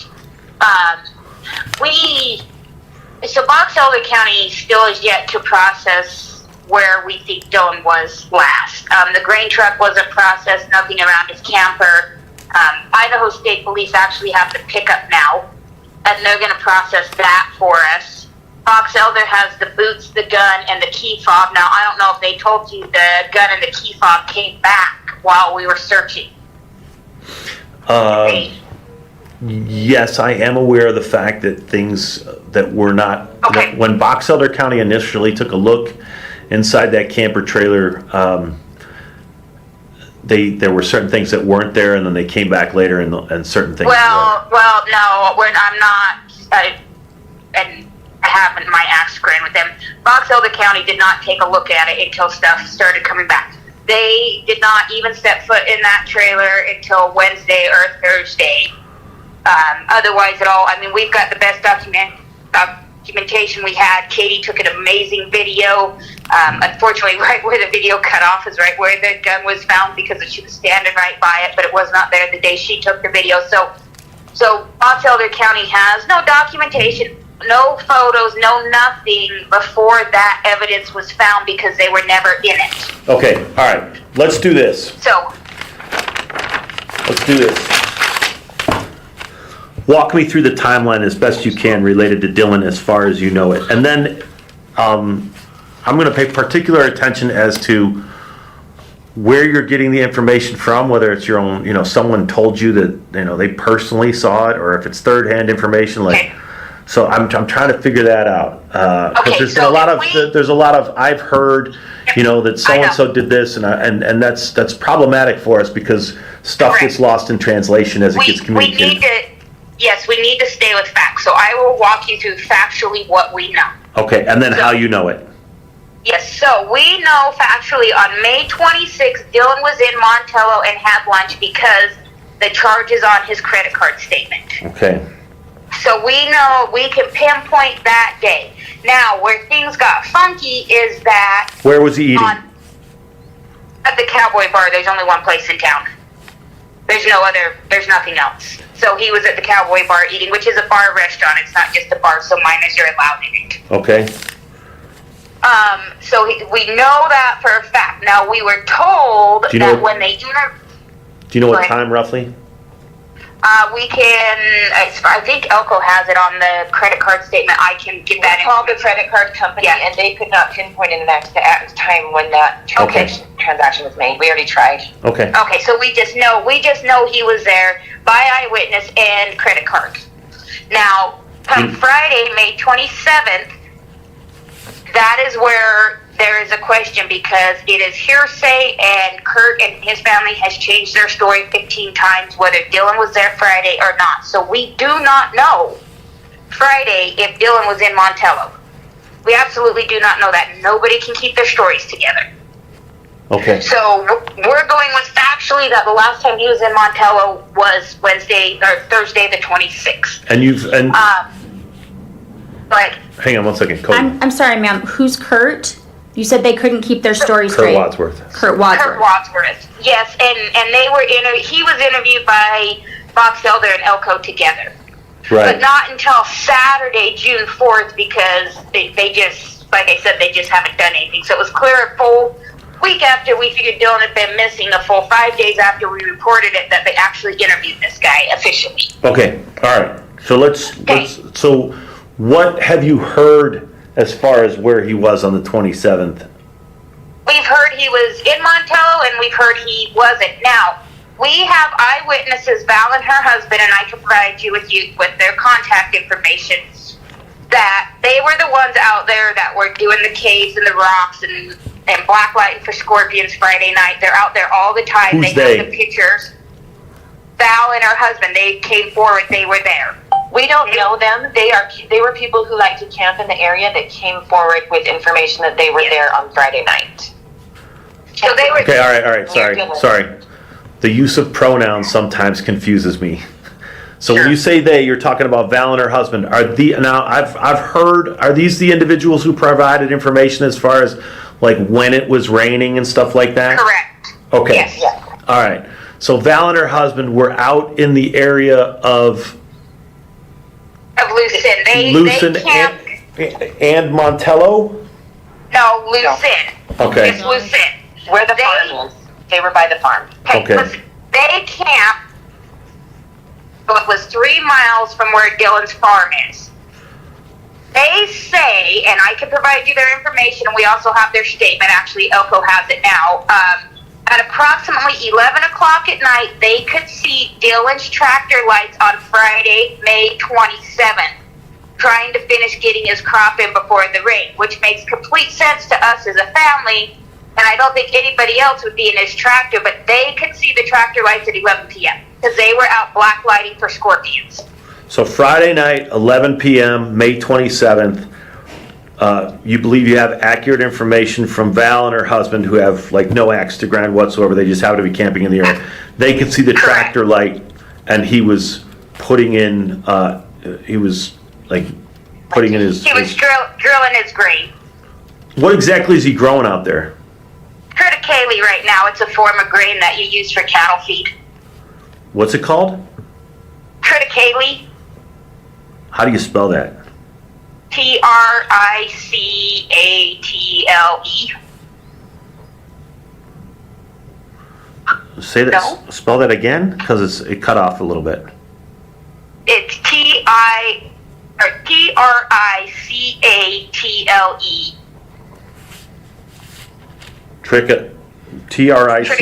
So Box Elder County still is yet to process where we think Dylan was last. The grain truck wasn't processed, nothing around his camper. Idaho State Police actually have the pickup now, and they're going to process that for us. Box Elder has the boots, the gun, and the key fob. Now, I don't know if they told you the gun and the key fob came back while we were searching. Yes, I am aware of the fact that things that were not... that when Box Elder County initially took a look inside that camper trailer, there were certain things that weren't there, and then they came back later, and certain things. No, I'm not. And I haven't my axe grind with them. Box Elder County did not take a look at it until stuff started coming back. They did not even step foot in that trailer until Wednesday or Thursday. Otherwise, at all, I mean, we've got the best documentation we had. Katie took an amazing video. Unfortunately, right where the video cut off is right where the gun was found because she was standing right by it, but it was not there the day she took the video. So Box Elder County has no documentation, no photos, no nothing before that evidence was found because they were never in it. Okay, all right. Let's do this. So, Let's do this. Walk me through the timeline as best you can related to Dylan as far as you know it. And then I'm going to pay particular attention as to where you're getting the information from, whether it's your own, someone told you that, they personally saw it, or if it's third-hand information. So I'm trying to figure that out. Because there's a lot of I've heard, that so-and-so did this, and that's problematic for us because stuff gets lost in translation as it gets communicated. We need to stay with facts. So I will walk you through factually what we know. Okay, and then how you know it. Yes, so we know factually on May 26th, Dylan was in Montello and had lunch because the charge is on his credit card statement. Okay. So we know, we can pinpoint that day. Now, where things got funky is that... Where was he eating? At the Cowboy Bar. There's only one place in town. There's nothing else. So he was at the Cowboy Bar eating, which is a bar restaurant. It's not just a bar, so minors are allowed in it. Okay. So we know that for a fact. Now, we were told that when they... Do you know what time, roughly? We can, I think Elko has it on the credit card statement. I can get that. Called the credit card company, and they could not pinpoint an exact time when that transaction was made. We already tried. Okay. Okay, so we just know he was there by eyewitness and credit card. Now, come Friday, May 27th, that is where there is a question because it is hearsay, and Kurt and his family has changed their story 15 times whether Dylan was there Friday or not. So we do not know Friday if Dylan was in Montello. We absolutely do not know that. Nobody can keep their stories together. Okay. So we're going with factually that the last time he was in Montello was Thursday the 26th. And But hang on one second. Cody. I'm sorry, ma'am. Who's Kurt? You said they couldn't keep their story straight. Wadsworth. Kurt Wadsworth. Kurt Wadsworth. Yes, and they were he was interviewed by Box Elder and Elko together. Right. But not until Saturday, June 4th, because they just, like I said, they just haven't done anything. So it was clear a full week after we figured Dylan had been missing, a full 5 days after we reported it, that they actually interviewed this guy officially. Okay. All right. So so what have you heard as far as where he was on the 27th? We've heard he was in Montello, and we've heard he wasn't. Now, we have eyewitnesses, Val and her husband, and I can provide you with their contact information, that they were the ones out there that were doing the caves and the rocks and blacklighting for scorpions Friday night. They're out there all the time. Who's they have the pictures. Val and her husband, they came forward. They were there. We don't know them. They were people who like to camp in the area that came forward with information that they were there on Friday night. So they were. Okay, all right. Sorry. The use of pronouns sometimes confuses me. So when you say they, you're talking about Val and her husband. I've heard, are these the individuals who provided information as far as like when it was raining and stuff like that? Correct. Okay. Yes. All right. So Val and her husband were out in the area of Lucin. Lucin they camped. and Montello? No, Lucin. Okay. It's Lucin. Where the farm is. They were by the farm. Okay. Listen, they camped, so it was 3 miles from where Dylan's farm is. They say, and I can provide you their information, and we also have their statement. Actually, Elko has it now. At approximately 11 o'clock at night, they could see Dylan's tractor lights on Friday, May 27th, trying to finish getting his crop in before the rain, which makes complete sense to us as a family, and I don't think anybody else would be in his tractor, but they could see the tractor lights at 11 p.m. because they were out black lighting for scorpions. So Friday night, 11 p.m., May 27th, you believe you have accurate information from Val and her husband, who have like no axe to grind whatsoever. They just happen to be camping in the area. They could see the tractor light, and he was putting in, he was like putting in his... He was drilling his grave. What exactly is he growing out there? Triticale right now. It's a form of grain that you use for cattle feed. What's it called? Triticale. How do you spell that? Tricatle. Say that. No. Spell that again, because it cut off a little bit. It's Tricatle. T-R-I-C.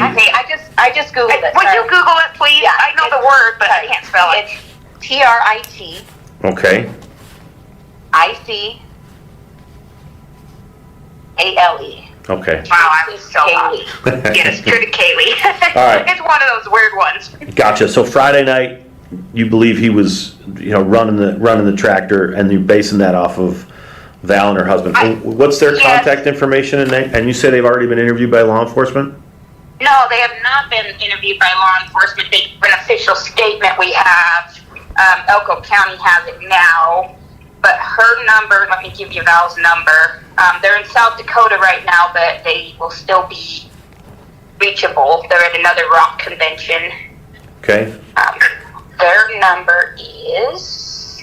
Okay, I just googled it. Would you Google it, please? Yeah, I know the word, but I can't spell it. It's T-R-I-T. Okay. I-C-A-L-E. Okay. Wow, I was so happy. Yes, Triticale. All right. It's one of those weird ones. Gotcha. So Friday night, you believe he was, running the tractor, and you're basing that off of Val and her husband. What's their contact information? And you say they've already been interviewed by law enforcement? No, they have not been interviewed by law enforcement. They have an official statement we have. Elko County has it now. But her number, let me give you Val's number. They're in South Dakota right now, but they will still be reachable. They're at another rock convention. Okay. Their number is...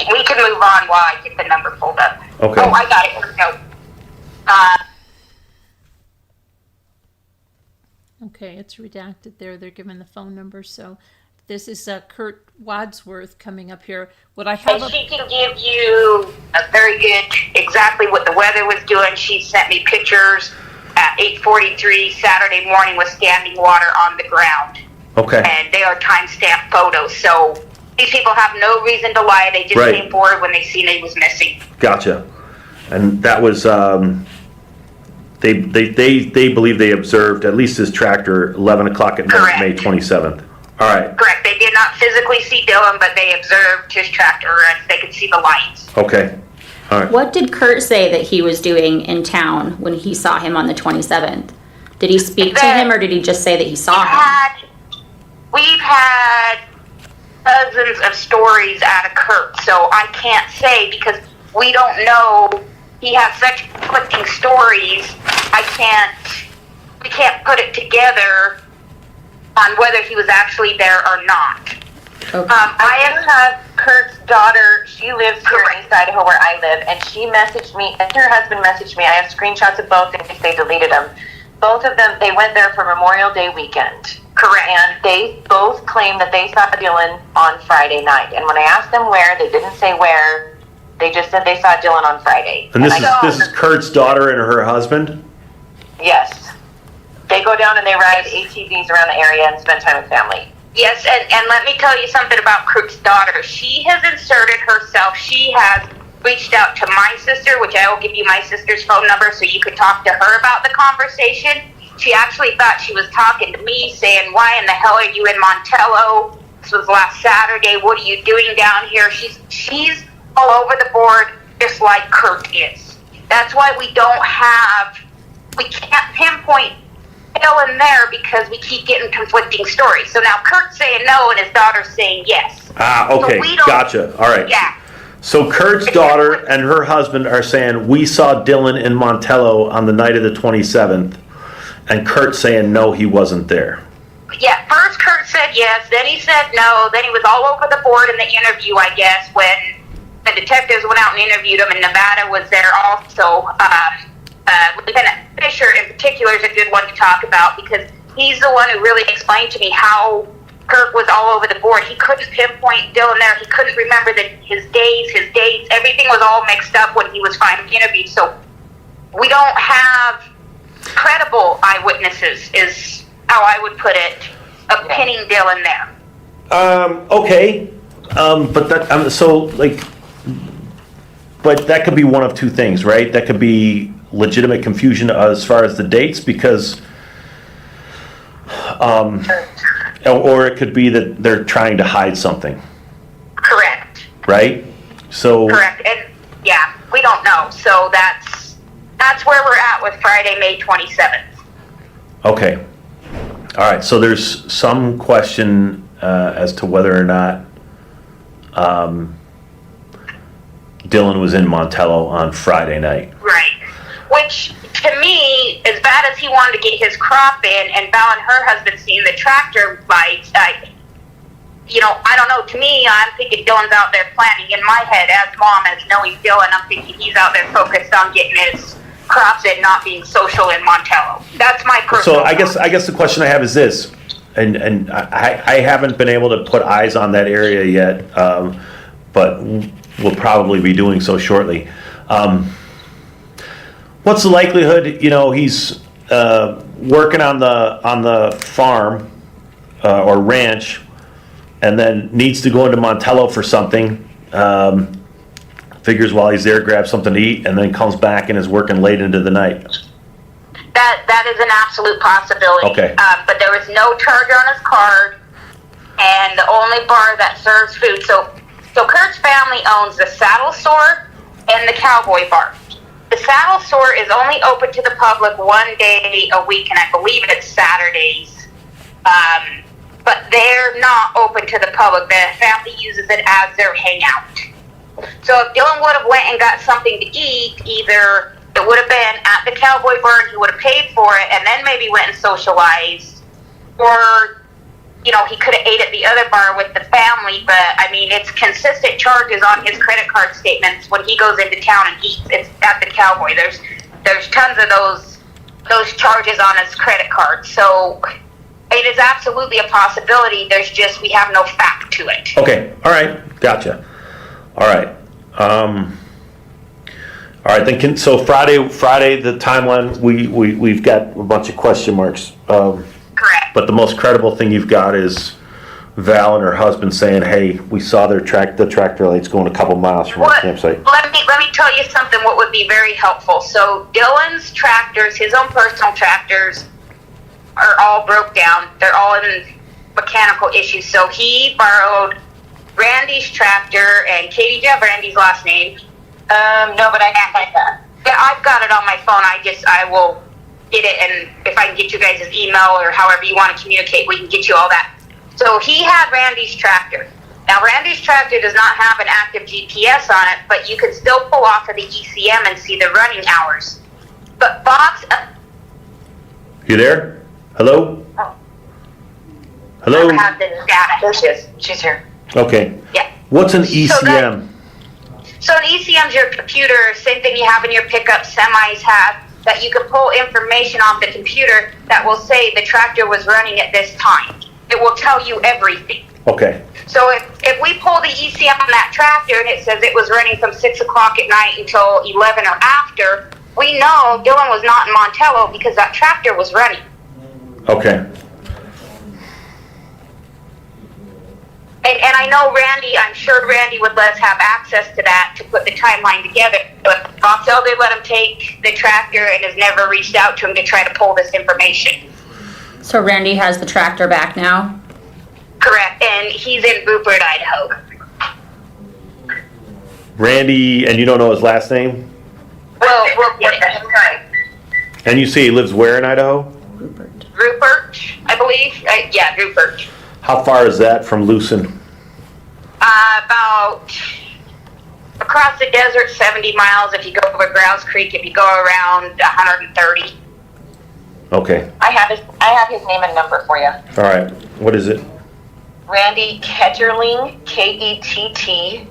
we can move on while I get the number pulled up. Okay. Oh, I got it. Here we go. Okay, it's redacted there. They're giving the phone number. So this is Kurt Wadsworth coming up here. What I have... And she can give you a very good, exactly what the weather was doing. She sent me pictures at 8:43 Saturday morning with standing water on the ground. Okay. And they are time-stamped photos. So these people have no reason to lie. They just came forward when they seen he was missing. Gotcha. And that was... They believe they observed at least his tractor 11 o'clock at night, May 27th. All right. Correct. They did not physically see Dylan, but they observed his tractor and they could see the lights. Okay. All right. What did Kurt say that he was doing in town when he saw him on the 27th? Did he speak to him, or did he just say that he saw him? We've had dozens of stories out of Kurt, so I can't say because we don't know. He has such conflicting stories. We can't put it together on whether he was actually there or not. Okay. I have Kurt's daughter. She lives here in East Idaho where I live, and she messaged me, and her husband messaged me. I have screenshots of both in case they deleted them. Both of them, they went there for Memorial Day weekend. Correct. And they both claim that they saw Dylan on Friday night. And when I asked them where, they didn't say where. They just said they saw Dylan on Friday. And this is Kurt's daughter and her husband? Yes. They go down and they ride ATVs around the area and spend time with family. Yes, and let me tell you something about Kurt's daughter. She has inserted herself. She has reached out to my sister, which I will give you my sister's phone number so you could talk to her about the conversation. She actually thought she was talking to me, saying, why in the hell are you in Montello? This was last Saturday. What are you doing down here? She's all over the board, just like Kurt is. That's why we can't pinpoint Dylan there because we keep getting conflicting stories. So now Kurt's saying no and his daughter's saying yes. Okay, So gotcha. All right. Yeah. So Kurt's daughter and her husband are saying, we saw Dylan in Montello on the night of the 27th, and Kurt's saying no, he wasn't there. Yeah, first Kurt said yes, then he said no, then he was all over the board in the interview, I guess, when the detectives went out and interviewed him, and Nevada was there also. Lieutenant Fisher in particular is a good one to talk about because he's the one who really explained to me how Kurt was all over the board. He couldn't pinpoint Dylan there. He couldn't remember his dates, everything was all mixed up when he was finally interviewed. So we don't have credible eyewitnesses is how I would put it, of pinning Dylan there. Okay. But that, but that could be one of two things, right? That could be legitimate confusion as far as the dates, because, or it could be that they're trying to hide something. Correct. Right? So. Correct. And yeah, we don't know. So that's where we're at with Friday, May 27th. Okay. All right. So there's some question as to whether or not Dylan was in Montello on Friday night. Right. Which, to me, as bad as he wanted to get his crop in, and Val and her husband seeing the tractor lights, I don't know. To me, I'm thinking Dylan's out there planning. In my head, as mom, as knowing Dylan, I'm thinking he's out there focused on getting his crops in, not being social in Montello. That's my personal. So I guess the question I have is this, and I haven't been able to put eyes on that area yet, but we'll probably be doing so shortly. What's the likelihood? He's working on the farm or ranch, and then needs to go into Montello for something. Figures while he's there, grabs something to eat, and then comes back and is working late into the night. That is an absolute possibility. Okay. But there was no charger on his card, and the only bar that serves food. So Kurt's family owns the saddle store and the cowboy bar. The saddle store is only open to the public one day a week, and I believe it's Saturdays. But they're not open to the public. The family uses it as their hangout. So if Dylan would have went and got something to eat, either it would have been at the cowboy bar and he would have paid for it, and then maybe went and socialized, or he could have ate at the other bar with the family. But I mean, it's consistent charges on his credit card statements when he goes into town and eats. It's at the cowboy. There's tons of those charges on his credit card. So it is absolutely a possibility. There's just, we have no fact to it. Okay. All right. Gotcha. All right. All right. Then so Friday, the timeline. We've got a bunch of question marks. Correct. But the most credible thing you've got is Val and her husband saying, "Hey, we saw the tractor lights going a couple miles from our campsite." Let me tell you something. What would be very helpful. So Dylan's tractors, his own personal tractors, are all broke down. They're all in mechanical issues. So he borrowed Randy's tractor, and Katie, do you have Randy's last name? No, but I can find that. Yeah, I've got it on my phone. I will get it, and if I can get you guys' email or however you want to communicate, we can get you all that. So he had Randy's tractor. Now, Randy's tractor does not have an active GPS on it, but you can still pull off of the ECM and see the running hours. But Fox... You there? Hello? Hello? I have the data. There she is. She's here. Okay. Yeah. What's an ECM? So an ECM is your computer, same thing you have in your pickup, semis have, that you can pull information off the computer that will say the tractor was running at this time. It will tell you everything. Okay. So if we pull the ECM on that tractor and it says it was running from 6 o'clock at night until 11 or after, we know Dylan was not in Montello because that tractor was running. Okay. And I know Randy, I'm sure Randy would let us have access to that to put the timeline together. But Fox Elder let him take the tractor and has never reached out to him to try to pull this information. So Randy has the tractor back now? Correct, and he's in Rupert, Idaho. Randy, and you don't know his last name? We'll get it. And you say he lives where in Idaho? Rupert, I believe. Yeah, Rupert. How far is that from Lucin? About across the desert, 70 miles. If you go over Grouse Creek, if you go around 130. Okay. I have his name and number for you. All right. What is it? Randy Ketterling, Ketterling.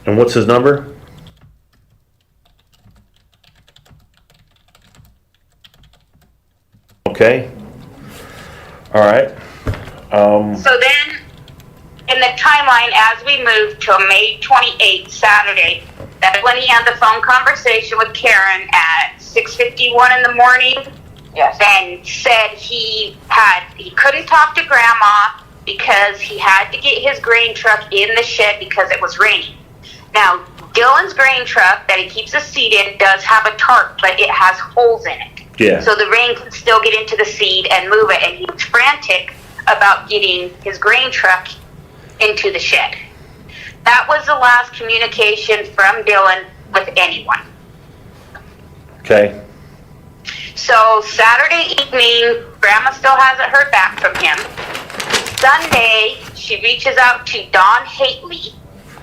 And what's his number? Okay. All right. So then, in the timeline, as we move to May 28th, Saturday, that's when he had the phone conversation with Karen at 6:51 in the morning. Yes. And said he couldn't talk to Grandma because he had to get his grain truck in the shed because it was raining. Now, Dylan's grain truck that he keeps a seed in does have a tarp, but it has holes in it. Yeah. So the rain can still get into the seed and move it, and he was frantic about getting his grain truck into the shed. That was the last communication from Dylan with anyone. Okay. So Saturday evening, Grandma still hasn't heard back from him. Sunday, she reaches out to Don Hately,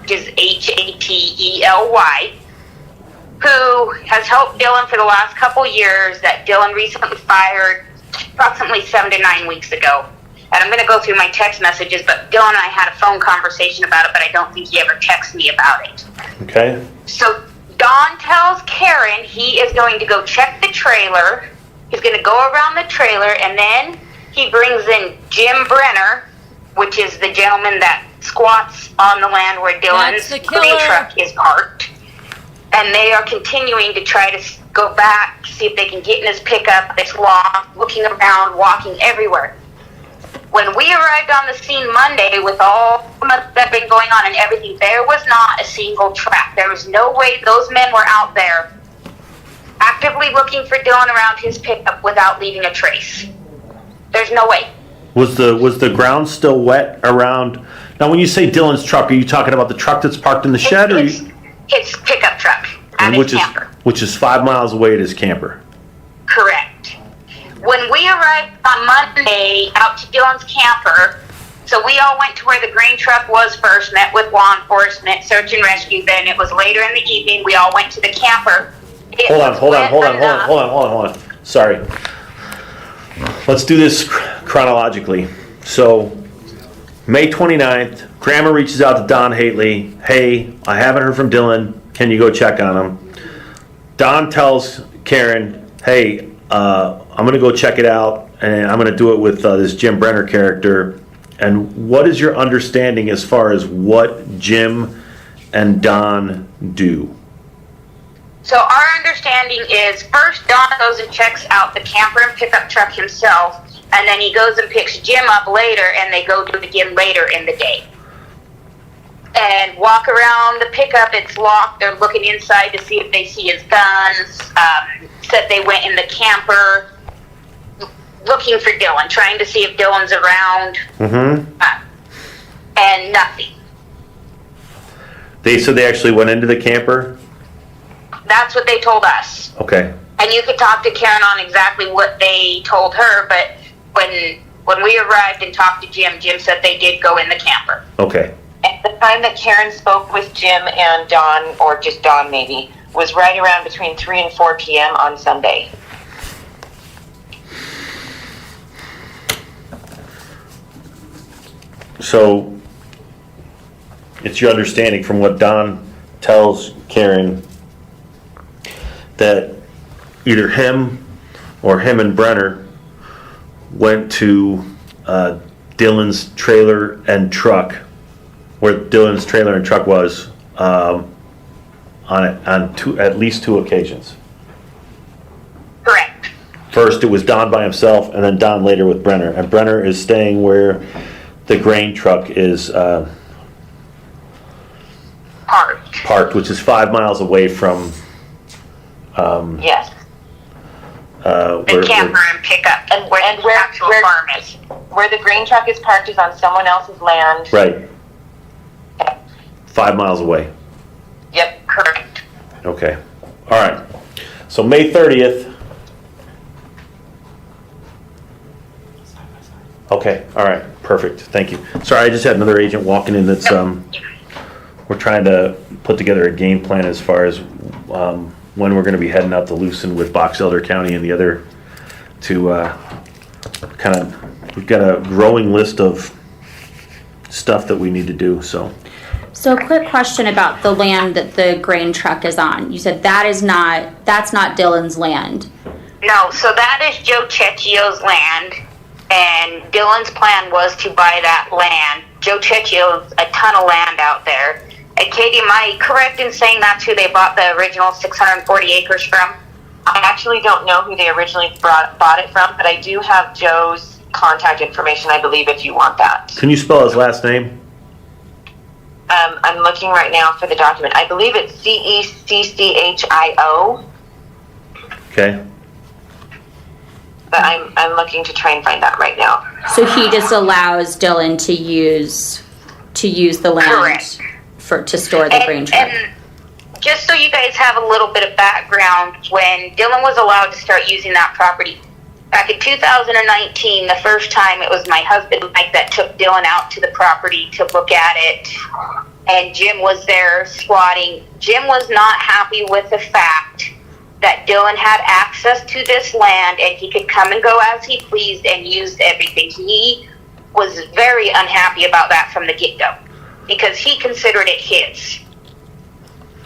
which is Hately, who has helped Dylan for the last couple years that Dylan recently fired approximately 7 to 9 weeks ago. And I'm going to go through my text messages, but Dylan and I had a phone conversation about it, but I don't think he ever texted me about it. Okay. So Don tells Karen he is going to go check the trailer. He's going to go around the trailer, and then he brings in Jim Brenner, which is the gentleman that squats on the land where Dylan's green truck is parked. And they are continuing to try to go back, see if they can get in his pickup. It's locked, looking around, walking everywhere. When we arrived on the scene Monday with all that had been going on and everything, there was not a single track. There was no way those men were out there actively looking for Dylan around his pickup without leaving a trace. There's no way. Was the ground still wet around? Now, when you say Dylan's truck, are you talking about the truck that's parked in the shed, or his pickup truck and his camper? Which is 5 miles away at his camper. Correct. When we arrived on Monday out to Dylan's camper, so we all went to where the green truck was first, met with law enforcement, search and rescue. Then it was later in the evening, we all went to the camper. Hold on. Sorry. Let's do this chronologically. So, May 29th, Grandma reaches out to Don Hately. Hey, I haven't heard from Dylan. Can you go check on him? Don tells Karen, hey, I'm going to go check it out, and I'm going to do it with this Jim Brenner character. And what is your understanding as far as what Jim and Don do? So our understanding is first Don goes and checks out the camper and pickup truck himself, and then he goes and picks Jim up later, and they go do it again later in the day. And walk around the pickup, it's locked. They're looking inside to see if they see his guns. Said they went in the camper looking for Dylan, trying to see if Dylan's around. And nothing. So they actually went into the camper? That's what they told us. Okay. And you could talk to Karen on exactly what they told her, but when we arrived and talked to Jim, Jim said they did go in the camper. Okay. At the time that Karen spoke with Jim and Don, or just Don maybe, was right around between 3 and 4 p.m. on Sunday. So, it's your understanding from what Don tells Karen that either him or him and Brenner went to Dylan's trailer and truck, where Dylan's trailer and truck was, on at least 2 occasions. Correct. First, it was Don by himself, and then Don later with Brenner. And Brenner is staying where the grain truck is parked, which is 5 miles away from. Yes. The camper and pickup, and where the actual farm is. Where the grain truck is parked is on someone else's land. Right. 5 miles away. Yep, correct. Okay. All right. So May 30th. Okay. All right. Perfect. Thank you. Sorry, I just had another agent walking in that's we're trying to put together a game plan as far as when we're going to be heading out to Lucin with Box Elder County and the other to kind of, we've got a growing list of stuff that we need to do. So quick question about the land that the grain truck is on. You said that's not Dylan's land. No, so that is Joe Cecchio's land, and Dylan's plan was to buy that land. Joe Cecchio's a ton of land out there. And Katie, am I correct in saying that's who they bought the original 640 acres from? I actually don't know who they originally bought it from, but I do have Joe's contact information, I believe, if you want that. Can you spell his last name? I'm looking right now for the document. I believe it's Cecchio. Okay. But I'm looking to try and find that right now. So he just allows Dylan to use the land to store the grain truck. And just so you guys have a little bit of background, when Dylan was allowed to start using that property back in 2019, the first time it was my husband Mike that took Dylan out to the property to look at it, and Jim was there squatting. Jim was not happy with the fact that Dylan had access to this land and he could come and go as he pleased and used everything. He was very unhappy about that from the get-go because he considered it his.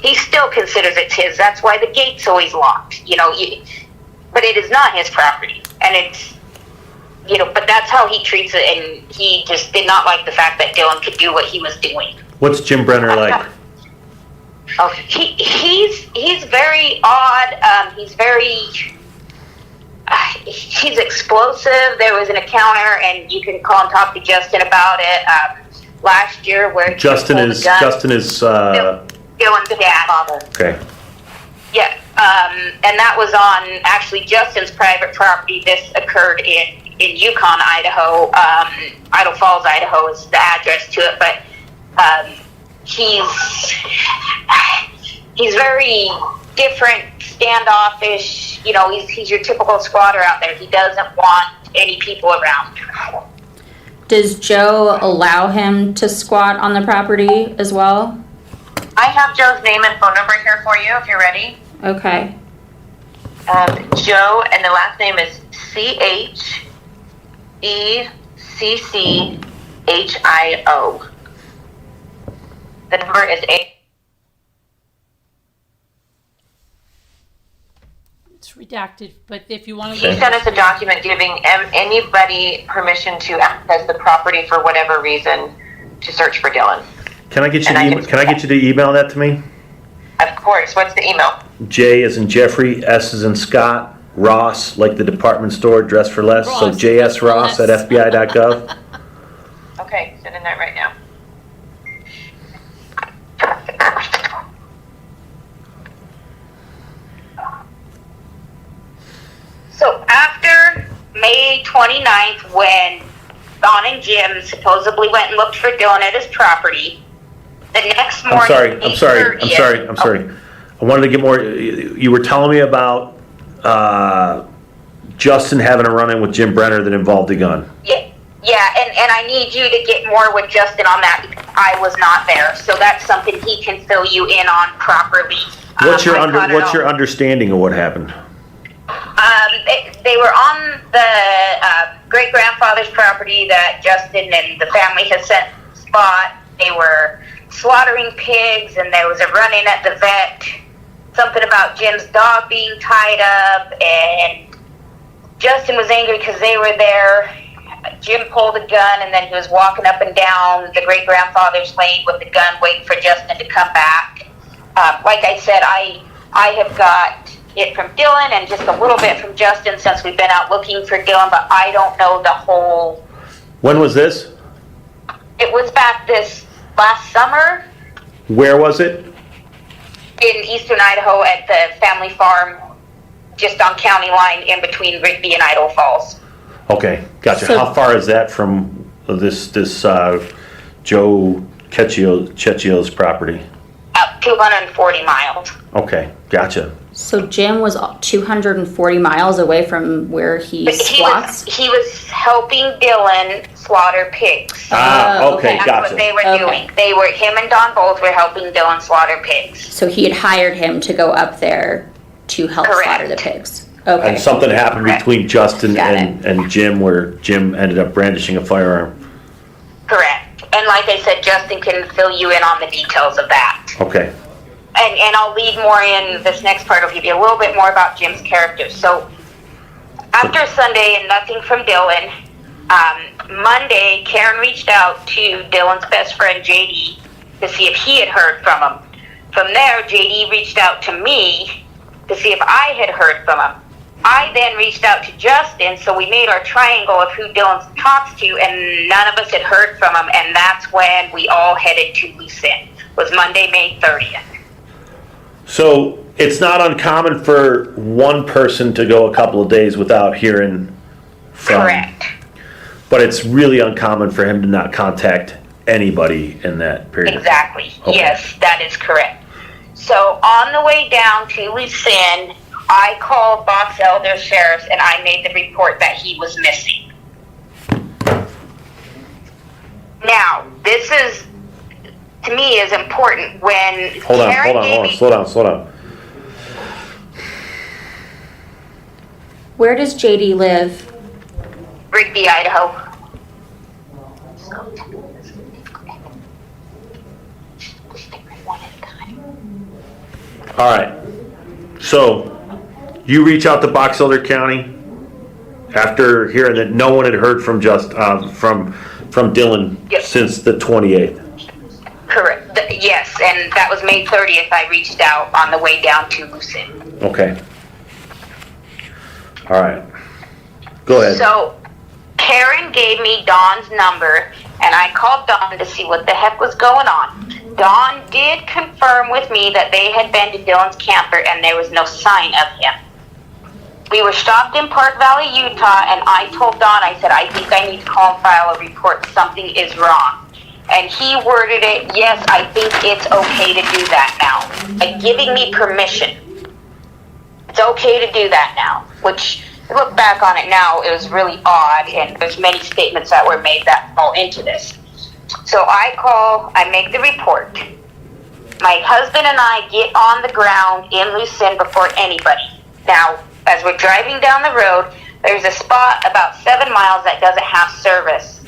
He still considers it his. That's why the gate's always locked, but it is not his property. And it's, but that's how he treats it, and he just did not like the fact that Dylan could do what he was doing. What's Jim Brenner like? Oh, he's very odd. He's explosive. There was an encounter, and you can call and talk to Justin about it last year, where Justin is Dylan's dad. Okay. Yeah, and that was on actually Justin's private property. This occurred in Yukon, Idaho. Idle Falls, Idaho is the address to it, but he's very different, standoffish. He's your typical squatter out there. He doesn't want any people around. Does Joe allow him to squat on the property as well? I have Joe's name and phone number here for you if you're ready. Okay. Joe, and the last name is CHECCHIO. The number is 8. It's redacted, but if you want to He sent us a document giving anybody permission to access the property for whatever reason to search for Dylan. Can I get you to email that to me? Of course. What's the email? J as in Jeffrey, S as in Scott, Ross, like the department store, dress for less. So jsross@fbi.gov. Okay, sending that right now. So after May 29th, when Don and Jim supposedly went and looked for Dylan at his property, the next morning... I'm sorry. I wanted to get more... You were telling me about Justin having a run-in with Jim Brenner that involved a gun. Yeah, and I need you to get more with Justin on that because I was not there. So that's something he can fill you in on properly. What's your understanding of what happened? They were on the great-grandfather's property that Justin and the family had sent spot. They were slaughtering pigs, and there was a run-in at the vet. Something about Jim's dog being tied up, and Justin was angry because they were there. Jim pulled a gun, and then he was walking up and down the great-grandfather's lane with the gun, waiting for Justin to come back. Like I said, I have got it from Dylan and just a little bit from Justin since we've been out looking for Dylan, but I don't know the whole... When was this? It was back this last summer. Where was it? In eastern Idaho at the family farm, just on county line in between Rigby and Idaho Falls. Okay, gotcha. So- How far is that from this Joe Cecchio's property? 240 miles. Okay, gotcha. So Jim was 240 miles away from where he squats? He was helping Dylan slaughter pigs. Okay, That's gotcha. what they were doing. Him and Don both were helping Dylan slaughter pigs. So he had hired him to go up there to help slaughter the pigs. Okay. And something happened between Justin and Jim where Jim ended up brandishing a firearm. Correct. And like I said, Justin can fill you in on the details of that. Okay. And I'll lead more in this next part. I'll give you a little bit more about Jim's character. So after Sunday and nothing from Dylan, Monday, Karen reached out to Dylan's best friend, JD, to see if he had heard from him. From there, JD reached out to me to see if I had heard from him. I then reached out to Justin, so we made our triangle of who Dylan talks to, and none of us had heard from him, and that's when we all headed to Lucin. It was Monday, May 30th. So it's not uncommon for one person to go a couple of days without hearing from. Correct. But it's really uncommon for him to not contact anybody in that period. Exactly. Okay. Yes, that is correct. So on the way down to Lucin, I called Box Elder Sheriff's and I made the report that he was missing. Now, this is, to me, is important when Hold on, slow down. Where does JD live? Rigby, Idaho. All right. So, you reach out to Box Elder County after hearing that no one had heard from from Dylan since the 28th. Correct. Yes, and that was May 30th. I reached out on the way down to Lucin. Okay. All right. Go ahead. So, Karen gave me Dawn's number, and I called Dawn to see what the heck was going on. Dawn did confirm with me that they had been to Dylan's camper, and there was no sign of him. We were stopped in Park Valley, Utah, and I told Dawn, I said, I think I need to call and file a report. Something is wrong. And he worded it, yes, I think it's okay to do that now. Like giving me permission. It's okay to do that now. Which, look back on it now, it was really odd, and there's many statements that were made that fall into this. So I call, I make the report. My husband and I get on the ground in Lucin before anybody. Now, as we're driving down the road, there's a spot about 7 miles that doesn't have service.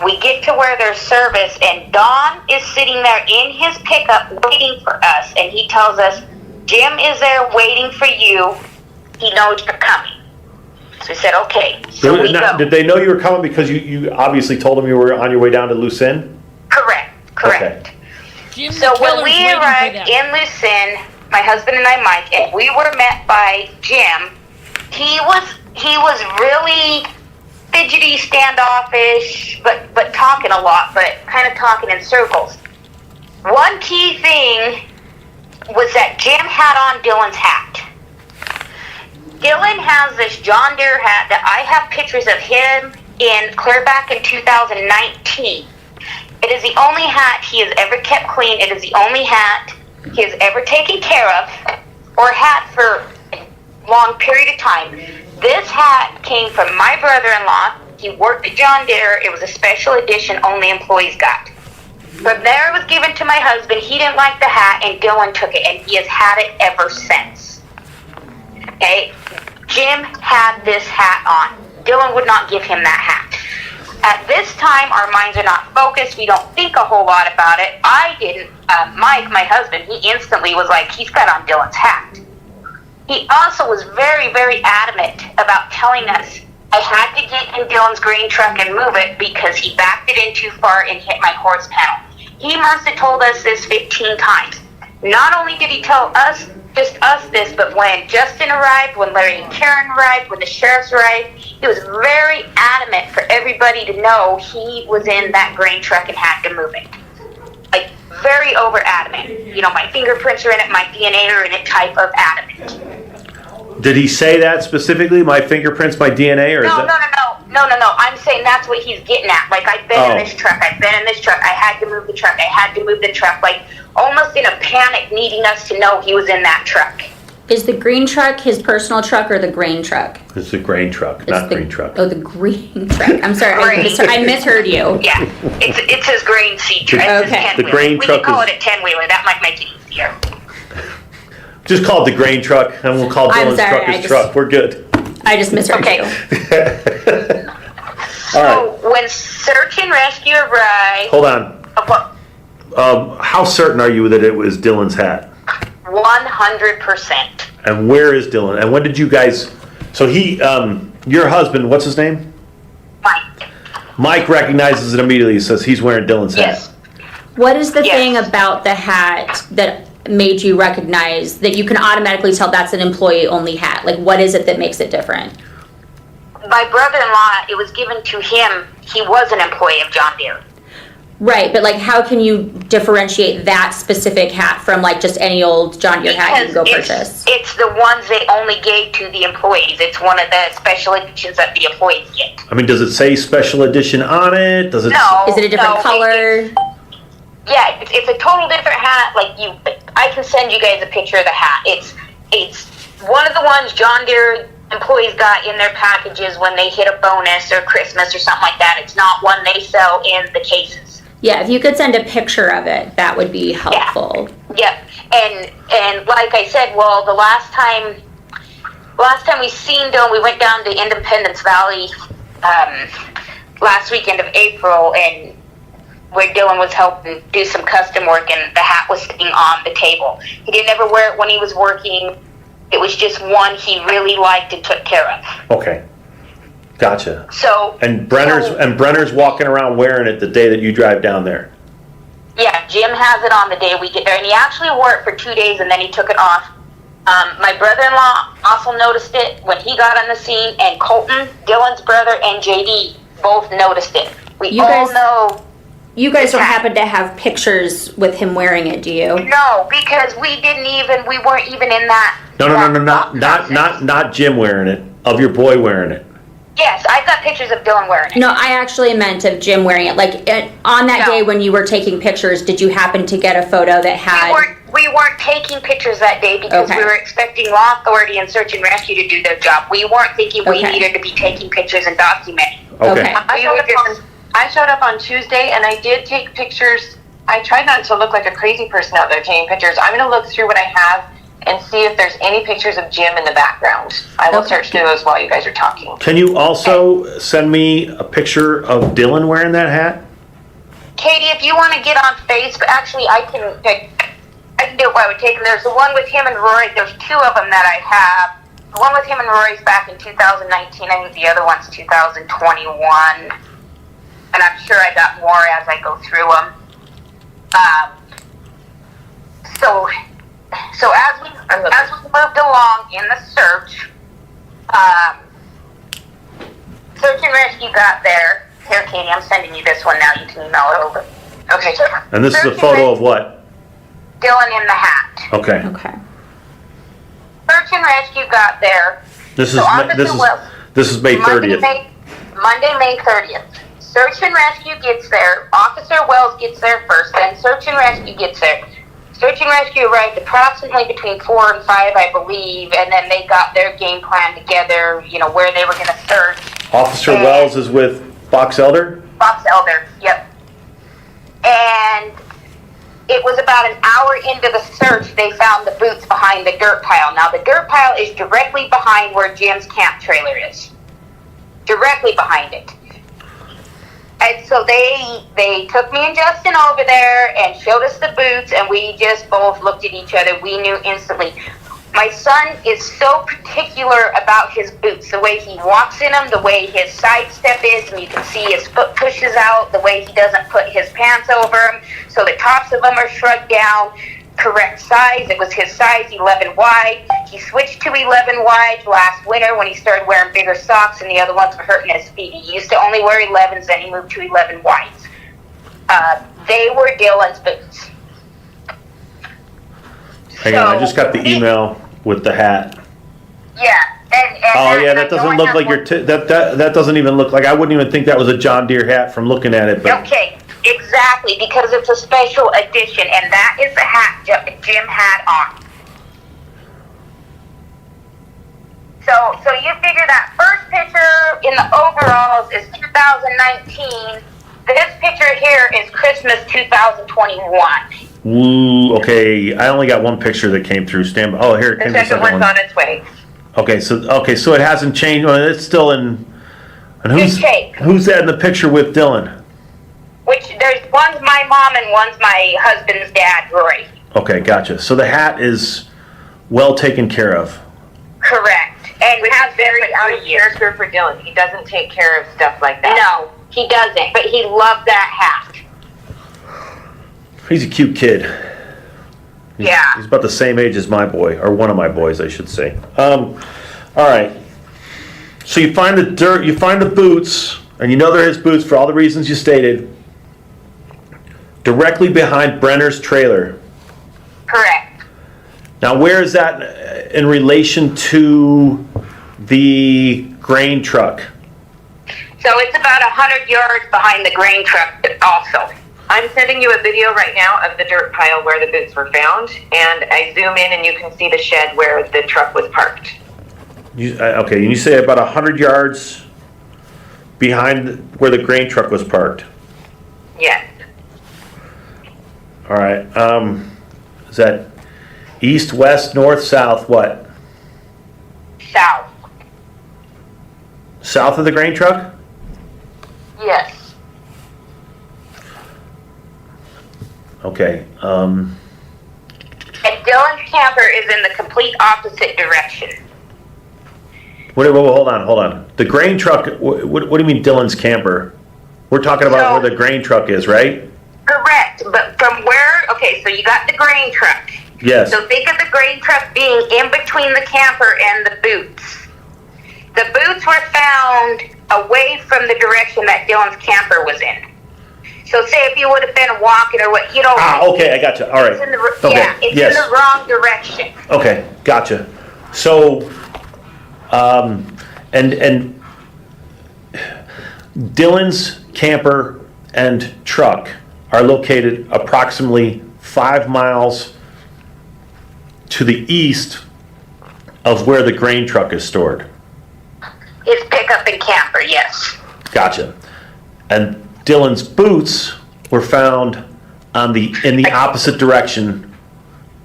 We get to where there's service, and Don is sitting there in his pickup waiting for us, and he tells us, Jim is there waiting for you. He knows you're coming. So we said, okay. So we go. Did they know you were coming because you obviously told them you were on your way down to Lucin? Correct. Okay. So when we arrived in Lucin, my husband and I, Mike, and we were met by Jim, he was really fidgety, standoffish, but talking a lot, but kind of talking in circles. One key thing was that Jim had on Dylan's hat. Dylan has this John Deere hat that I have pictures of him in clear back in 2019. It is the only hat he has ever kept clean. It is the only hat he has ever taken care of or had for a long period of time. This hat came from my brother-in-law. He worked at John Deere. It was a special edition only employees got. From there it was given to my husband. He didn't like the hat and Dylan took it, and he has had it ever since. Okay? Jim had this hat on. Dylan would not give him that hat. At this time, our minds are not focused. We don't think a whole lot about it. I didn't. Mike, my husband, he instantly was like, he's got on Dylan's hat. He also was very, very adamant about telling us I had to get in Dylan's green truck and move it because he backed it in too far and hit my horse panel. He must have told us this 15 times. Not only did he tell us, just us this, but when Justin arrived, when Larry and Karen arrived, when the sheriffs arrived, he was very adamant for everybody to know he was in that grain truck and had to move it. Like, very over adamant. You know, my fingerprints are in it, my DNA are in it type of adamant. Did he say that specifically? My fingerprints, my DNA, or No. is I'm saying that's what he's getting at. Like, I've been in this truck. I had to move the truck. Like, almost in a panic, needing us to know he was in that truck. Is the green truck his personal truck or the grain truck? It's the grain truck, not green truck. Oh, the green truck. I'm sorry, I misheard you. Yeah, it's his grain seed truck. Okay. The grain we truck can call is- it a 10-wheeler. That might make it easier. Just call it the grain truck, and we'll call Dylan's truck his truck. We're good. I just misheard you. All right. When search and rescue arrived... Hold on. How certain are you that it was Dylan's hat? 100%. And where is Dylan? And when did you guys... So he, your husband, what's his name? Mike. Mike recognizes it immediately. He says he's wearing Dylan's hat. What is the thing about the hat that made you recognize that you can automatically tell that's an employee-only hat? Like, what is it that makes it different? My brother-in-law, it was given to him. He was an employee of John Deere. Right, but like, how can you differentiate that specific hat from like just any old John Deere hat you can go purchase? It's the ones they only gave to the employees. It's one of the special editions that the employees get. I mean, does it say special edition on it? Does it? No. Is it a different color? Yeah, it's a total different hat. Like I can send you guys a picture of the hat. It's one of the ones John Deere employees got in their packages when they hit a bonus or Christmas or something like that. It's not one they sell in the cases. Yeah, if you could send a picture of it, that would be helpful. Yep. And like I said, well, the last time we seen Dylan, we went down to Independence Valley last weekend of April, and where Dylan was helping do some custom work, and the hat was sitting on the table. He didn't ever wear it when he was working. It was just one he really liked and took care of. Okay. Gotcha. So And Brenner's walking around wearing it the day that you drive down there. yeah, Jim has it on the day we get there, and he actually wore it for 2 days, and then he took it off. My brother-in-law also noticed it when he got on the scene, and Colton, Dylan's brother, and JD both noticed it. We all know. You guys don't happen to have pictures with him wearing it, do you? No, because we weren't even in that. No, not Jim wearing it. Of your boy wearing it. Yes, I've got pictures of Dylan wearing it. No, I actually meant of Jim wearing it. Like, on that day when you were taking pictures, did you happen to get a photo that had... We weren't taking pictures that day because we were expecting law authority and search and rescue to do their job. We weren't thinking we needed to be taking pictures and documenting. Okay. I showed up on Tuesday and I did take pictures. I tried not to look like a crazy person out there taking pictures. I'm going to look through what I have and see if there's any pictures of Jim in the background. I will search through those while you guys are talking. Can you also send me a picture of Dylan wearing that hat? Katie, if you want to get on Facebook, actually, I can do it while we're taking. There's the one with him and Rory. There's two of them that I have. The one with him and Rory's back in 2019. I think the other one's 2021. And I'm sure I got more as I go through them. So as we moved along in the search, search and rescue got there. Here, Katie, I'm sending you this one now. You can email it over. Okay. And this is a photo of what? Dylan in the hat. Okay. Okay. Search and rescue got there. This is So Officer Wells- this is May 30th. Monday, May 30th. Search and rescue gets there. Officer Wells gets there first, then search and rescue gets there. Search and rescue arrived approximately between 4 and 5, I believe, and then they got their game plan together, you know, where they were going to search. Officer Wells is with Box Elder? Box Elder, yep. And it was about an hour into the search, they found the boots behind the dirt pile. Now, the dirt pile is directly behind where Jim's camp trailer is. Directly behind it. And so they took me and Justin over there and showed us the boots, and we just both looked at each other. We knew instantly. My son is so particular about his boots, the way he walks in them, the way his sidestep is, and you can see his foot pushes out, the way he doesn't put his pants over them, so the tops of them are shrugged down. Correct size. It was his size, 11 wide. He switched to 11 wide last winter when he started wearing bigger socks and the other ones were hurting his feet. He used to only wear 11s, then he moved to 11 wides. They were Dylan's boots. Hang on, I just got the email with the hat. Yeah. Oh yeah, that doesn't look like your that doesn't even look like, I wouldn't even think that was a John Deere hat from looking at it. But Okay, exactly, because it's a special edition, and that is the hat Jim had on. So you figure that first picture in the overalls is 2019. This picture here is Christmas 2021. Ooh, okay. I only got one picture that came through. Stand by. Oh, here it The came. The second second one's one. on its way. Okay, so it hasn't changed. Well, it's still in. And Good shape. who's that in the picture with Dylan? Which one's my mom and one's my husband's dad, Roy. Okay, gotcha. So the hat is well taken care of. Correct. And We has have very been out for of years. character for Dylan. He doesn't take care of stuff like that. No, he doesn't. But he loved that hat. He's a cute kid. Yeah. He's about the same age as my boy, or one of my boys, I should say. All right. So you find the dirt, you find the boots, and you know they're his boots for all the reasons you stated, directly behind Brenner's trailer. Correct. Now, where is that in relation to the grain truck? So it's about 100 yards behind the grain truck also. I'm sending you a video right now of the dirt pile where the boots were found, and I zoom in and you can see the shed where the truck was parked. Okay, you say about 100 yards behind where the grain truck was parked. Yes. All right. Is that east, west, north, south? What? South. South of the grain truck? Yes. Okay. And Dylan's camper is in the complete opposite direction. Wait, hold on. The grain truck. What do you mean, Dylan's camper? We're talking about where the grain truck is, right? Correct, but from where, okay, so you got the grain truck. Yes. So think of the grain truck being in between the camper and the boots. The boots were found away from the direction that Dylan's camper was in. So say if you would have been walking or what, you know. Okay, I gotcha. All right. It's in the, Okay. Yeah, it's Yes. in the wrong direction. Okay, gotcha. So, and Dylan's camper and truck are located approximately 5 miles to the east of where the grain truck is stored. His pickup and camper, yes. Gotcha. And Dylan's boots were found in the opposite direction,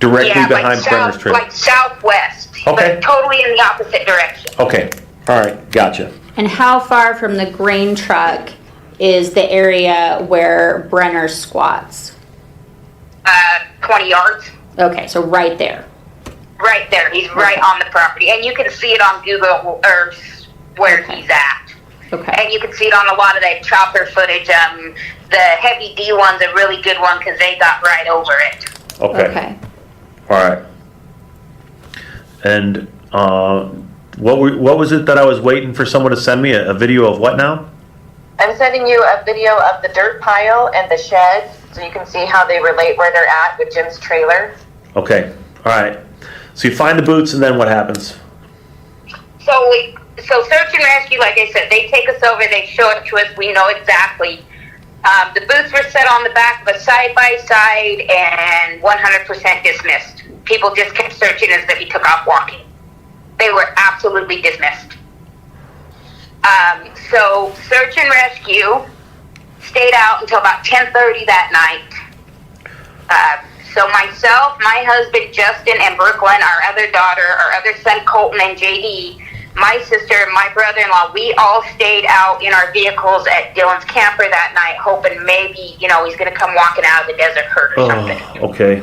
directly behind Brenner's trailer. Like southwest, Okay. but totally in the opposite direction. Okay. All right. Gotcha. And how far from the grain truck is the area where Brenner squats? 20 yards. Okay, so right there. Right there. He's right on the property. And you can see it on Google Earth where he's at. Okay. And you can see it on a lot of that chopper footage. The Heavy D one's a really good one because they got right over it. Okay. All right. And what was it that I was waiting for someone to send me a video of what now? I'm sending you a video of the dirt pile and the shed so you can see how they relate where they're at with Jim's trailer. Okay. All right. So you find the boots, and then what happens? So search and rescue, like I said, they take us over, they show it to us, we know exactly. The boots were set on the back of a side-by-side and 100% dismissed. People just kept searching as if he took off walking. They were absolutely dismissed. So search and rescue stayed out until about 10:30 that night. So myself, my husband Justin, and Brooklyn, our other daughter, our other son Colton, and JD, my sister, my brother-in-law, we all stayed out in our vehicles at Dylan's camper that night, hoping maybe, he's going to come walking out of the desert herd or something. Okay.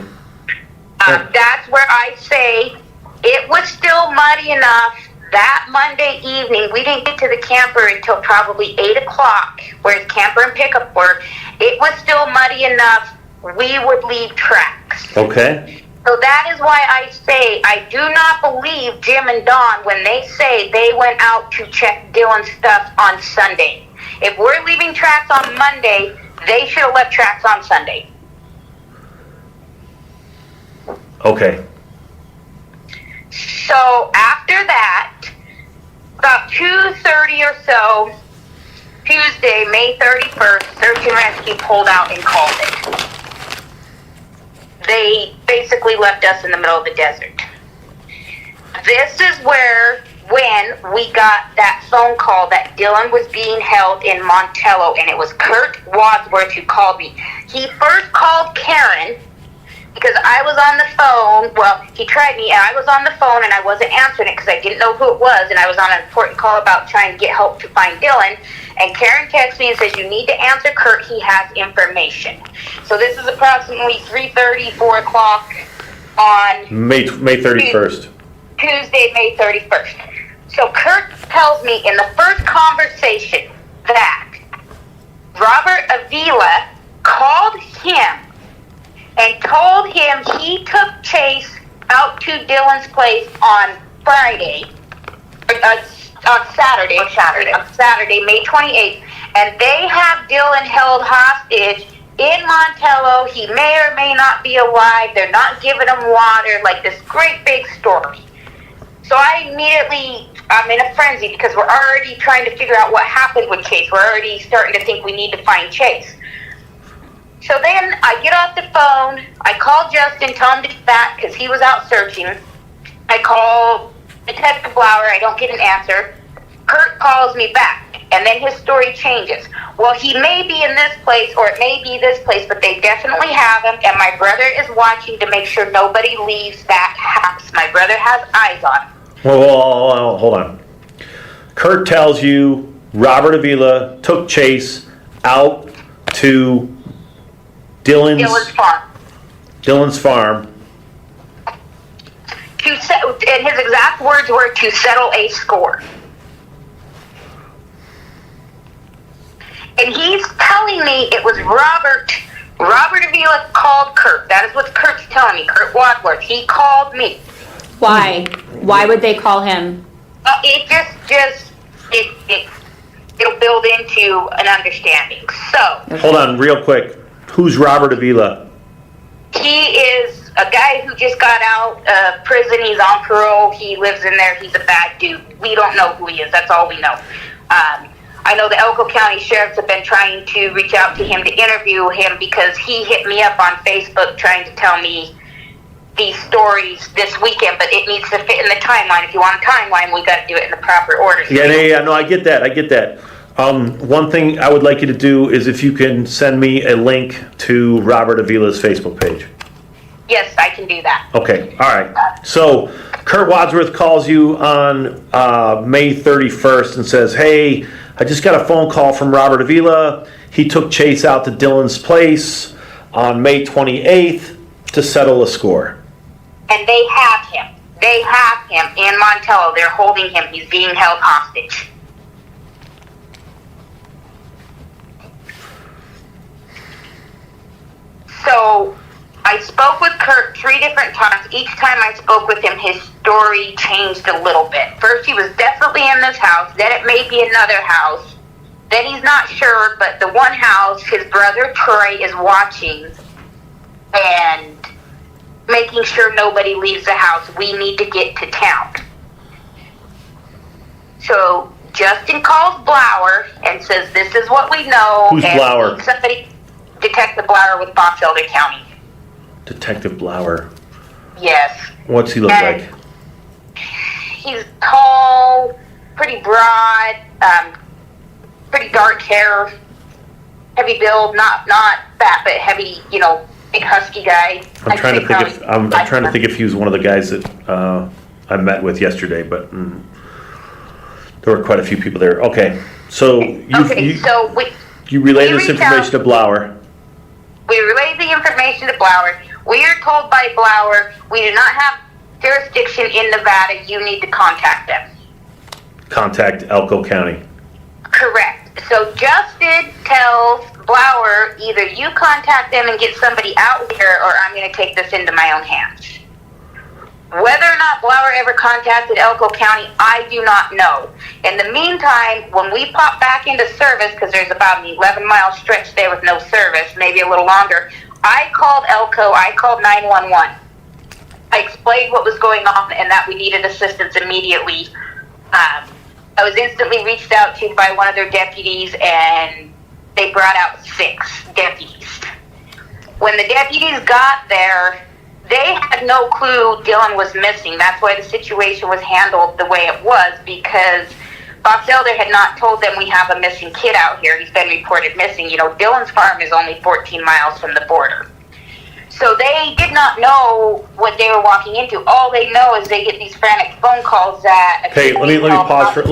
That's where I say it was still muddy enough. That Monday evening, we didn't get to the camper until probably 8 o'clock, where his camper and pickup were. It was still muddy enough. We would leave tracks. Okay. So that is why I say I do not believe Jim and Dawn when they say they went out to check Dylan's stuff on Sunday. If we're leaving tracks on Monday, they should have left tracks on Sunday. Okay. So after that, about 2:30 or so, Tuesday, May 31st, Search and Rescue pulled out and called it. They basically left us in the middle of the desert. This is when we got that phone call that Dylan was being held in Montello, and it was Kurt Wadsworth who called me. He first called Karen because I was on the phone. Well, he tried me, and I was on the phone, and I wasn't answering it because I didn't know who it was, and I was on an important call about trying to get help to find Dylan. And Karen texts me and says, you need to answer Kurt. He has information. So this is approximately 3:30, 4 o'clock on May 31st. Tuesday, May 31st. So Kurt tells me in the first conversation that Robert Avila called him and told him he took Chase out to Dylan's place on Friday, on Saturday, May 28th, and they have Dylan held hostage in Montello. He may or may not be alive. They're not giving him water, like this great big story. So I'm in a frenzy because we're already trying to figure out what happened with Chase. We're already starting to think we need to find Chase. So then I get off the phone. I call Justin, tell him to get back because he was out searching. I call Detective Blower. I don't get an answer. Kurt calls me back, and then his story changes. Well, he may be in this place, or it may be this place, but they definitely have him, and my brother is watching to make sure nobody leaves that house. My brother has eyes on him. Well, hold on. Kurt tells you Robert Avila took Chase out to Dylan's farm. Dylan's farm. And his exact words were to settle a score. And he's telling me it was Robert Avila called Kurt. That is what Kurt's telling me. Kurt Wadsworth. He called me. Why? Why would they call him? It'll build into an understanding. So. Hold on, real quick. Who's Robert Avila? He is a guy who just got out of prison. He's on parole. He lives in there. He's a bad dude. We don't know who he is. That's all we know. I know the Elko County Sheriffs have been trying to reach out to him to interview him because he hit me up on Facebook trying to tell me these stories this weekend, but it needs to fit in the timeline. If you want a timeline, we got to do it in the proper order. Yeah, no, I get that. One thing I would like you to do is if you can send me a link to Robert Avila's Facebook page. Yes, I can do that. Okay, all right. So Kurt Wadsworth calls you on May 31st and says, hey, I just got a phone call from Robert Avila. He took Chase out to Dylan's place on May 28th to settle a score. And they have him. They have him in Montello. They're holding him. He's being held hostage. So I spoke with Kurt 3 different times. Each time I spoke with him, his story changed a little bit. First, he was definitely in this house. Then it may be another house. Then he's not sure, but the one house, his brother Troy is watching and making sure nobody leaves the house. We need to get to town. So Justin calls Blower and says, this is what we know. Who's and Blower? Somebody, Detective Blower with Box Elder County. Detective Blower. Yes. What's he look like? He's tall, pretty broad, pretty dark hair, heavy build, not fat, but heavy, big husky guy. I'm trying to think if he was one of the guys that I met with yesterday, but there were quite a few people there. Okay, so you relayed this information to Blower. We relayed the information to Blower. We are told by Blower, we do not have jurisdiction in Nevada. You need to contact them. Contact Elko County. Correct. So Justin tells Blower, either you contact them and get somebody out here, or I'm going to take this into my own hands. Whether or not Blower ever contacted Elko County, I do not know. In the meantime, when we pop back into service, because there's about an 11-mile stretch there with no service, maybe a little longer, I called Elko, I called 911. I explained what was going on and that we needed assistance immediately. I was instantly reached out to by one of their deputies, and they brought out 6 deputies. When the deputies got there, they had no clue Dylan was missing. That's why the situation was handled the way it was, because Box Elder had not told them we have a missing kid out here. He's been reported missing. Dylan's farm is only 14 miles from the border. So they did not know what they were walking into. All they know is they get these frantic phone calls that... Okay, let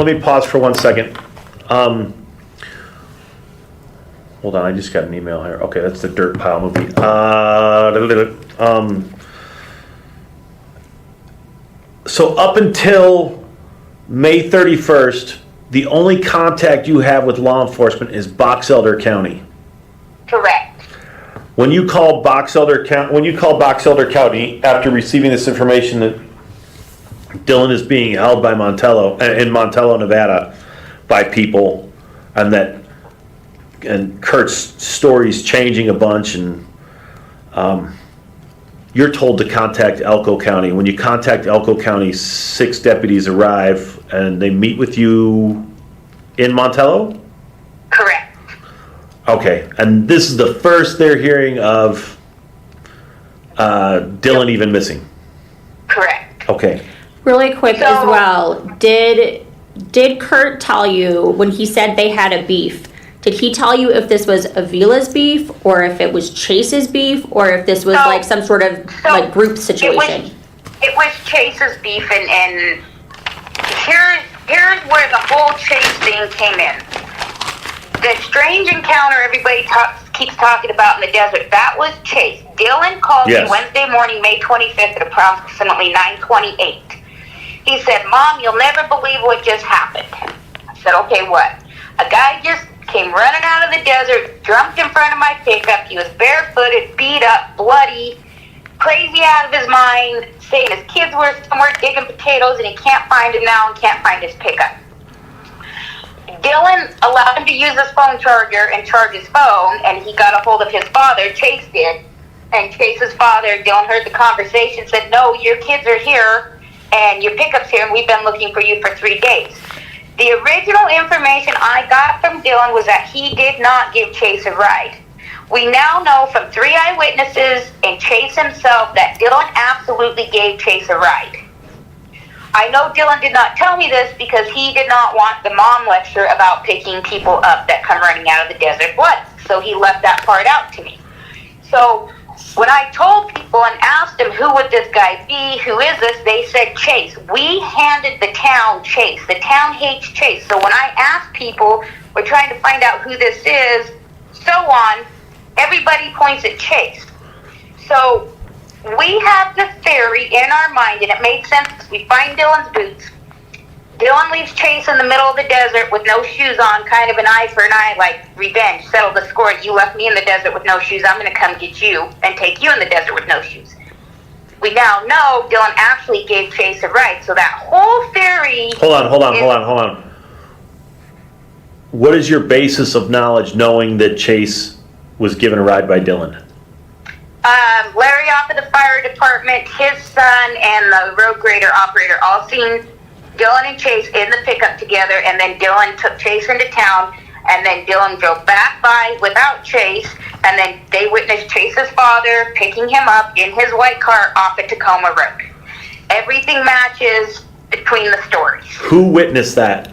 me pause for 1 second. Hold on, I just got an email here. Okay, that's the Dirt Pile movie. So up until May 31st, the only contact you have with law enforcement is Box Elder County. Correct. When you call Box Elder County after receiving this information that Dylan is being held by in Montello, Nevada, by people, and Kurt's story's changing a bunch, and you're told to contact Elko County. When you contact Elko County, 6 deputies arrive and they meet with you in Montello? Correct. Okay, and this is the first they're hearing of Dylan even missing. Correct. Okay. Really quick as well, did Kurt tell you when he said they had a beef? Did he tell you if this was Avila's beef, or if it was Chase's beef, or if this was like some sort of like group situation? It was Chase's beef, and here's where the whole Chase thing came in. The strange encounter everybody keeps talking about in the desert, that was Chase. Dylan called me Wednesday morning, May 25th at approximately 9:28. He said, "Mom, you'll never believe what just happened." I said, "Okay, what?" A guy just came running out of the desert, jumped in front of my pickup. He was barefooted, beat up, bloody, crazy out of his mind, saying his kids were somewhere digging potatoes and he can't find them now and can't find his pickup. Dylan allowed him to use his phone charger and charge his phone, and he got a hold of his father, Chase did. And Chase's father, Dylan heard the conversation, said, "No, your kids are here and your pickup's here and we've been looking for you for 3 days." The original information I got from Dylan was that he did not give Chase a ride. We now know from 3 eyewitnesses and Chase himself that Dylan absolutely gave Chase a ride. I know Dylan did not tell me this because he did not want the mom lecture about picking people up that come running out of the desert blood. So he left that part out to me. So when I told people and asked them who would this guy be, who is this, they said Chase. We handed the town Chase. The town hates Chase. So when I ask people, we're trying to find out who this is, so on, everybody points at Chase. So we have the theory in our mind, and it made sense. We find Dylan's boots. Dylan leaves Chase in the middle of the desert with no shoes on, kind of an eye for an eye, like revenge, settle the score. You left me in the desert with no shoes, I'm going to come get you and take you in the desert with no shoes. We now know Dylan actually gave Chase a ride, so that whole theory... Hold on. What is your basis of knowledge knowing that Chase was given a ride by Dylan? Larry off of the fire department, his son, and the road grader operator all seen Dylan and Chase in the pickup together, and then Dylan took Chase into town, and then Dylan drove back by without Chase, and then they witnessed Chase's father picking him up in his white car off at Tacoma Road. Everything matches between the stories. Who witnessed that?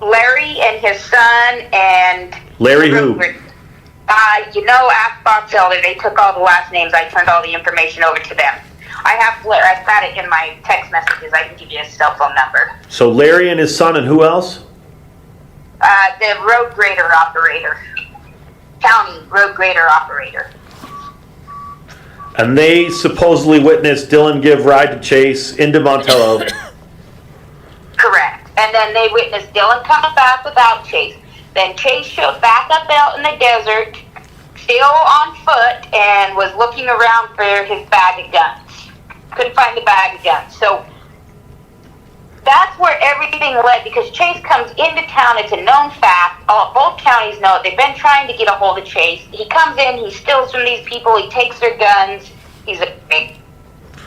Larry and his son, and... Larry who? Ask Bob Zelder. They took all the last names. I turned all the information over to them. I've got it in my text messages. I can give you his cell phone number. So Larry and his son, and who else? The road grader operator. County road grader operator. And they supposedly witnessed Dylan give ride to Chase into Montello. Correct. And then they witnessed Dylan coming back without Chase. Then Chase showed back up out in the desert, still on foot, and was looking around for his bag of guns. Couldn't find the bag of guns. So that's where everything led, because Chase comes into town. It's a known fact. Both counties know it. They've been trying to get a hold of Chase. He comes in, he steals from these people, he takes their guns. He's a big,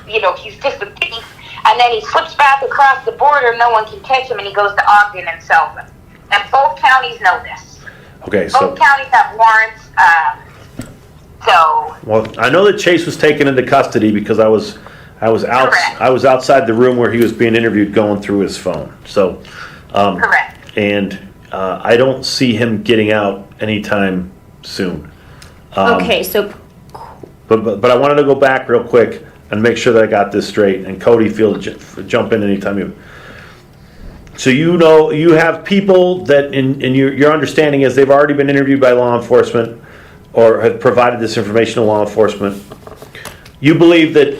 he's just a thief. And then he slips back across the border, no one can catch him, and he goes to Ogden and sells them. And both counties know this. Okay, so... Both counties have warrants, Well, I know that Chase was taken into custody because I was outside the room where he was being interviewed, going through his phone. So, correct. And I don't see him getting out anytime soon. Okay, so... But I wanted to go back real quick and make sure that I got this straight. And Cody, jump in anytime you... So you have people that in your understanding is they've already been interviewed by law enforcement or have provided this information to law enforcement. You believe that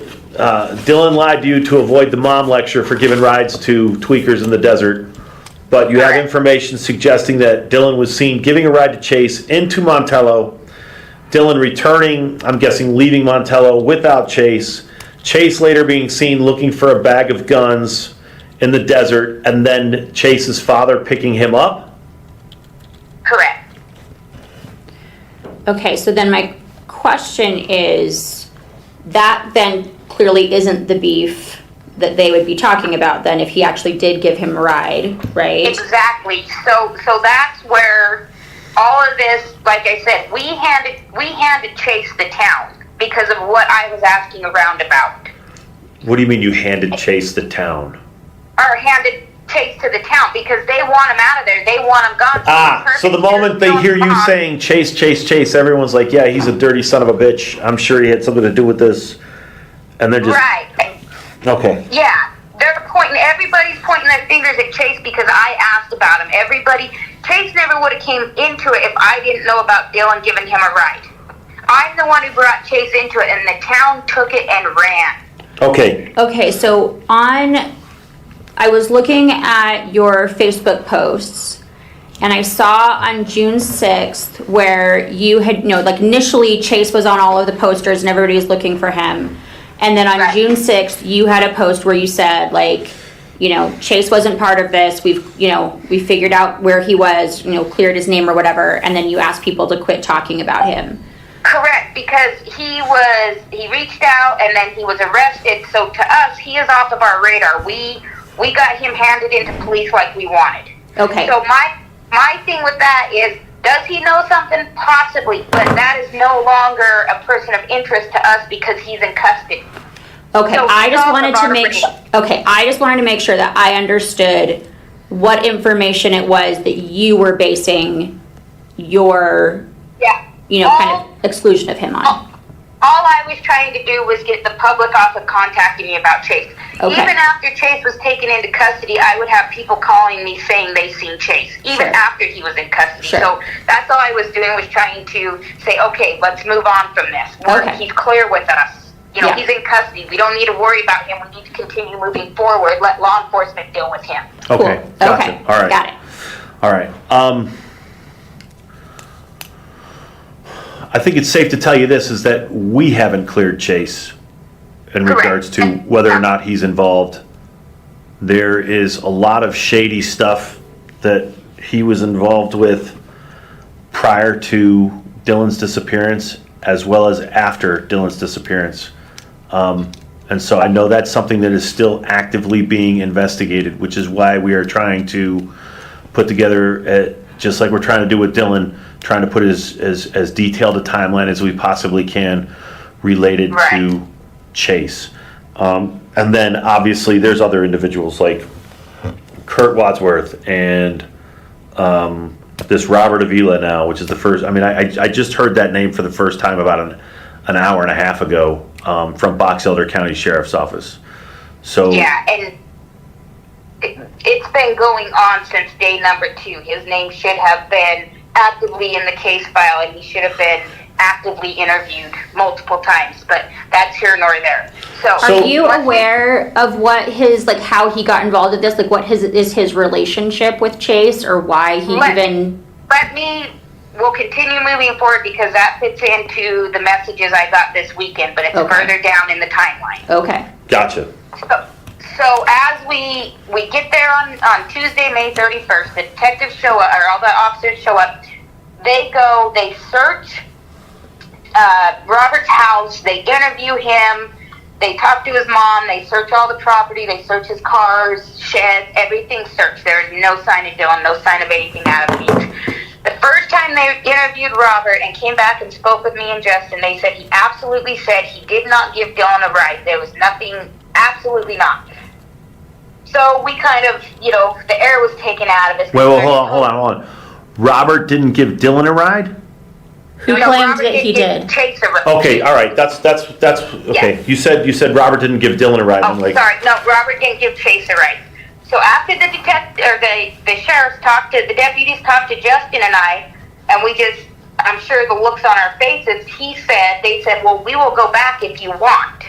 Dylan lied to you to avoid the mom lecture for giving rides to tweakers in the desert, but you have information suggesting that Dylan was seen giving a ride to Chase into Montello, Dylan returning, I'm guessing leaving Montello without Chase, Chase later being seen looking for a bag of guns in the desert, and then Chase's father picking him up? Correct. Okay, so then my question is, that then clearly isn't the beef that they would be talking about then if he actually did give him a ride, right? Exactly. So that's where all of this, like I said, we handed Chase the town because of what I was asking around about. What do you mean you handed Chase the town? Or handed Chase to the town because they want him out of there. They want him gone. So the moment they hear you saying Chase, Chase, Chase, everyone's like, yeah, he's a dirty son of a bitch. I'm sure he had something to do with this. And they're just... Right. Okay. Yeah. Everybody's pointing their fingers at Chase because I asked about him. Chase never would have came into it if I didn't know about Dylan giving him a ride. I'm the one who brought Chase into it, and the town took it and ran. Okay. Okay, so I was looking at your Facebook posts, and I saw on June 6th where you had, initially Chase was on all of the posters and everybody was looking for him. And then on June 6th, you had a post where you said, Chase wasn't part of this. We figured out where he was, cleared his name or whatever. And then you asked people to quit talking about him. Correct, because he reached out and then he was arrested. So to us, he is off of our radar. We got him handed into police like we wanted. Okay. So my thing with that is, does he know something? Possibly, but that is no longer a person of interest to us because he's in custody. Okay, So I just wanted to make sure that I understood what information it was that you were basing your kind of exclusion of him on. All I was trying to do was get the public off of contacting me about Chase. Okay. Even after Chase was taken into custody, I would have people calling me saying they seen Chase, even after he was in custody. Sure. So that's all I was doing, was trying to say, okay, let's move on from this. He's clear with us. He's in custody. We don't need to worry about him. We need to continue moving forward. Let law enforcement deal with him. Okay. Cool. Gotcha. Okay. All right. Got it. All right. I think it's safe to tell you this, is that we haven't cleared Chase in regards to whether or not he's involved. There is a lot of shady stuff that he was involved with prior to Dylan's disappearance, as well as after Dylan's disappearance. And so I know that's something that is still actively being investigated, which is why we are trying to put together, just like we're trying to do with Dylan, trying to put as detailed a timeline as we possibly can related to Chase. And then obviously there's other individuals like Kurt Wadsworth and this Robert Avila now, which is the first. I mean, I just heard that name for the first time about an hour and a half ago from Box Elder County Sheriff's Office. So yeah, and it's been going on since day number 2. His name should have been actively in the case file, and he should have been actively interviewed multiple times, but that's here nor there. So are you aware of what how he got involved in this? Like, what is his relationship with Chase, or why he we'll continue moving forward because that fits into the messages I got this weekend, but it's further down in the timeline. Okay. Gotcha. So as we get there on Tuesday, May 31st, the detectives show up, or all the officers show up. They go, they search Robert's house, they interview him, they talk to his mom, they search all the property, they search his cars, sheds, everything searched. There is no sign of Dylan, no sign of anything out of these. The first time they interviewed Robert and came back and spoke with me and Justin, they said he absolutely said he did not give Dylan a ride. There was nothing, absolutely not. So we kind of, the air was taken out of us. Wait, hold on. Robert didn't give Dylan a ride? Who claimed that he did? Chase a ride. Okay, all right. That's okay. Yeah. You said Robert didn't give Dylan a ride. Oh, sorry. No, Robert didn't give Chase a ride. So after the sheriffs talked to the deputies, talked to Justin and I, and I'm sure the looks on our faces. They said, well, we will go back if you want.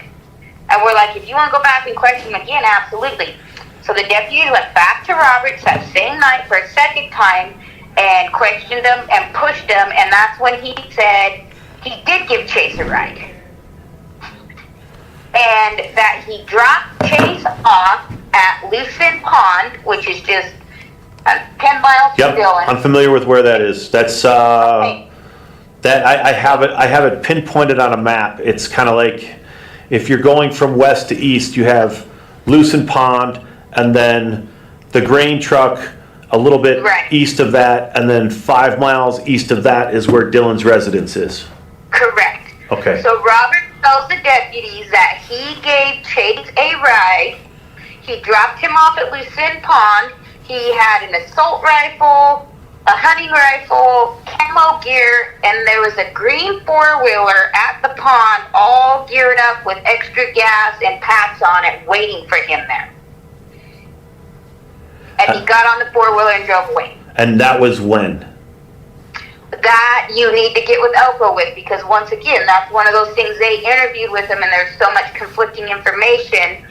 And we're like, if you want to go back and question him again, absolutely. So the deputy went back to Roberts that same night for a second time and questioned him and pushed him, and that's when he said he did give Chase a ride. And that he dropped Chase off at Lucin Pond, which is just 10 miles from Dylan. I'm familiar with where that is. That's that I have it pinpointed on a map. It's kind of like if you're going from west to east, you have Lucin Pond, and then the grain truck a little bit Right. east of that, and then 5 miles east of that is where Dylan's residence is. Correct. Okay. So Robert tells the deputies that he gave Chase a ride. He dropped him off at Lucin Pond. He had an assault rifle, a hunting rifle, camo gear, and there was a green four-wheeler at the pond all geared up with extra gas and packs on it waiting for him there. And he got on the four-wheeler and drove away. And that was when? That you need to get with Elko with, because once again, that's one of those things they interviewed with him and there's so much conflicting information.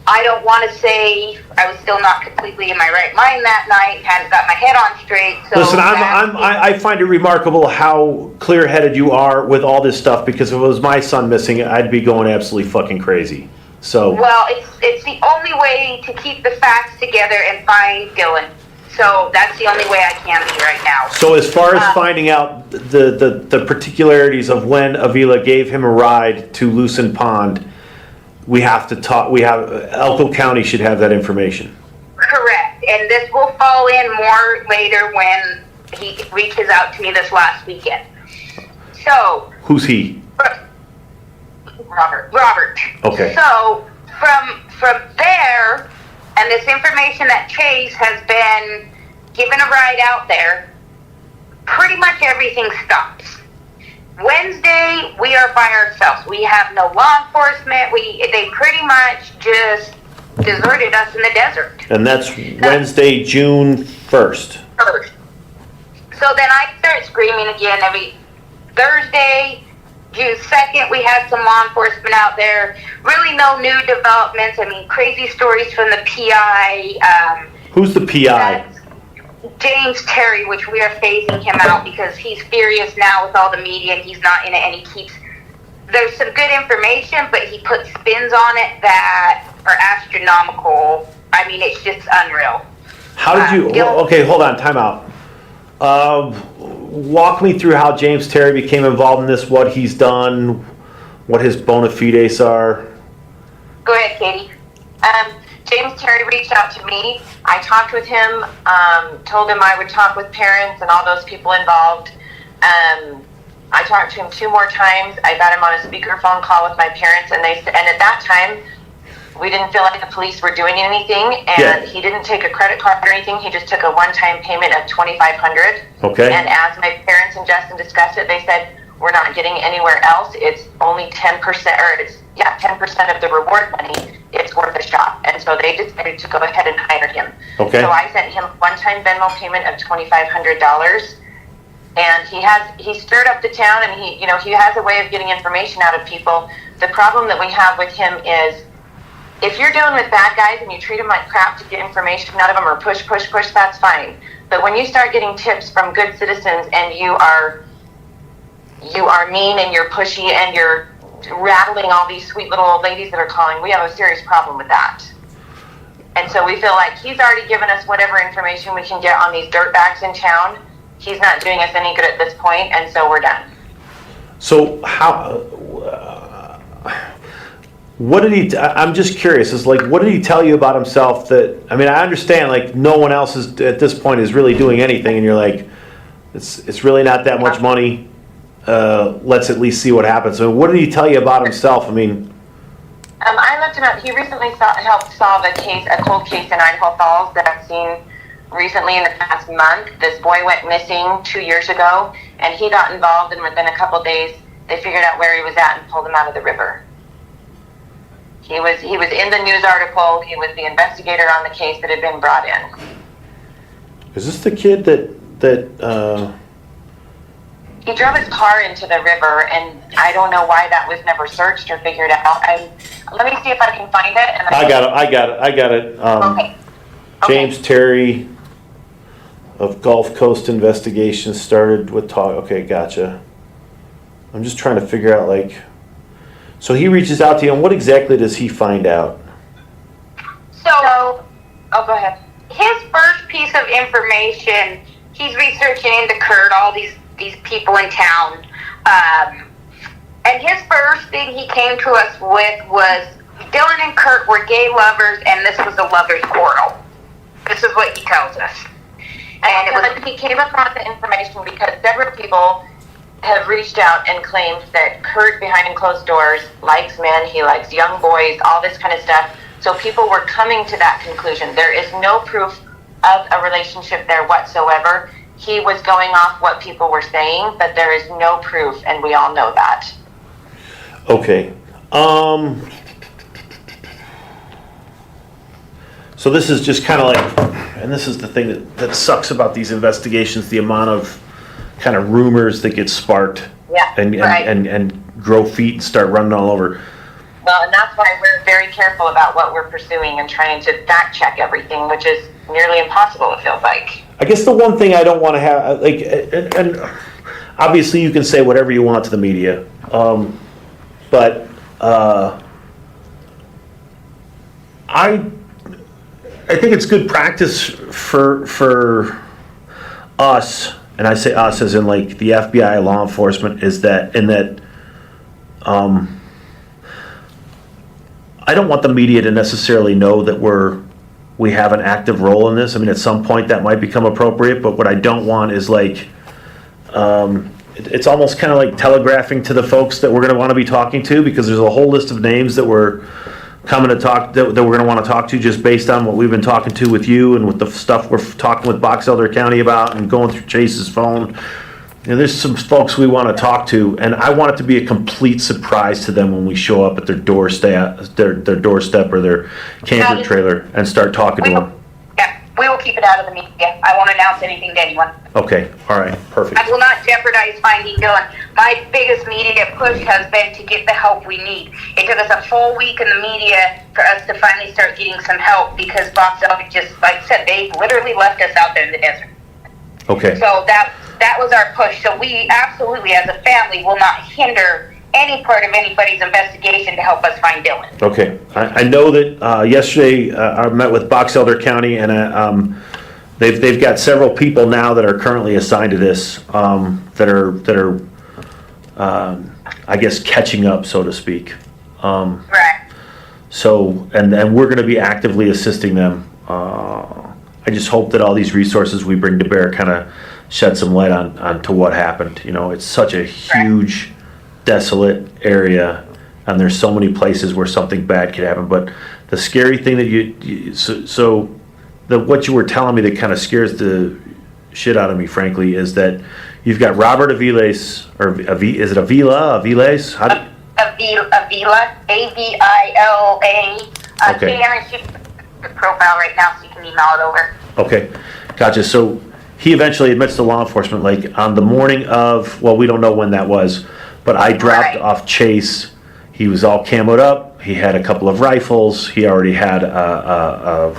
I don't want to say I was still not completely in my right mind that night, hadn't got my head on straight. So Listen, I find it remarkable how clear-headed you are with all this stuff, because if it was my son missing, I'd be going absolutely fucking crazy. So. Well, it's the only way to keep the facts together and find Dylan. So that's the only way I can be right now. So as far as finding out the particularities of when Avila gave him a ride to Lucin Pond, we have to talk. Elko County should have that information. Correct, and this will fall in more later when he reaches out to me this last weekend. So. Who's he? Robert. Okay. So from there, and this information that Chase has been given a ride out there, pretty much everything stops. Wednesday, we are by ourselves. We have no law enforcement. They pretty much just deserted us in the desert. And that's Wednesday, June 1st. So then I start screaming again every Thursday, June 2nd, we had some law enforcement out there. Really no new developments. I mean, crazy stories from the PI. Who's the PI? James Terry, which we are phasing him out because he's furious now with all the media and he's not in it, and he keeps, there's some good information, but he puts spins on it that are astronomical. I mean, it's just unreal. How did you, okay, hold on, time out. Walk me through how James Terry became involved in this, what he's done, what his bona fides are. Go ahead, Katie. James Terry reached out to me. I talked with him, told him I would talk with parents and all those people involved. I talked to him 2 more times. I got him on a speakerphone call with my parents, and at that time, we didn't feel like the police were doing anything, and he didn't take a credit card or anything. He just took a one-time payment of $2,500. Okay. And as my parents and Justin discussed it, they said, we're not getting anywhere else. It's only 10%, or it's 10% of the reward money. It's worth a shot. And so they decided to go ahead and hire him. Okay. So I sent him a one-time Venmo payment of $2,500. And he stirred up the town, and he has a way of getting information out of people. The problem that we have with him is, if you're dealing with bad guys and you treat them like crap to get information out of them or push, that's fine. But when you start getting tips from good citizens and you are mean and you're pushy and you're rattling all these sweet little old ladies that are calling, we have a serious problem with that. And so we feel like he's already given us whatever information we can get on these dirtbags in town. He's not doing us any good at this point, and so we're done. So what did he, I'm just curious, what did he tell you about himself that, I mean, I understand, no one else is, at this point, is really doing anything, and you're like, it's really not that much money, let's at least see what happens. So what did he tell you about himself? I mean... I looked him up. He recently helped solve a cold case in Idaho Falls that I've seen recently in the past month. This boy went missing 2 years ago, and he got involved, and within a couple days, they figured out where he was at and pulled him out of the river. He was in the news article. He was the investigator on the case that had been brought in. Is this the kid that He drove his car into the river, and I don't know why that was never searched or figured out. Let me see if I can find it. And I got it. Okay. James Terry of Gulf Coast Investigations started with talk. Okay, gotcha. I'm just trying to figure out, so he reaches out to you, and what exactly does he find out? So, go ahead. His first piece of information, he's researching into Kurt, all these people in town. And his first thing he came to us with was Dylan and Kurt were gay lovers, and this was a lover's quarrel. This is what he tells us. And it was, he came across the information because several people have reached out and claimed that Kurt behind closed doors likes men, he likes young boys, all this kind of stuff. So people were coming to that conclusion. There is no proof of a relationship there whatsoever. He was going off what people were saying, but there is no proof, and we all know that. Okay. So this is just kind of like, and this is the thing that sucks about these investigations, the amount of kind of rumors that get sparked. Yeah, and grow feet and start running all over. Well, and that's why we're very careful about what we're pursuing and trying to fact check everything, which is nearly impossible, it feels like. I guess the one thing I don't want to have, like, and obviously you can say whatever you want to the media, but I think it's good practice for us, and I say us as in like the FBI, law enforcement, is that I don't want the media to necessarily know that we have an active role in this. I mean, at some point that might become appropriate, but what I don't want is like, it's almost kind of like telegraphing to the folks that we're going to want to be talking to, because there's a whole list of names that we're coming to talk, that we're going to want to talk to just based on what we've been talking to with you and with the stuff we're talking with Box Elder County about and going through Chase's phone. You know, there's some folks we want to talk to, and I want it to be a complete surprise to them when we show up at their doorstep, their doorstep or their camper trailer and start talking to them. Yeah, we will keep it out of the media. I won't announce anything to anyone. Okay, all right, perfect. I will not jeopardize finding Dylan. My biggest media push has been to get the help we need. It took us a full week in the media for us to finally start getting some help, because Box Elder just, like I said, they literally left us out there in the desert. Okay. So that was our push. So we absolutely, as a family, will not hinder any part of anybody's investigation to help us find Dylan. Okay, I know that yesterday I met with Box Elder County, and they've got several people now that are currently assigned to this, that are I guess catching up, so to speak. Right. So and we're going to be actively assisting them. I just hope that all these resources we bring to bear kind of shed some light on to what happened. You know, it's such a huge, desolate area, and there's so many places where something bad could happen. But the scary thing that what you were telling me that kind of scares the shit out of me, frankly, is that you've got Robert Aviles, or is it Avila? Aviles? Avila, A-V-I-L-A. Okay. Karen, she's the profile right now, so you can email it over. Okay, gotcha. So he eventually admits to law enforcement, like on the morning of, well, we don't know when that was, but I dropped off Chase. He was all camoed up. He had a couple of rifles. He already had a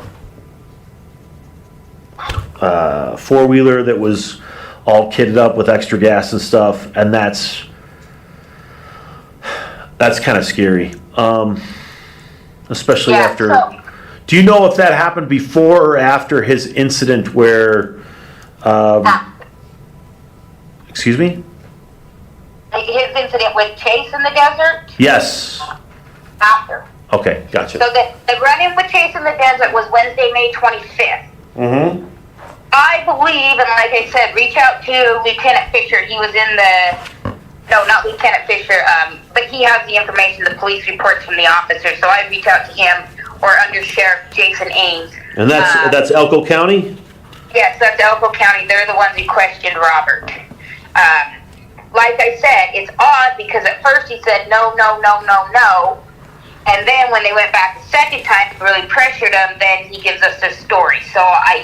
four-wheeler that was all kitted up with extra gas and stuff, and that's kind of scary, especially after. Do you know if that happened before or after his incident where? Excuse me? His incident with Chase in the desert? Yes. After. Okay, gotcha. So the run-in with Chase in the desert was Wednesday, May 25th. Mm-hmm. I believe, and like I said, reach out to Lieutenant Fisher. He was in no, not Lieutenant Fisher, but he has the information, the police reports from the officers. So I reach out to him, or Under Sheriff Jason Ames. And that's Elko County? Yes, that's Elko County. They're the ones who questioned Robert. Like I said, it's odd because at first he said no. And then when they went back the second time and really pressured him, then he gives us this story. So I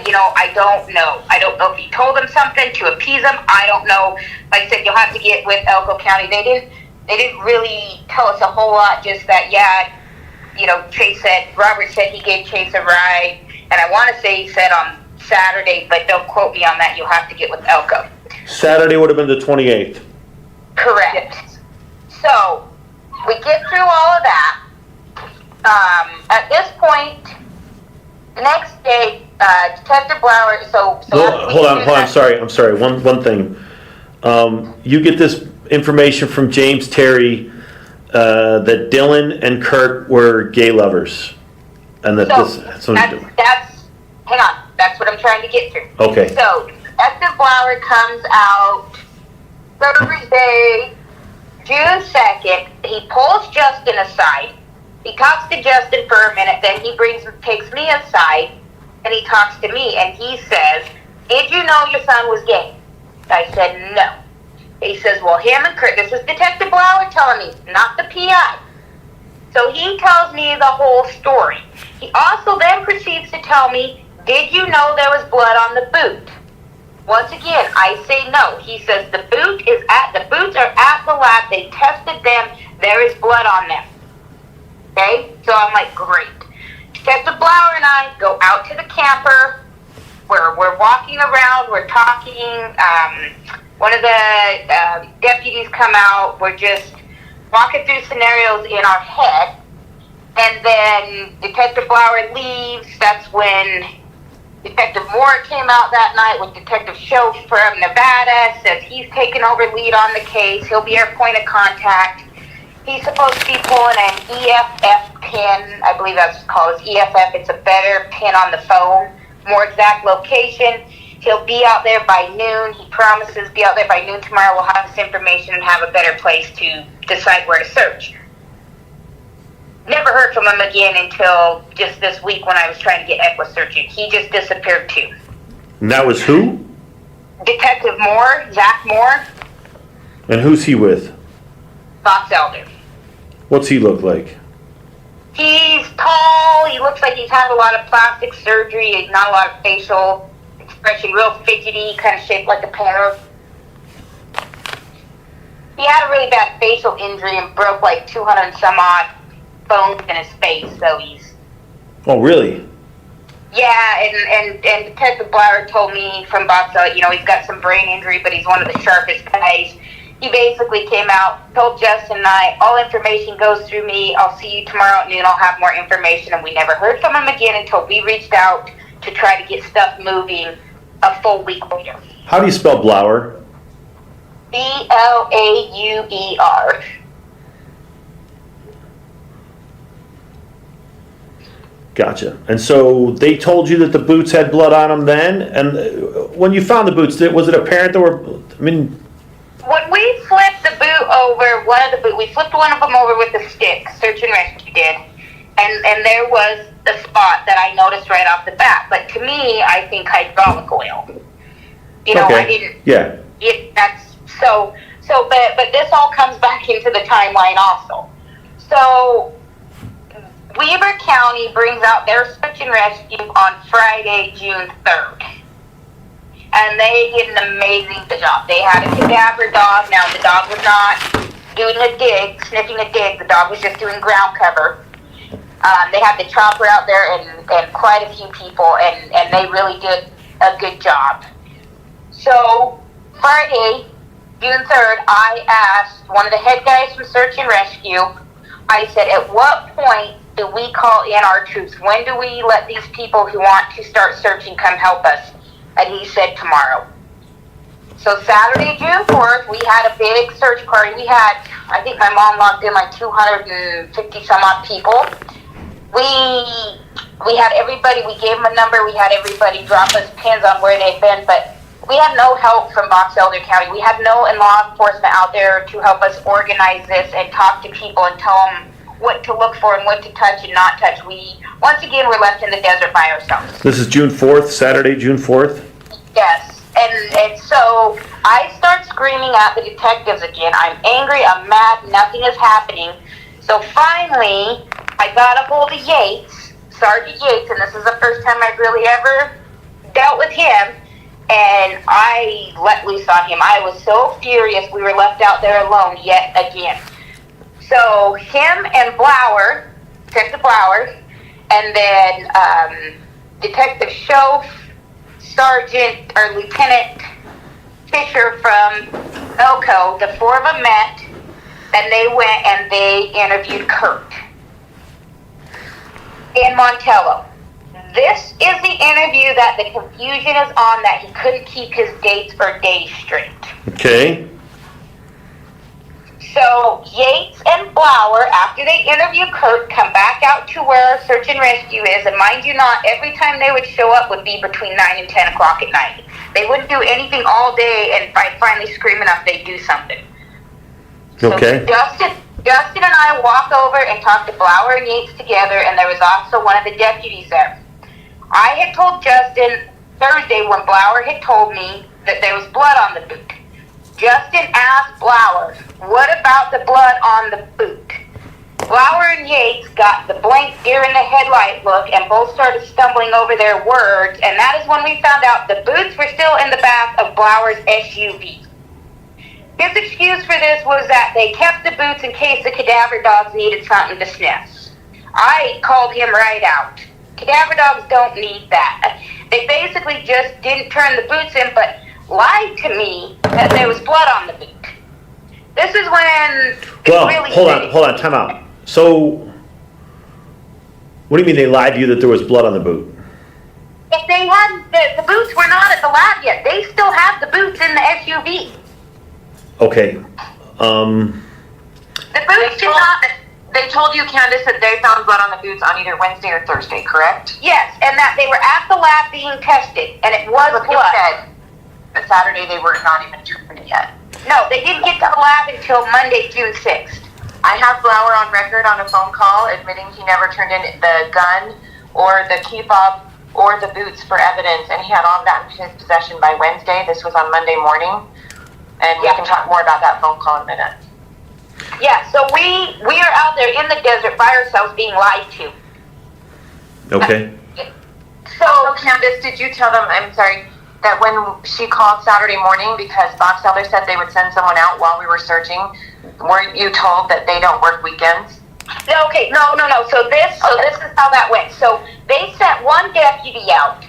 don't know. I don't know if he told them something to appease them. I don't know. Like I said, you'll have to get with Elko County. They didn't really tell us a whole lot, just that, Robert said he gave Chase a ride. And I want to say he said on Saturday, but don't quote me on that. You'll have to get with Elko. Saturday would have been the 28th. Correct. So we get through all of that. At this point, the next day, Detective Blower. Hold on. I'm sorry. One thing. You get this information from James Terry that Dylan and Kurt were gay lovers, and that hang on. That's what I'm trying to get to. Okay. So, Detective Blower comes out Thursday, June 2nd. He pulls Justin aside. He talks to Justin for a minute, then he takes me aside, and he talks to me, and he says, "Did you know your son was gay?" I said, "No." He says, "Well, him and Kurt," this is Detective Blower telling me, not the PI. So he tells me the whole story. He also then proceeds to tell me, "Did you know there was blood on the boot?" Once again, I say no. He says the boots are at the lab. They tested them. There is blood on them. Okay? So I'm like, great. Detective Blower and I go out to the camper. We're walking around. We're talking. One of the deputies come out. We're just walking through scenarios in our head. And then Detective Blower leaves. That's when Detective Moore came out that night with Detective Show from Nevada, says he's taken over lead on the case. He'll be our point of contact. He's supposed to be pulling an EFF pin. I believe that's called EFF. It's a better pin on the phone. More exact location. He'll be out there by noon. He promises to be out there by noon tomorrow. We'll have this information and have a better place to decide where to search. Never heard from him again until just this week when I was trying to get Equa searching. He just disappeared too. And that was who? Detective Moore, Zach Moore, And who's he with? Box Elder. What's he look like? He's tall. He looks like he's had a lot of plastic surgery. Not a lot of facial expression. Real fidgety, kind of shaped like a pear. He had a really bad facial injury and broke like 200 and some odd bones in his face. So he's... Oh, really? Yeah, and Detective Blower told me from Box Elder, he's got some brain injury, but he's one of the sharpest guys. He basically came out, told Justin and I, all information goes through me. I'll see you tomorrow at noon. I'll have more information. And we never heard from him again until we reached out to try to get stuff moving a full week later. How do you spell Blower? Blauer. Gotcha. And so they told you that the boots had blood on them then? And when you found the boots, was it apparent there were... When we flipped the boot over, we flipped one of them over with a stick, search and rescue did, and there was a spot that I noticed right off the bat. But to me, I think hydraulic oil. I didn't. Yeah. But this all comes back into the timeline also. So Weber County brings out their search and rescue on Friday, June 3rd. And they did an amazing job. They had a cadaver dog. Now, the dog was not doing a dig, sniffing a dig. The dog was just doing ground cover. They had the chopper out there and quite a few people, and they really did a good job. So, Friday, June 3rd, I asked one of the head guys from Search and Rescue, I said, at what point do we call in our troops? When do we let these people who want to start searching come help us? And he said tomorrow. So Saturday, June 4th, we had a big search party. We had, I think my mom logged in like 250 some odd people. We had everybody, we gave them a number, we had everybody drop us pins on where they've been, but we had no help from Box Elder County. We had no law enforcement out there to help us organize this and talk to people and tell them what to look for and what to touch and not touch. Once again, we're left in the desert by ourselves. This is June 4th, Saturday, June 4th? Yes, and so I start screaming at the detectives again. I'm angry, I'm mad, nothing is happening. So finally, I got a hold of Yates, Sergeant Yates, and this is the first time I've really ever dealt with him, and I let loose on him. I was so furious we were left out there alone yet again. So him and Blower, Detective Blower, and then Detective Schoaf, Sergeant or Lieutenant Fisher from Elko, the four of them met, and they went and they interviewed Kurt in Montello. This is the interview that the confusion is on, that he couldn't keep his dates or days straight. Okay. So Yates and Blower, after they interview Kurt, come back out to where our search and rescue is. And mind you not, every time they would show up would be between 9 and 10 o'clock at night. They wouldn't do anything all day, and by finally scream enough, they'd do something. Okay. So Justin and I walk over and talk to Blower and Yates together, and there was also one of the deputies there. I had told Justin Thursday when Blower had told me that there was blood on the boot. Justin asked Blower, what about the blood on the boot? Blower and Yates got the blank deer in the headlight look and both started stumbling over their words, and that is when we found out the boots were still in the back of Blower's SUV. His excuse for this was that they kept the boots in case the cadaver dogs needed something to sniff. I called him right out. Cadaver dogs don't need that. They basically just didn't turn the boots in, but lied to me that there was blood on the boot. This is when Well, really hold on, time out. So, what do you mean they lied to you that there was blood on the boot? If they had the boots were not at the lab yet. They still have the boots in the SUV. Okay. The boots did not. They told you, Candace, that they found blood on the boots on either Wednesday or Thursday, correct? Yes, and that they were at the lab being tested, and it was blood. But Saturday they were not even turned yet. No, they didn't get to the lab until Monday, June 6th. I have Blower on record on a phone call admitting he never turned in the gun or the key fob or the boots for evidence, and he had all of that in his possession by Wednesday. This was on Monday morning, and we can talk more about that phone call in a minute. Yeah, so we are out there in the desert by ourselves being lied to. Okay. So, Candace, did you tell them, I'm sorry, that when she called Saturday morning because Bob Seller said they would send someone out while we were searching, weren't you told that they don't work weekends? Okay, no. So this is how that went. So they sent one deputy out,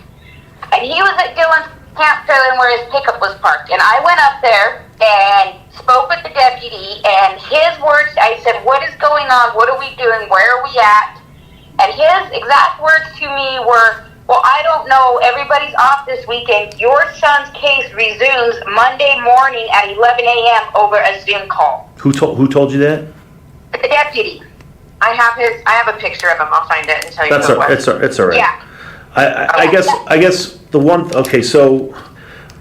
and he was at Dylan's camp trailer where his pickup was parked. And I went up there and spoke with the deputy, and his words, I said, what is going on? What are we doing? Where are we at? And his exact words to me were, well, I don't know. Everybody's off this weekend. Your son's case resumes Monday morning at 11 a.m. over a Zoom call. Who told you that? The deputy. I have a picture of him. I'll find it and tell you. It's all right. Yeah. I guess the one. Okay, so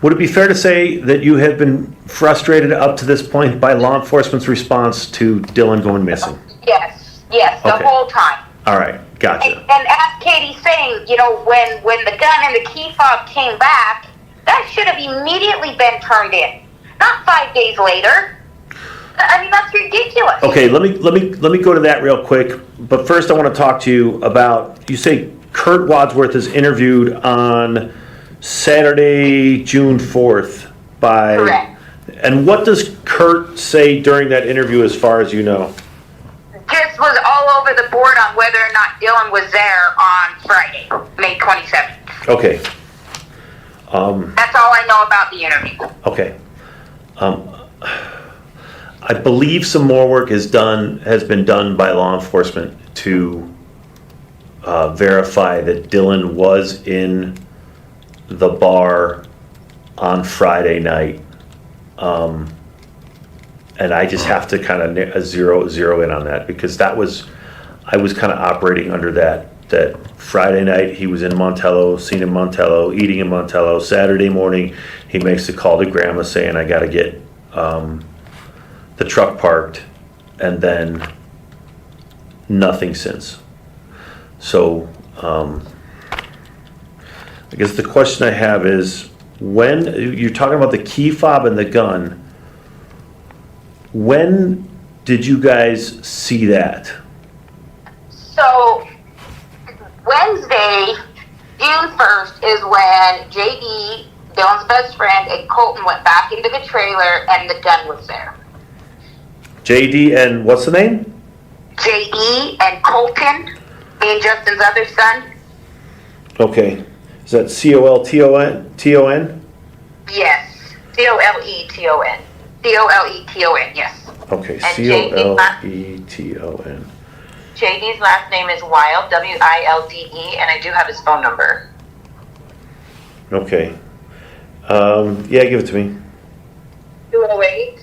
would it be fair to say that you have been frustrated up to this point by law enforcement's response to Dylan going missing? Yes, the Okay. whole time. All right, gotcha. And as Katie's saying, when the gun and the key fob came back, that should have immediately been turned in, not 5 days later. I mean, that's ridiculous. Okay, let me go to that real quick. But first, I want to talk to you about. You say Kurt Wadsworth is interviewed on Saturday, June 4th by. Correct. And what does Kurt say during that interview, as far as you know? Just was all over the board on whether or not Dylan was there on Friday, May 27th. Okay. That's all I know about the interview. Okay. I believe some more work has been done by law enforcement to verify that Dylan was in the bar on Friday night. And I just have to kind of zero in on that, because I was kind of operating under that Friday night he was in Montello, seen in Montello, eating in Montello. Saturday morning he makes a call to Grandma saying, I got to get the truck parked, and then nothing since. So I guess the question I have is, when you're talking about the key fob and the gun, when did you guys see that? So, Wednesday, June 1st is when JD, Dylan's best friend, and Colton went back into the trailer and the gun was there. JD and what's the name? JD and Colton, being Justin's other son. Okay. Is that Colton? Yes. Coleton. Coleton, yes. Okay, And Coleton. JD's last name is Wilde, Wilde, and I do have his phone number. Okay. Yeah, give it to me. 208-719-8255.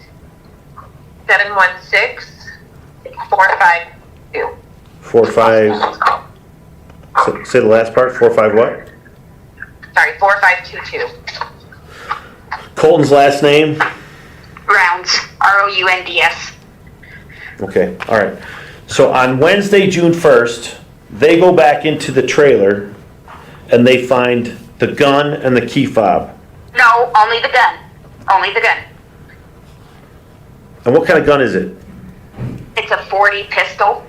716-452. 45. Say the last part. 45 what? Sorry, 4522. Colton's last name. Rounds. Rounds. Okay. All right. So on Wednesday, June 1st, they go back into the trailer, and they find the gun and the key fob. No, only the gun. Only the gun. And what kind of gun is it? It's a 40 pistol.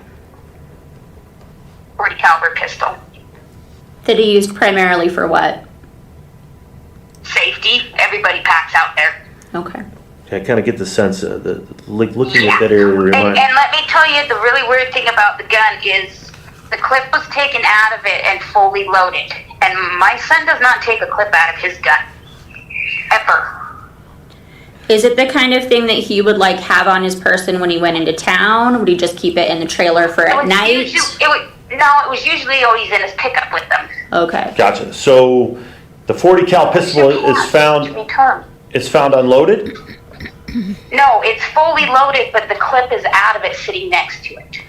40 caliber pistol. That he used primarily for what? Safety. Everybody packs out there. Okay. I kind of get the sense of looking at that area. And let me tell you, the really weird thing about the gun is the clip was taken out of it and fully loaded. And my son does not take a clip out of his gun. Ever. Is it the kind of thing that he would like have on his person when he went into town? Would he just keep it in the trailer for at night? It was usually always in his pickup with them. Okay. Gotcha. So the 40 cal pistol is found. It's found unloaded. No, it's fully loaded, but the clip is out of it, sitting next to it.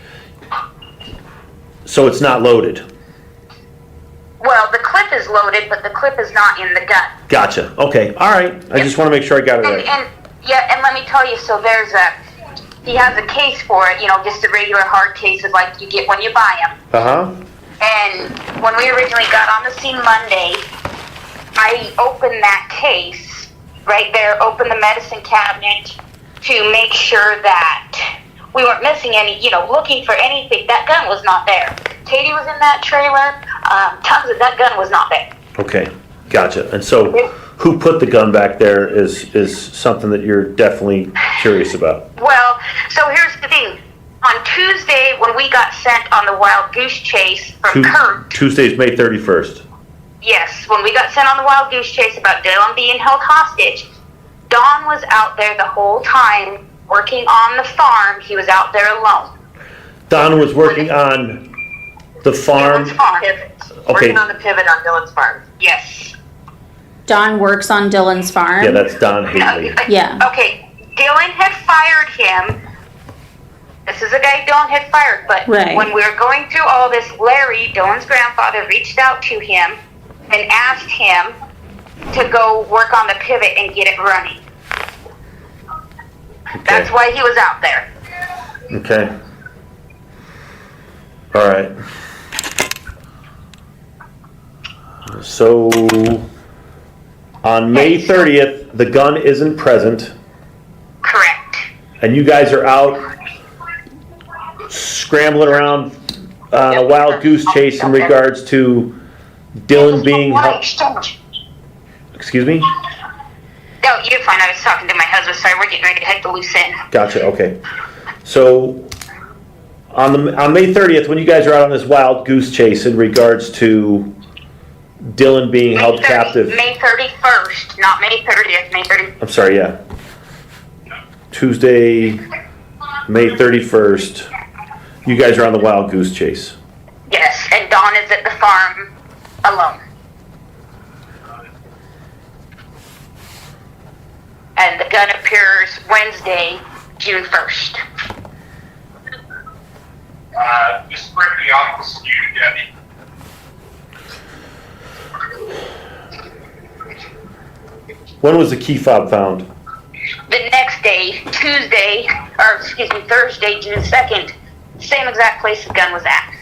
So it's not loaded. Well, the clip is loaded, but the clip is not in the gun. Gotcha. Okay. All right. I just want to make sure I got it right. And let me tell you, so he has a case for it, just the regular hard cases like you get when you buy them. And when we originally got on the scene Monday, I opened that case right there, opened the medicine cabinet to make sure that we weren't missing any, looking for anything. That gun was not there. Katie was in that trailer. Tons of that gun was not there. Okay. Gotcha. And so who put the gun back there is something that you're definitely curious about. Well, so here's the thing. On Tuesday, when we got sent on the wild goose chase from Kurt. Tuesday's May 31st. Yes, when we got sent on the wild goose chase about Dylan being held hostage, Don was out there the whole time working on the farm. He was out there alone. Don was working on the farm. Working on the pivot on Dylan's farm. Yes. Don works on Dylan's farm? Yeah, that's Don Haley. Yeah. Okay, Dylan had fired him. This is a guy Dylan had fired, but when we were going through all this, Larry, Dylan's grandfather, reached out to him and asked him to go work on the pivot and get it running. Okay. That's why he was out there. Okay. All right. So on May 30th, the gun isn't present. Correct. And you guys are out scrambling around on a wild goose chase in regards to Dylan being held. Excuse me? No, you're fine. I was talking to my husband. Sorry, we're getting ready to head to Lucin. Gotcha. Okay. So on May 30th, when you guys are out on this wild goose chase in regards to Dylan being held captive. May 31st, not May 30th. May 30th. I'm sorry. Yeah. Tuesday, May 31st. You guys are on the wild goose chase. Yes, and Dawn is at the farm alone. And the gun appears Wednesday, June 1st. Just bring the office to you, Debbie. When was the key fob found? The next day, Thursday, June 2nd, same exact place the gun was at.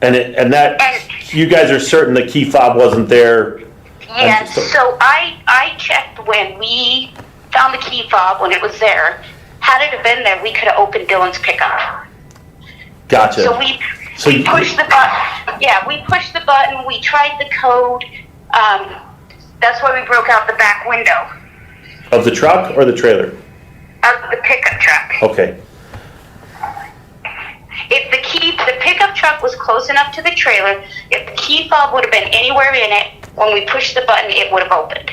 And you guys are certain the key fob wasn't there? Yes, so I checked when we found the key fob when it was there. Had it have been there, we could have opened Dylan's pickup. Gotcha. So we pushed the button. Yeah, we pushed the button. We tried the code. That's why we broke out the back window. Of the truck or the trailer? Of the pickup truck. Okay. If the pickup truck was close enough to the trailer, if the key fob would have been anywhere in it, when we pushed the button, it would have opened.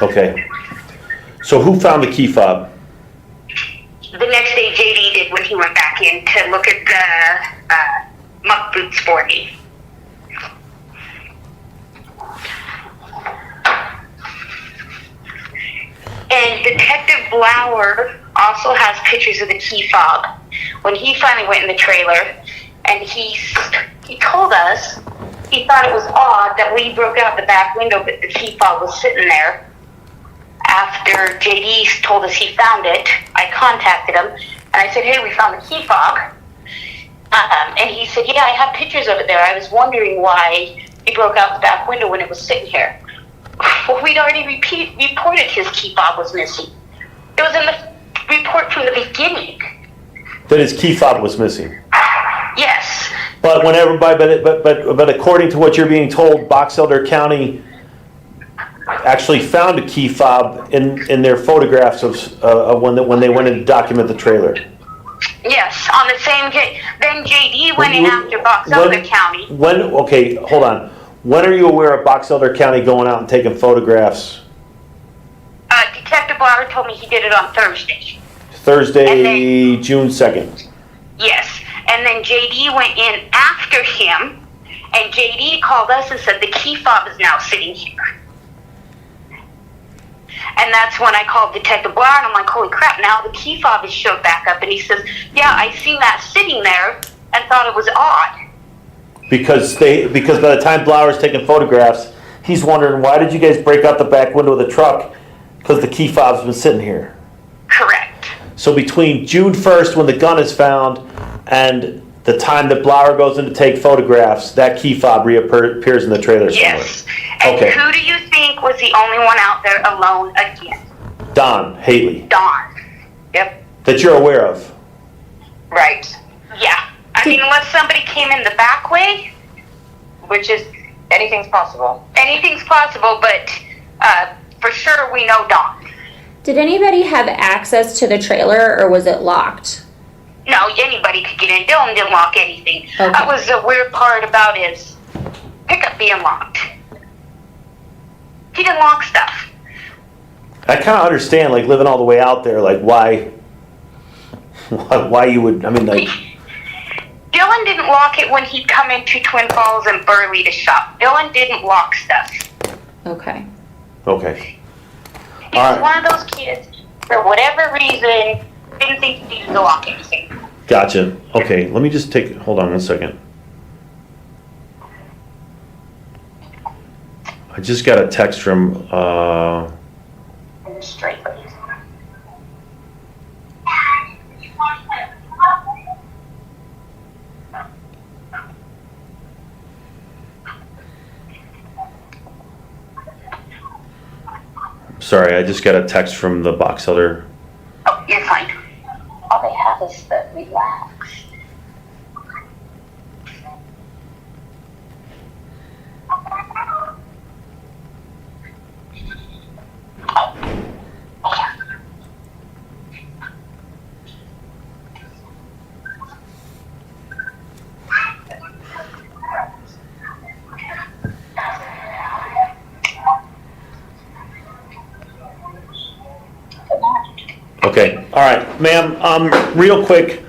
Okay. So who found the key fob? The next day, JD did when he went back in to look at the muck boots for me. And Detective Blower also has pictures of the key fob. When he finally went in the trailer, and he told us he thought it was odd that we broke out the back window, but the key fob was sitting there. After JD told us he found it, I contacted him, and I said, hey, we found the key fob. And he said, yeah, I have pictures of it there. I was wondering why he broke out the back window when it was sitting here. Well, we'd already reported his key fob was missing. It was in the report from the beginning. That his key fob was missing. Yes. But when everybody, but according to what you're being told, Box Elder County actually found a key fob in their photographs of when they went in to document the trailer. Yes, on the same day. Then JD went in after Box Elder County. Okay, hold on. When are you aware of Box Elder County going out and taking photographs? Detective Blower told me he did it on Thursday. Thursday, June 2nd. Yes, and then JD went in after him, and JD called us and said the key fob is now sitting here. And that's when I called Detective Blower, and I'm like, holy crap, now the key fob is showed back up. And he says, yeah, I seen that sitting there and thought it was odd. Because by the time Blower's taking photographs, he's wondering, why did you guys break out the back window of the truck? Because the key fob's been sitting here. Correct. So between June 1st, when the gun is found, and the time that Blower goes in to take photographs, that key fob reappears in the trailer somewhere. Yes. And okay. Who do you think was the only one out there alone again? Don Haley. Don. Yep. That you're aware of. Right. Yeah. I mean, unless somebody came in the back way, which is anything's possible. Anything's possible, but for sure we know Don. Did anybody have access to the trailer, or was it locked? No, anybody could get in. Dylan didn't lock anything. Okay. That was the weird part about his pickup being locked. He didn't lock stuff. I kind of understand, like, living all the way out there, like, why you would, I mean, like... Dylan didn't lock it when he'd come into Twin Falls and Burley to shop. Dylan didn't lock stuff. Okay. Okay. He was one of those kids, for whatever reason, didn't think he needed to lock anything. Gotcha. Okay, let me just hold on one second. I just got a text from, Straight. sorry, I just got a text from the Box Elder. Oh, you're fine. All they have is the relax. Okay, all right, ma'am, real quick,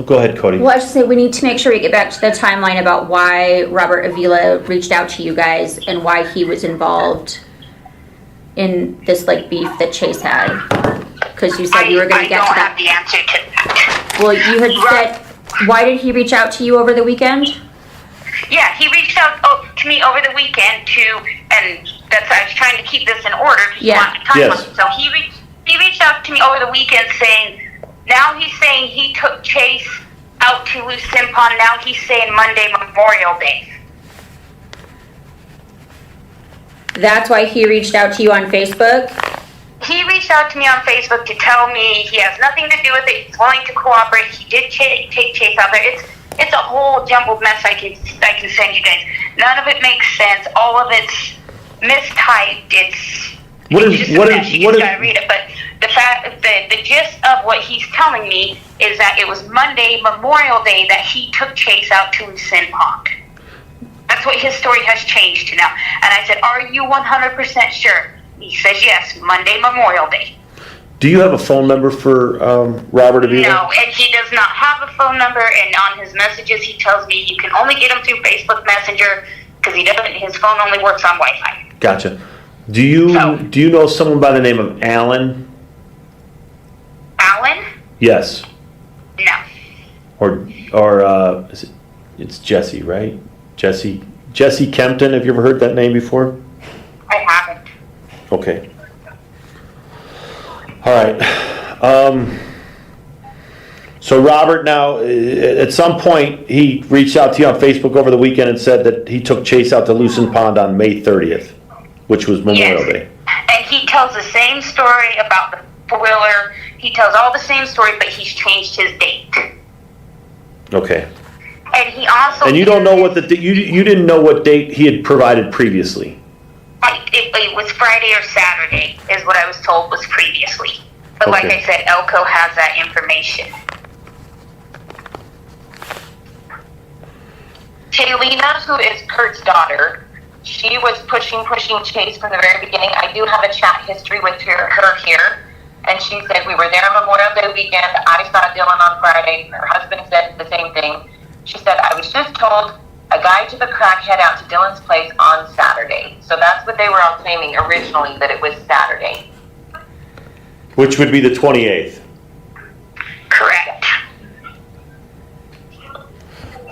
go ahead, Cody. Well, I should say we need to make sure we get back to the timeline about why Robert Avila reached out to you guys and why he was involved in this like beef that Chase had. Because you said you were going to get to that. I don't have the answer to that. Well, you had said, why did he reach out to you over the weekend? Yeah, he reached out to me over the weekend and that's I was trying to keep this in order. Yeah. Yes. So he reached out to me over the weekend saying, now he's saying he took Chase out to Lucin Pond. Now he's saying Monday, Memorial Day. That's why he reached out to you on Facebook? He reached out to me on Facebook to tell me he has nothing to do with it. He's willing to cooperate. He did take Chase out there. It's a whole jumbled mess I can send you guys. None of it makes sense. All of it's mistyped. You just gotta read it. But the gist of what he's telling me is that it was Monday, Memorial Day, that he took Chase out to Lucin Pond. That's what his story has changed to now. And I said, are you 100% sure? He says yes, Monday, Memorial Day. Do you have a phone number for Robert Avila? No, and he does not have a phone number, and on his messages he tells me you can only get him through Facebook Messenger because his phone only works on Wi-Fi. Gotcha. Do you know someone by the name of Alan? Alan? Yes. No. Or it's Jesse, right? Jesse Kempton. Have you ever heard that name before? I haven't. Okay. All right. So Robert, now at some point he reached out to you on Facebook over the weekend and said that he took Chase out to Lucin Pond on May 30th, which was Memorial Day. And he tells the same story about the four-wheeler. He tells all the same story, but he's changed his date. Okay. And he also... And you don't know what you didn't know what date he had provided previously. It was Friday or Saturday, is what I was told was previously. But like Okay. I said, Elko has that information. Kaylina, who is Kurt's daughter, she was pushing Chase from the very beginning. I do have a chat history with her here. And she said, we were there Memorial Day weekend. I saw Dylan on Friday. Her husband said the same thing. She said, I was just told a guy took a crackhead out to Dylan's place on Saturday. So that's what they were all claiming originally, that it was Saturday. Which would be the 28th. Correct.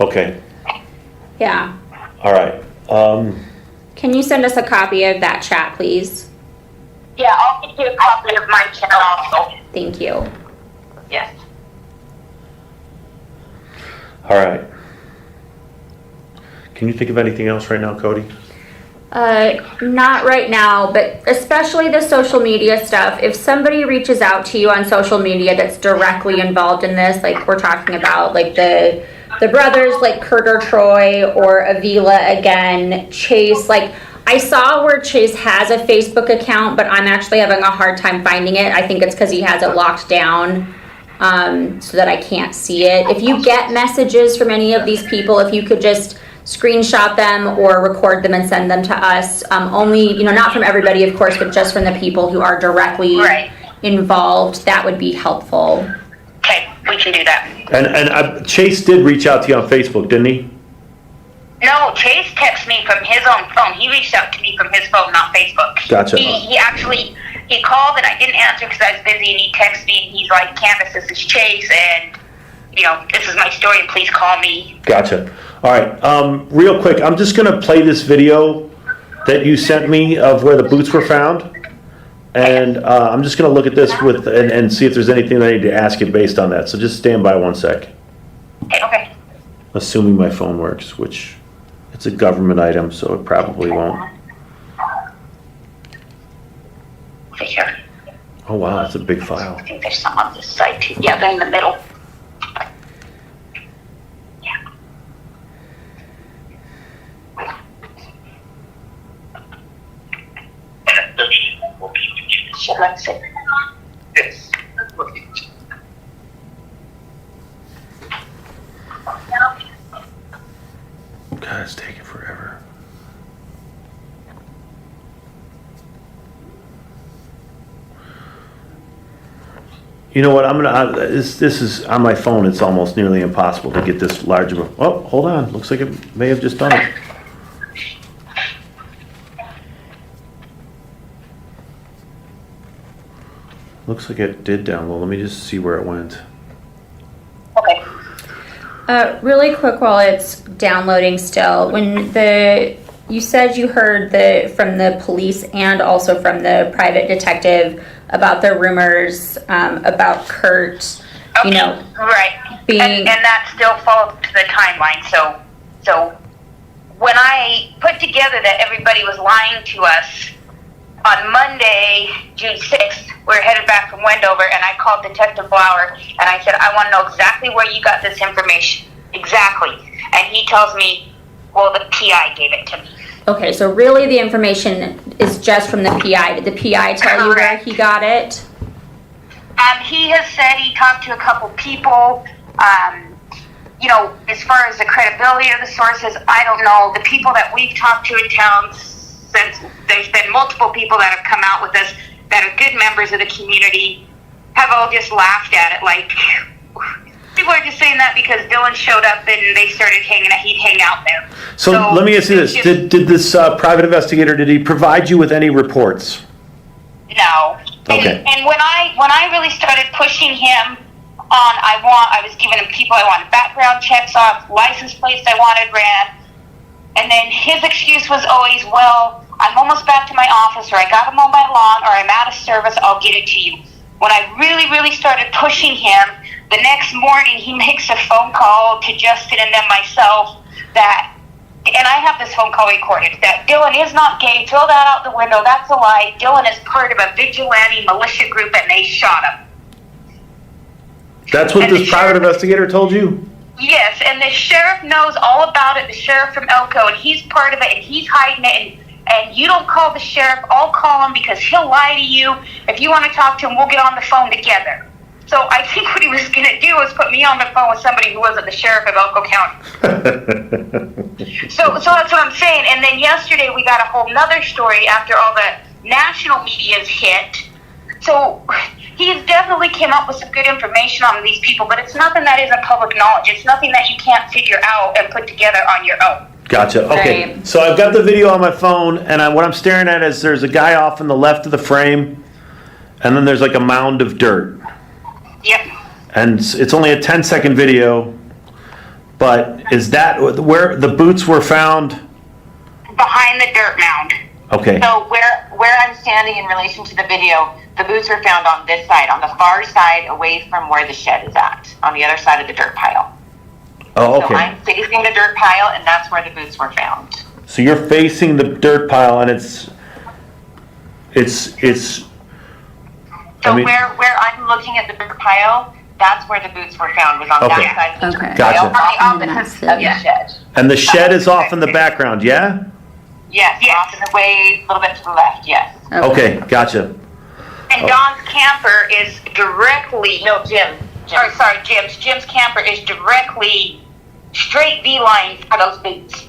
Okay. Yeah. All right. Can you send us a copy of that chat, please? Yeah, I'll get you a copy of my channel also. Thank you. Yes. All right. Can you think of anything else right now, Cody? Not right now, but especially the social media stuff. If somebody reaches out to you on social media that's directly involved in this, like we're talking about, like the brothers, like Kurt or Troy or Avila again, Chase, like I saw where Chase has a Facebook account, but I'm actually having a hard time finding it. I think it's because he has it locked down so that I can't see it. If you get messages from any of these people, if you could just screenshot them or record them and send them to us. Only, not from everybody, of course, but just from the people who are directly involved. That would be helpful. Okay, we can do that. And Chase did reach out to you on Facebook, didn't he? No, Chase texted me from his own phone. He reached out to me from his phone, not Facebook. Gotcha. He called and I didn't answer because I was busy, and he texted me and he's like, Candace, this is Chase, and this is my story, and please call me. Gotcha. All right. Real quick, I'm just going to play this video that you sent me of where the boots were found. And I'm just going to look at this and see if there's anything I need to ask you based on that. So just stand by 1 sec. Okay. Assuming my phone works, which it's a government item, so it probably won't. Over here. Oh, wow. That's a big file. I think there's some on this side too. Yeah, they're in the middle. Should I say? Yes. God, it's taking forever. You know what? This is on my phone. It's almost nearly impossible to get this large of a. Oh, hold on. Looks like it may have just done it. Looks like it did download. Let me just see where it went. Okay. Really quick while it's downloading still, you said you heard from the police and also from the private detective about the rumors about Kurt, Right. being... And that still follows to the timeline. So when I put together that everybody was lying to us, on Monday, June 6th, we're headed back from Wendover, and I called Detective Lauer, and I said, I want to know exactly where you got this information. Exactly. And he tells me, well, the PI gave it to me. Okay, so really the information is just from the PI. Did the PI tell you where he got it? He has said he talked to a couple people. As far as the credibility of the sources, I don't know. The people that we've talked to in town, since there's been multiple people that have come out with us that are good members of the community, have all just laughed at it like, People are just saying that because Dylan showed up and they started he'd hang out there. So let me ask you this: Did this private investigator, did he provide you with any reports? No. Okay. And when I really started pushing him on, I was giving him people I wanted background checks on, license plates I wanted ran, and then his excuse was always, well, I'm almost back to my office, or I got him on my lawn, or I'm out of service, I'll get it to you. When I really, really started pushing him, the next morning he makes a phone call to Justin and then myself that, and I have this phone call recorded, that Dylan is not gay, throw that out the window, that's a lie. Dylan is part of a vigilante militia group and they shot him. That's what this private investigator told you? Yes, and the sheriff knows all about it, the sheriff from Elko, and he's part of it, and he's hiding it, and you don't call the sheriff, I'll call him because he'll lie to you. If you want to talk to him, we'll get on the phone together. So I think what he was going to do was put me on the phone with somebody who wasn't the sheriff of Elko County. So that's what I'm saying. And then yesterday we got a whole nother story after all the national media's hit. So he's definitely came up with some good information on these people, but it's nothing that isn't public knowledge. It's nothing that you can't figure out and put together on your own. Gotcha. Okay. So I've got the video on my phone, and what I'm staring at is there's a guy off in the left of the frame, and then there's like a mound of dirt. Yep. And it's only a 10-second video, but is that where the boots were found? Behind the dirt mound. Okay. So where I'm standing in relation to the video, the boots were found on this side, on the far side, away from where the shed is at, on the other side of the dirt pile. Oh, So okay. I'm facing the dirt pile, and that's where the boots were found. So you're facing the dirt pile, and it's. So where I'm looking at the dirt pile, that's where the boots were found, was on Okay. that side of the dirt Gotcha. pile, on the opposite of the shed. And the shed is off in the background, yeah? Yes, off in the way, a little bit to the left, yes. Okay, gotcha. And Don's camper is directly... No, Jim. Or, sorry, Jim's. Jim's camper is directly straight V-line for those boots.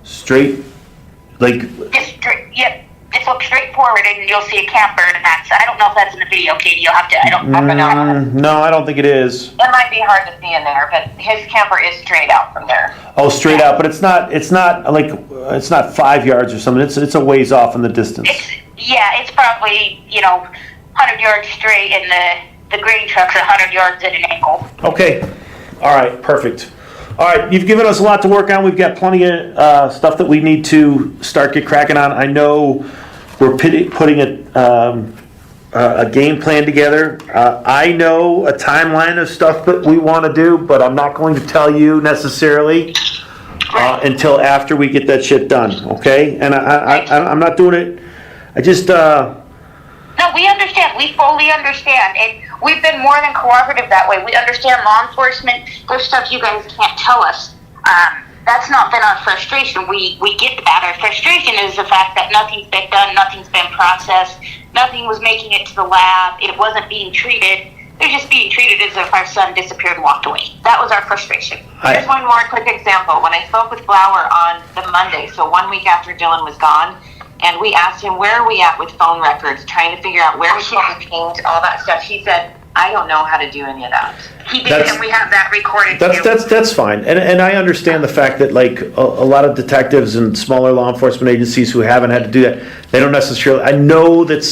Straight, like, Just straight, yep. Just look straight forward and you'll see a camper, and that's... I don't know if that's in the video, Katie. You'll have to... I don't know. no, I don't think it is. It might be hard to see in there, but his camper is straight out from there. Oh, straight out, but it's not like, it's not 5 yards or something. It's a ways off in the distance. Yeah, it's probably, 100 yards straight, and the grain truck's 100 yards at an angle. Okay. All right, perfect. All right, you've given us a lot to work on. We've got plenty of stuff that we need to get cracking on. I know we're putting a game plan together. I know a timeline of stuff that we want to do, but I'm not going to tell you necessarily until after we get that shit done, okay? And I'm not doing it. I just... No, we understand. We fully understand. And we've been more than cooperative that way. We understand law enforcement. There's stuff you guys can't tell us. That's not been our frustration. We get that. Our frustration is the fact that nothing's been done, nothing's been processed, nothing was making it to the lab, it wasn't being treated. They're just being treated as if our son disappeared and walked away. That was our frustration. Here's one more quick example. When I spoke with Flower on the Monday, so 1 week after Dylan was gone, and we asked him, where are we at with phone records, trying to figure out where we can change all that stuff. He said, I don't know how to do any of that. He did, and we have that recorded too. That's fine, and I understand the fact that like a lot of detectives and smaller law enforcement agencies who haven't had to do that, they don't necessarily. I know that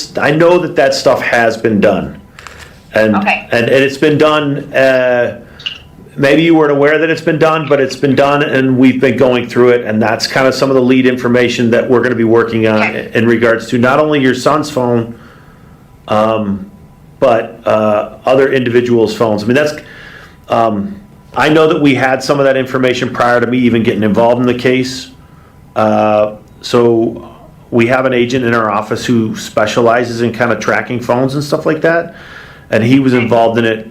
stuff has been done, and it's been done. Maybe you weren't aware that it's been done, but it's been done, and we've been going through it, and that's kind of some of the lead information that we're going to be working on in regards to not only your son's phone, but other individuals' phones. I mean, that's. I know that we had some of that information prior to me even getting involved in the case. So we have an agent in our office who specializes in kind of tracking phones and stuff like that, and he was involved in it.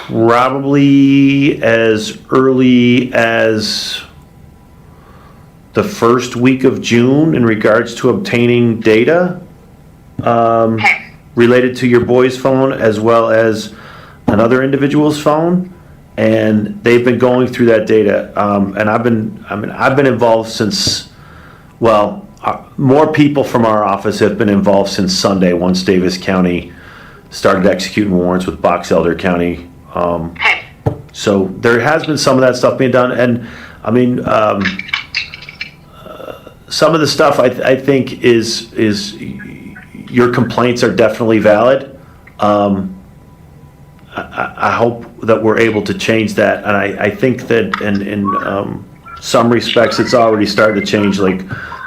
Probably as early as the first week of June in regards to obtaining data related to your boy's phone as well as another individual's phone, and they've been going through that data. And I've been involved since, more people from our office have been involved since Sunday once Davis County started executing warrants with Box Elder County. So there has been some of that stuff being done, and I mean, some of the stuff I think is your complaints are definitely valid. I hope that we're able to change that, and I think that in some respects it's already started to change. Like,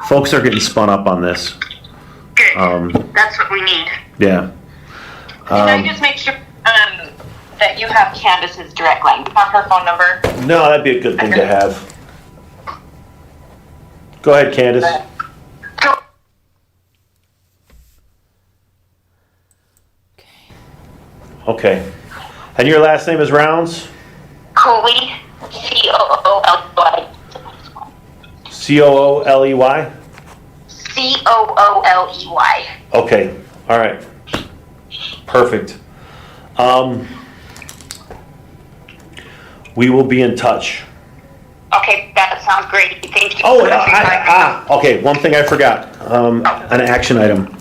folks are getting spun up on this. That's what we need. Yeah. Can I just make sure that you have Candace's direct line? Do you have her phone number? No, that'd be a good thing to have. Go ahead, Candace. Okay. And your last name is Rounds? Cooley, C-O-O-L-E-Y. C-O-O-L-E-Y? C-O-O-L-E-Y. Okay. All right. Perfect. We will be in touch. Okay, that sounds great. Thank you. Oh, okay. One thing I forgot. An action item.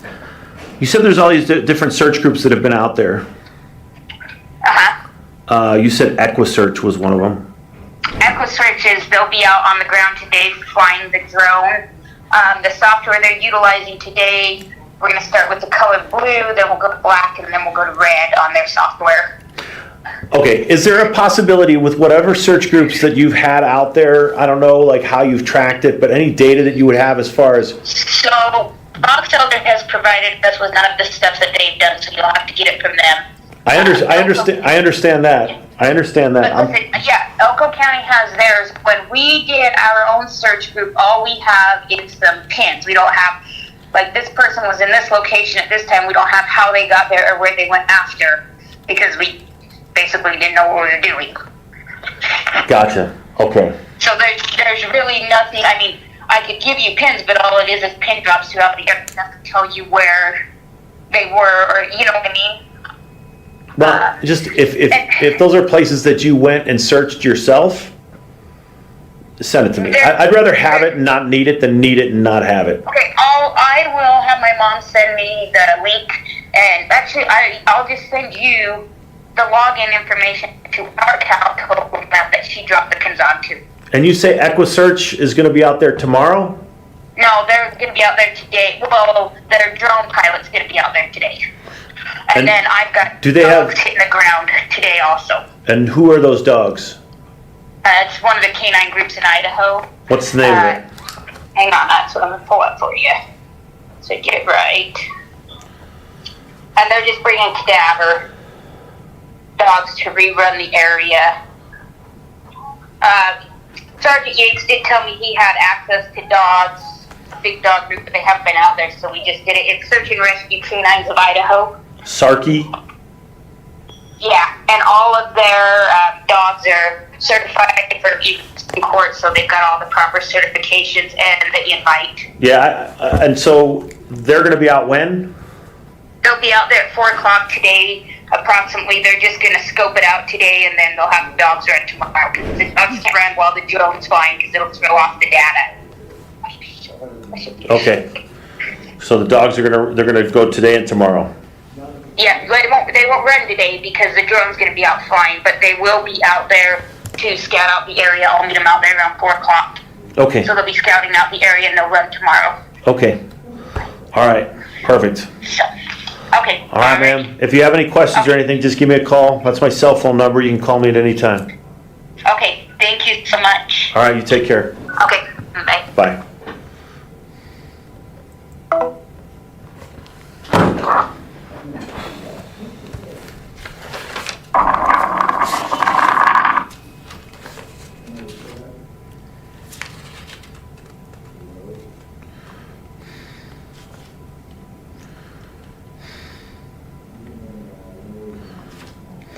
You said there's all these different search groups that have been out there. You said EquiSearch was one of them. EquiSearches, they'll be out on the ground today flying the drone. The software they're utilizing today, we're going to start with the color blue, then we'll go to black, and then we'll go to red on their software. Okay, is there a possibility with whatever search groups that you've had out there, I don't know like how you've tracked it, but any data that you would have as far as... So, Box Elder has provided us with none of the stuff that they've done, so you'll have to get it from them. I understand that. I understand that. But listen, yeah, Elko County has theirs. When we did our own search group, all we have is some pins. We don't have, like, this person was in this location at this time. We don't have how they got there or where they went after, because we basically didn't know what we were doing. Gotcha. Okay. So there's really nothing. I mean, I could give you pins, but all it is pin drops throughout the air. It doesn't tell you where they were, or you know what I mean. Well, just if those are places that you went and searched yourself, send it to me. I'd rather have it and not need it than need it and not have it. Okay, I will have my mom send me the link, and actually I'll just send you the login information to our account that she dropped the pins onto. And you say EquiSearch is going to be out there tomorrow? No, they're going to be out there today. Well, their drone pilot's going to be out there today. And then I've got dogs hitting the ground today also. And who are those dogs? It's one of the canine groups in Idaho. What's the name of it? Hang on, that's what I'm going to pull up for you. So get it right. And they're just bringing cadaver dogs to rerun the area. Sergeant Yates did tell me he had access to dogs, a big dog group, but they haven't been out there, so we just did it. It's Search and Rescue Canines of Idaho. Sarky? Yeah, and all of their dogs are certified for use in court, so they've got all the proper certifications and the invite. Yeah, and so they're going to be out when? They'll be out there at 4 o'clock today, approximately. They're just going to scope it out today, and then they'll have the dogs run tomorrow. The dogs can run while the drone's flying, because it'll throw off the data. Okay. So the dogs are they're gonna go today and tomorrow. Yeah, they won't run today because the drone's going to be out flying, but they will be out there to scout out the area. I'll meet them out there around 4 o'clock. Okay. So they'll be scouting out the area, and they'll run tomorrow. Okay. All right. Perfect. Okay. All right, ma'am. If you have any questions or anything, just give me a call. That's my cell phone number. You can call me at any time. Okay. Thank you so much. All right. You take care. Okay. Bye. Bye.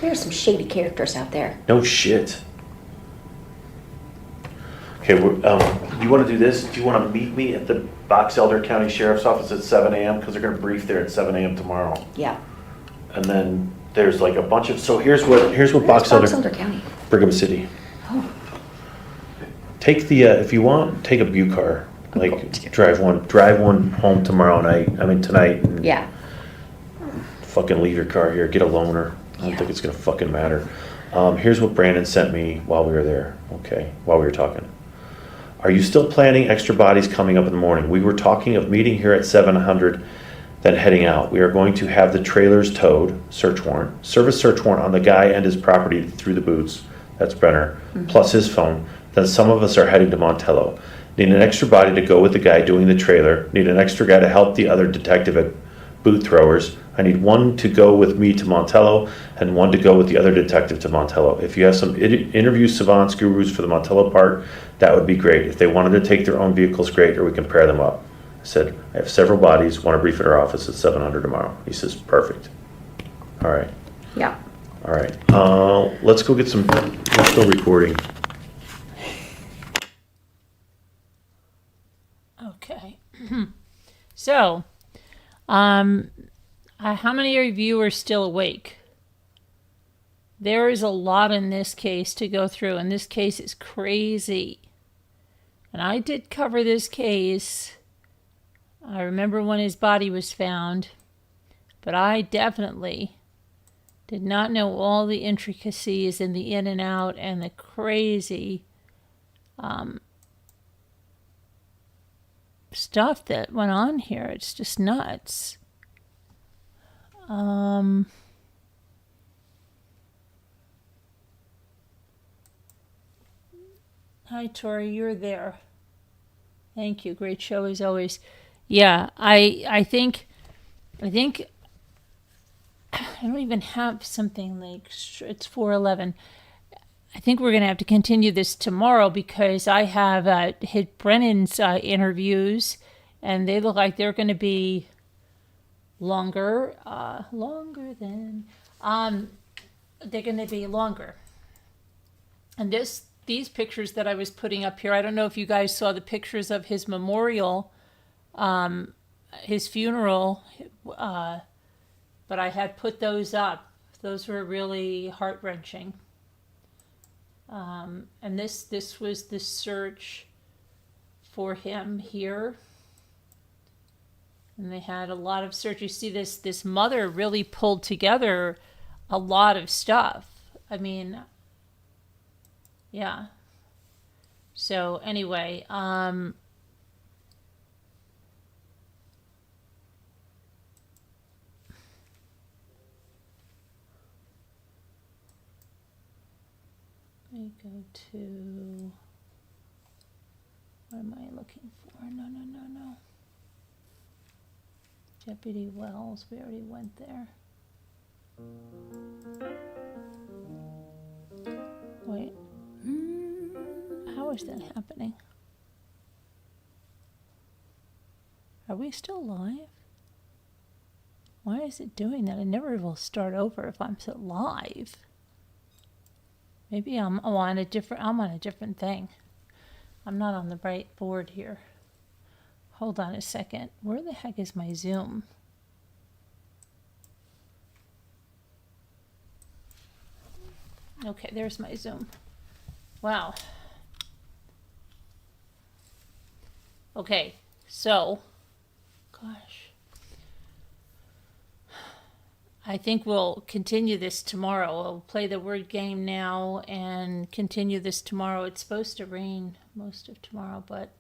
There are some shady characters out there. No shit. Okay, you want to do this? Do you want to meet me at the Box Elder County Sheriff's Office at 7 a.m.? Because they're going to brief there at 7 a.m. tomorrow. Yeah. And then there's like a bunch of. So here's what Box Elder County. Brigham City. Oh. Take the if you want, take a Buick car. Like drive one home tomorrow night. I mean tonight. And Yeah. fucking leave your car here. Get a loaner. I don't think it's gonna fucking matter. Here's what Brandon sent me while we were there. Okay, while we were talking. Are you still planning extra bodies coming up in the morning? We were talking of meeting here at 700, then heading out. We are going to have the trailers towed, search warrant, service search warrant on the guy and his property through the boots. That's Brenner, plus his phone. Then some of us are heading to Montello. Need an extra body to go with the guy doing the trailer. Need an extra guy to help the other detective at boot throwers. I need one to go with me to Montello and one to go with the other detective to Montello. If you have some interview savants, gurus for the Montello part, that would be great. If they wanted to take their own vehicles, great, or we can pair them up. I said, I have several bodies, want to brief at our office at 700 tomorrow. He says, perfect. All right. Yeah. All right. Let's go get some, let's go recording. Okay. So, how many of you are still awake? There is a lot in this case to go through, and this case is crazy. And I did cover this case. I remember when his body was found, but I definitely did not know all the intricacies and the in and out and the crazy stuff that went on here. It's just nuts. Hi, Tori, you're there. Thank you. Great show as always. Yeah, I think I don't even have something like, it's 4:11. I think we're going to have to continue this tomorrow because I have hit Brennan's interviews, and they look like they're going to be longer than, they're going to be longer. And these pictures that I was putting up here, I don't know if you guys saw the pictures of his memorial, his funeral, but I had put those up. Those were really heart-wrenching. And this was the search for him here. And they had a lot of search. You see this mother really pulled together a lot of stuff. I mean, yeah. So anyway, let me go to, what am I looking for? No. Deputy Wells, we already went there. Wait. How is that happening? Are we still live? Why is it doing that? It never will start over if I'm still live. Maybe I'm on a different thing. I'm not on the right board here. Hold on a second. Where the heck is my Zoom? Okay, there's my Zoom. Wow. Okay, so, gosh. I think we'll continue this tomorrow. We'll play the word game now and continue this tomorrow. It's supposed to rain most of tomorrow, but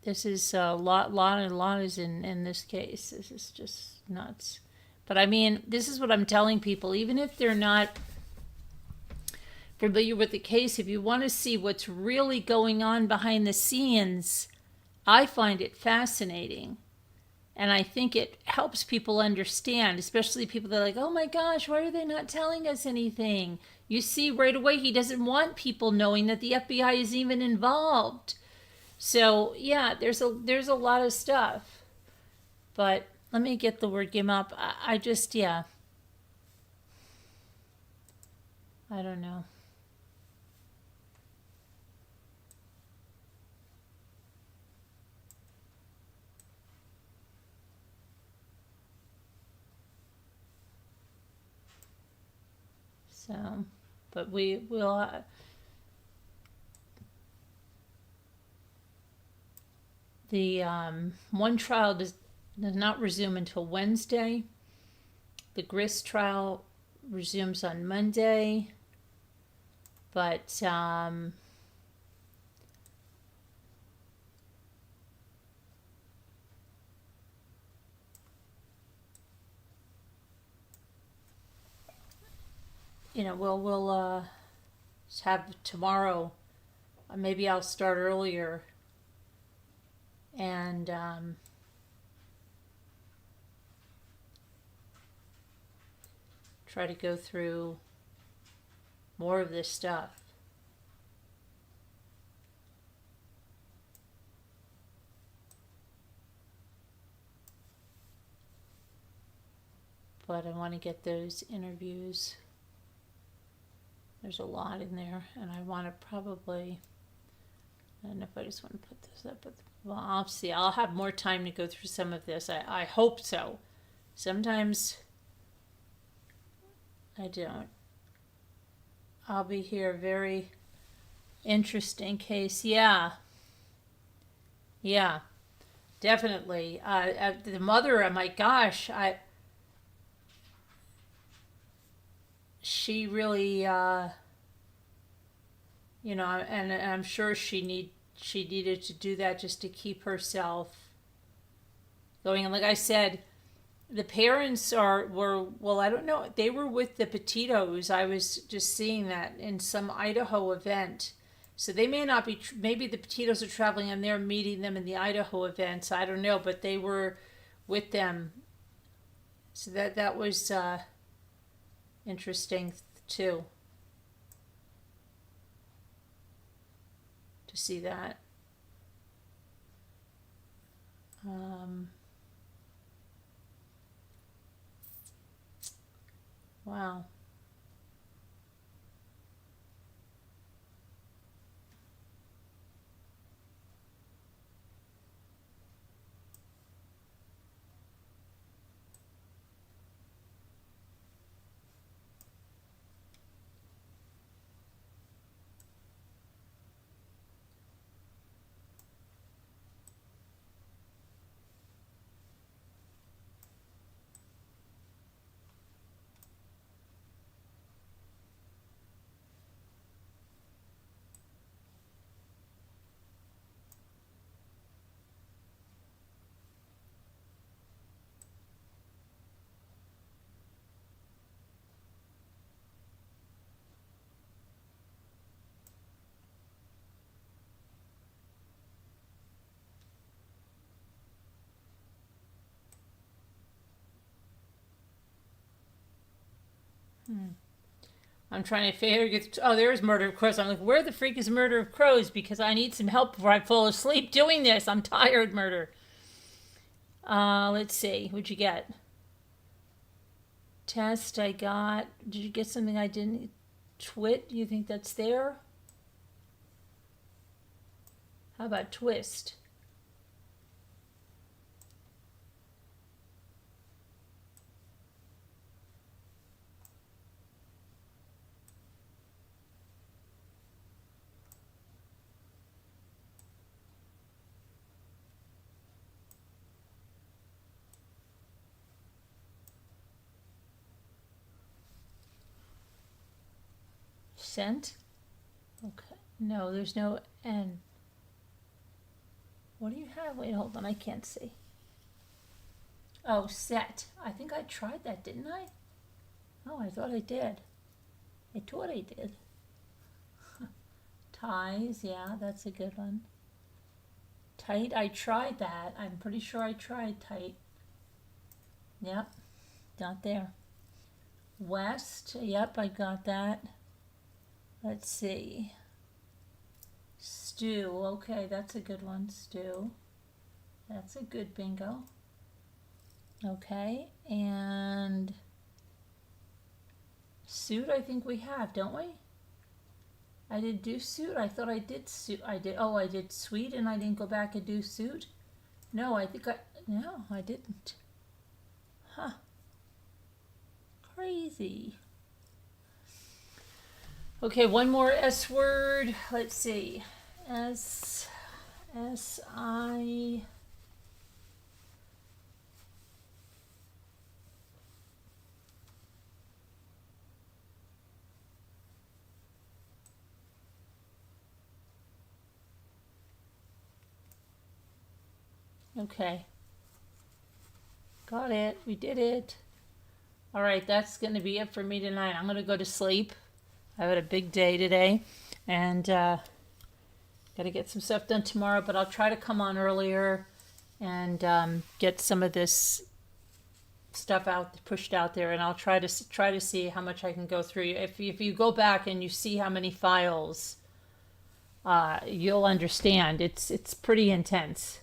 this is a lot is in this case. This is just nuts. But I mean, this is what I'm telling people. Even if they're not familiar with the case, if you want to see what's really going on behind the scenes, I find it fascinating. And I think it helps people understand, especially people that are like, oh my gosh, why are they not telling us anything? You see right away he doesn't want people knowing that the FBI is even involved. So yeah, there's a lot of stuff. But let me get the word game up. I just, yeah. I don't know. So, but we will. The one trial does not resume until Wednesday. The grist trial resumes on Monday, but we'll have tomorrow. Maybe I'll start earlier and try to go through more of this stuff. But I want to get those interviews. There's a lot in there, and I want to probably, I don't know if I just want to put this up, but well, I'll see. I'll have more time to go through some of this. I hope so. Sometimes I don't. I'll be here. Very interesting case. Yeah, definitely. The mother, oh my gosh, she really, and I'm sure she needed to do that just to keep herself going. And like I said, the parents were, I don't know, they were with the Petitos. I was just seeing that in some Idaho event. So they may not be, maybe the Petitos are traveling and they're meeting them in the Idaho events. I don't know, but they were with them. So that was interesting too, to see that. Wow. I'm trying to figure. Oh, there's Murder of Crows. I'm like, where the freak is Murder of Crows? Because I need some help before I fall asleep doing this. I'm tired, Murder. Let's see. What'd you get? Test I got. Did you get something I didn't? Twit? You think that's there? How about twist? Scent? Okay. No, there's no N. What do you have? Wait, hold on. I can't see. Oh, set. I think I tried that, didn't I? Oh, I thought I did. I thought I did. Ties, yeah, that's a good one. Tight, I tried that. I'm pretty sure I tried tight. Yep, not there. West, yep, I got that. Let's see. Stew, okay, that's a good one, stew. That's a good bingo. Okay, and suit I think we have, don't we? I did do suit. I thought I did suit. I did. Oh, I did sweet and I didn't go back and do suit. No, I think no, I didn't. Huh. Crazy. Okay, one more S word. Let's see. S-I. Okay. Got it. We did it. All right, that's going to be it for me tonight. I'm going to go to sleep. I had a big day today, and got to get some stuff done tomorrow, but I'll try to come on earlier and get some of this stuff pushed out there, and I'll try to see how much I can go through. If you go back and you see how many files, you'll understand. It's pretty intense.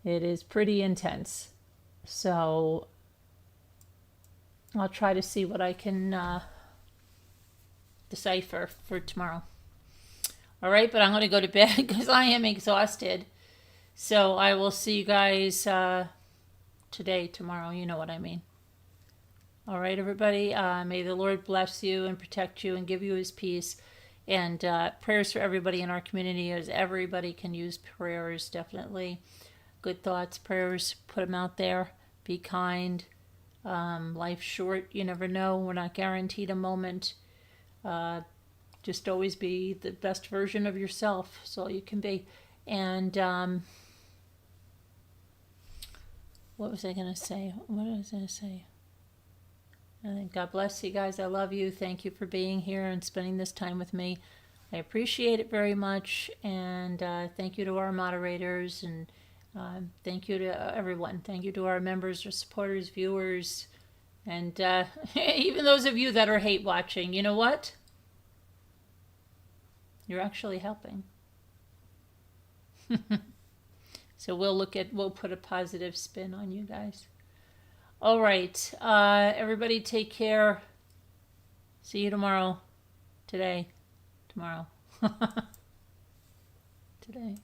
It is pretty intense. So I'll try to see what I can decipher for tomorrow. All right, but I'm going to go to bed because I am exhausted. So I will see you guys tomorrow. You know what I mean. All right, everybody. May the Lord bless you and protect you and give you his peace. And prayers for everybody in our community, as everybody can use prayers, definitely. Good thoughts, prayers, put them out there. Be kind. Life's short. You never know. We're not guaranteed a moment. Just always be the best version of yourself. That's all you can be. And what was I going to say? God bless you guys. I love you. Thank you for being here and spending this time with me. I appreciate it very much. And thank you to our moderators. And thank you to everyone. Thank you to our members, our supporters, viewers, and even those of you that are hate watching. You know what? You're actually helping. So we'll put a positive spin on you guys. All right. Everybody take care. See you tomorrow. Tomorrow. Today.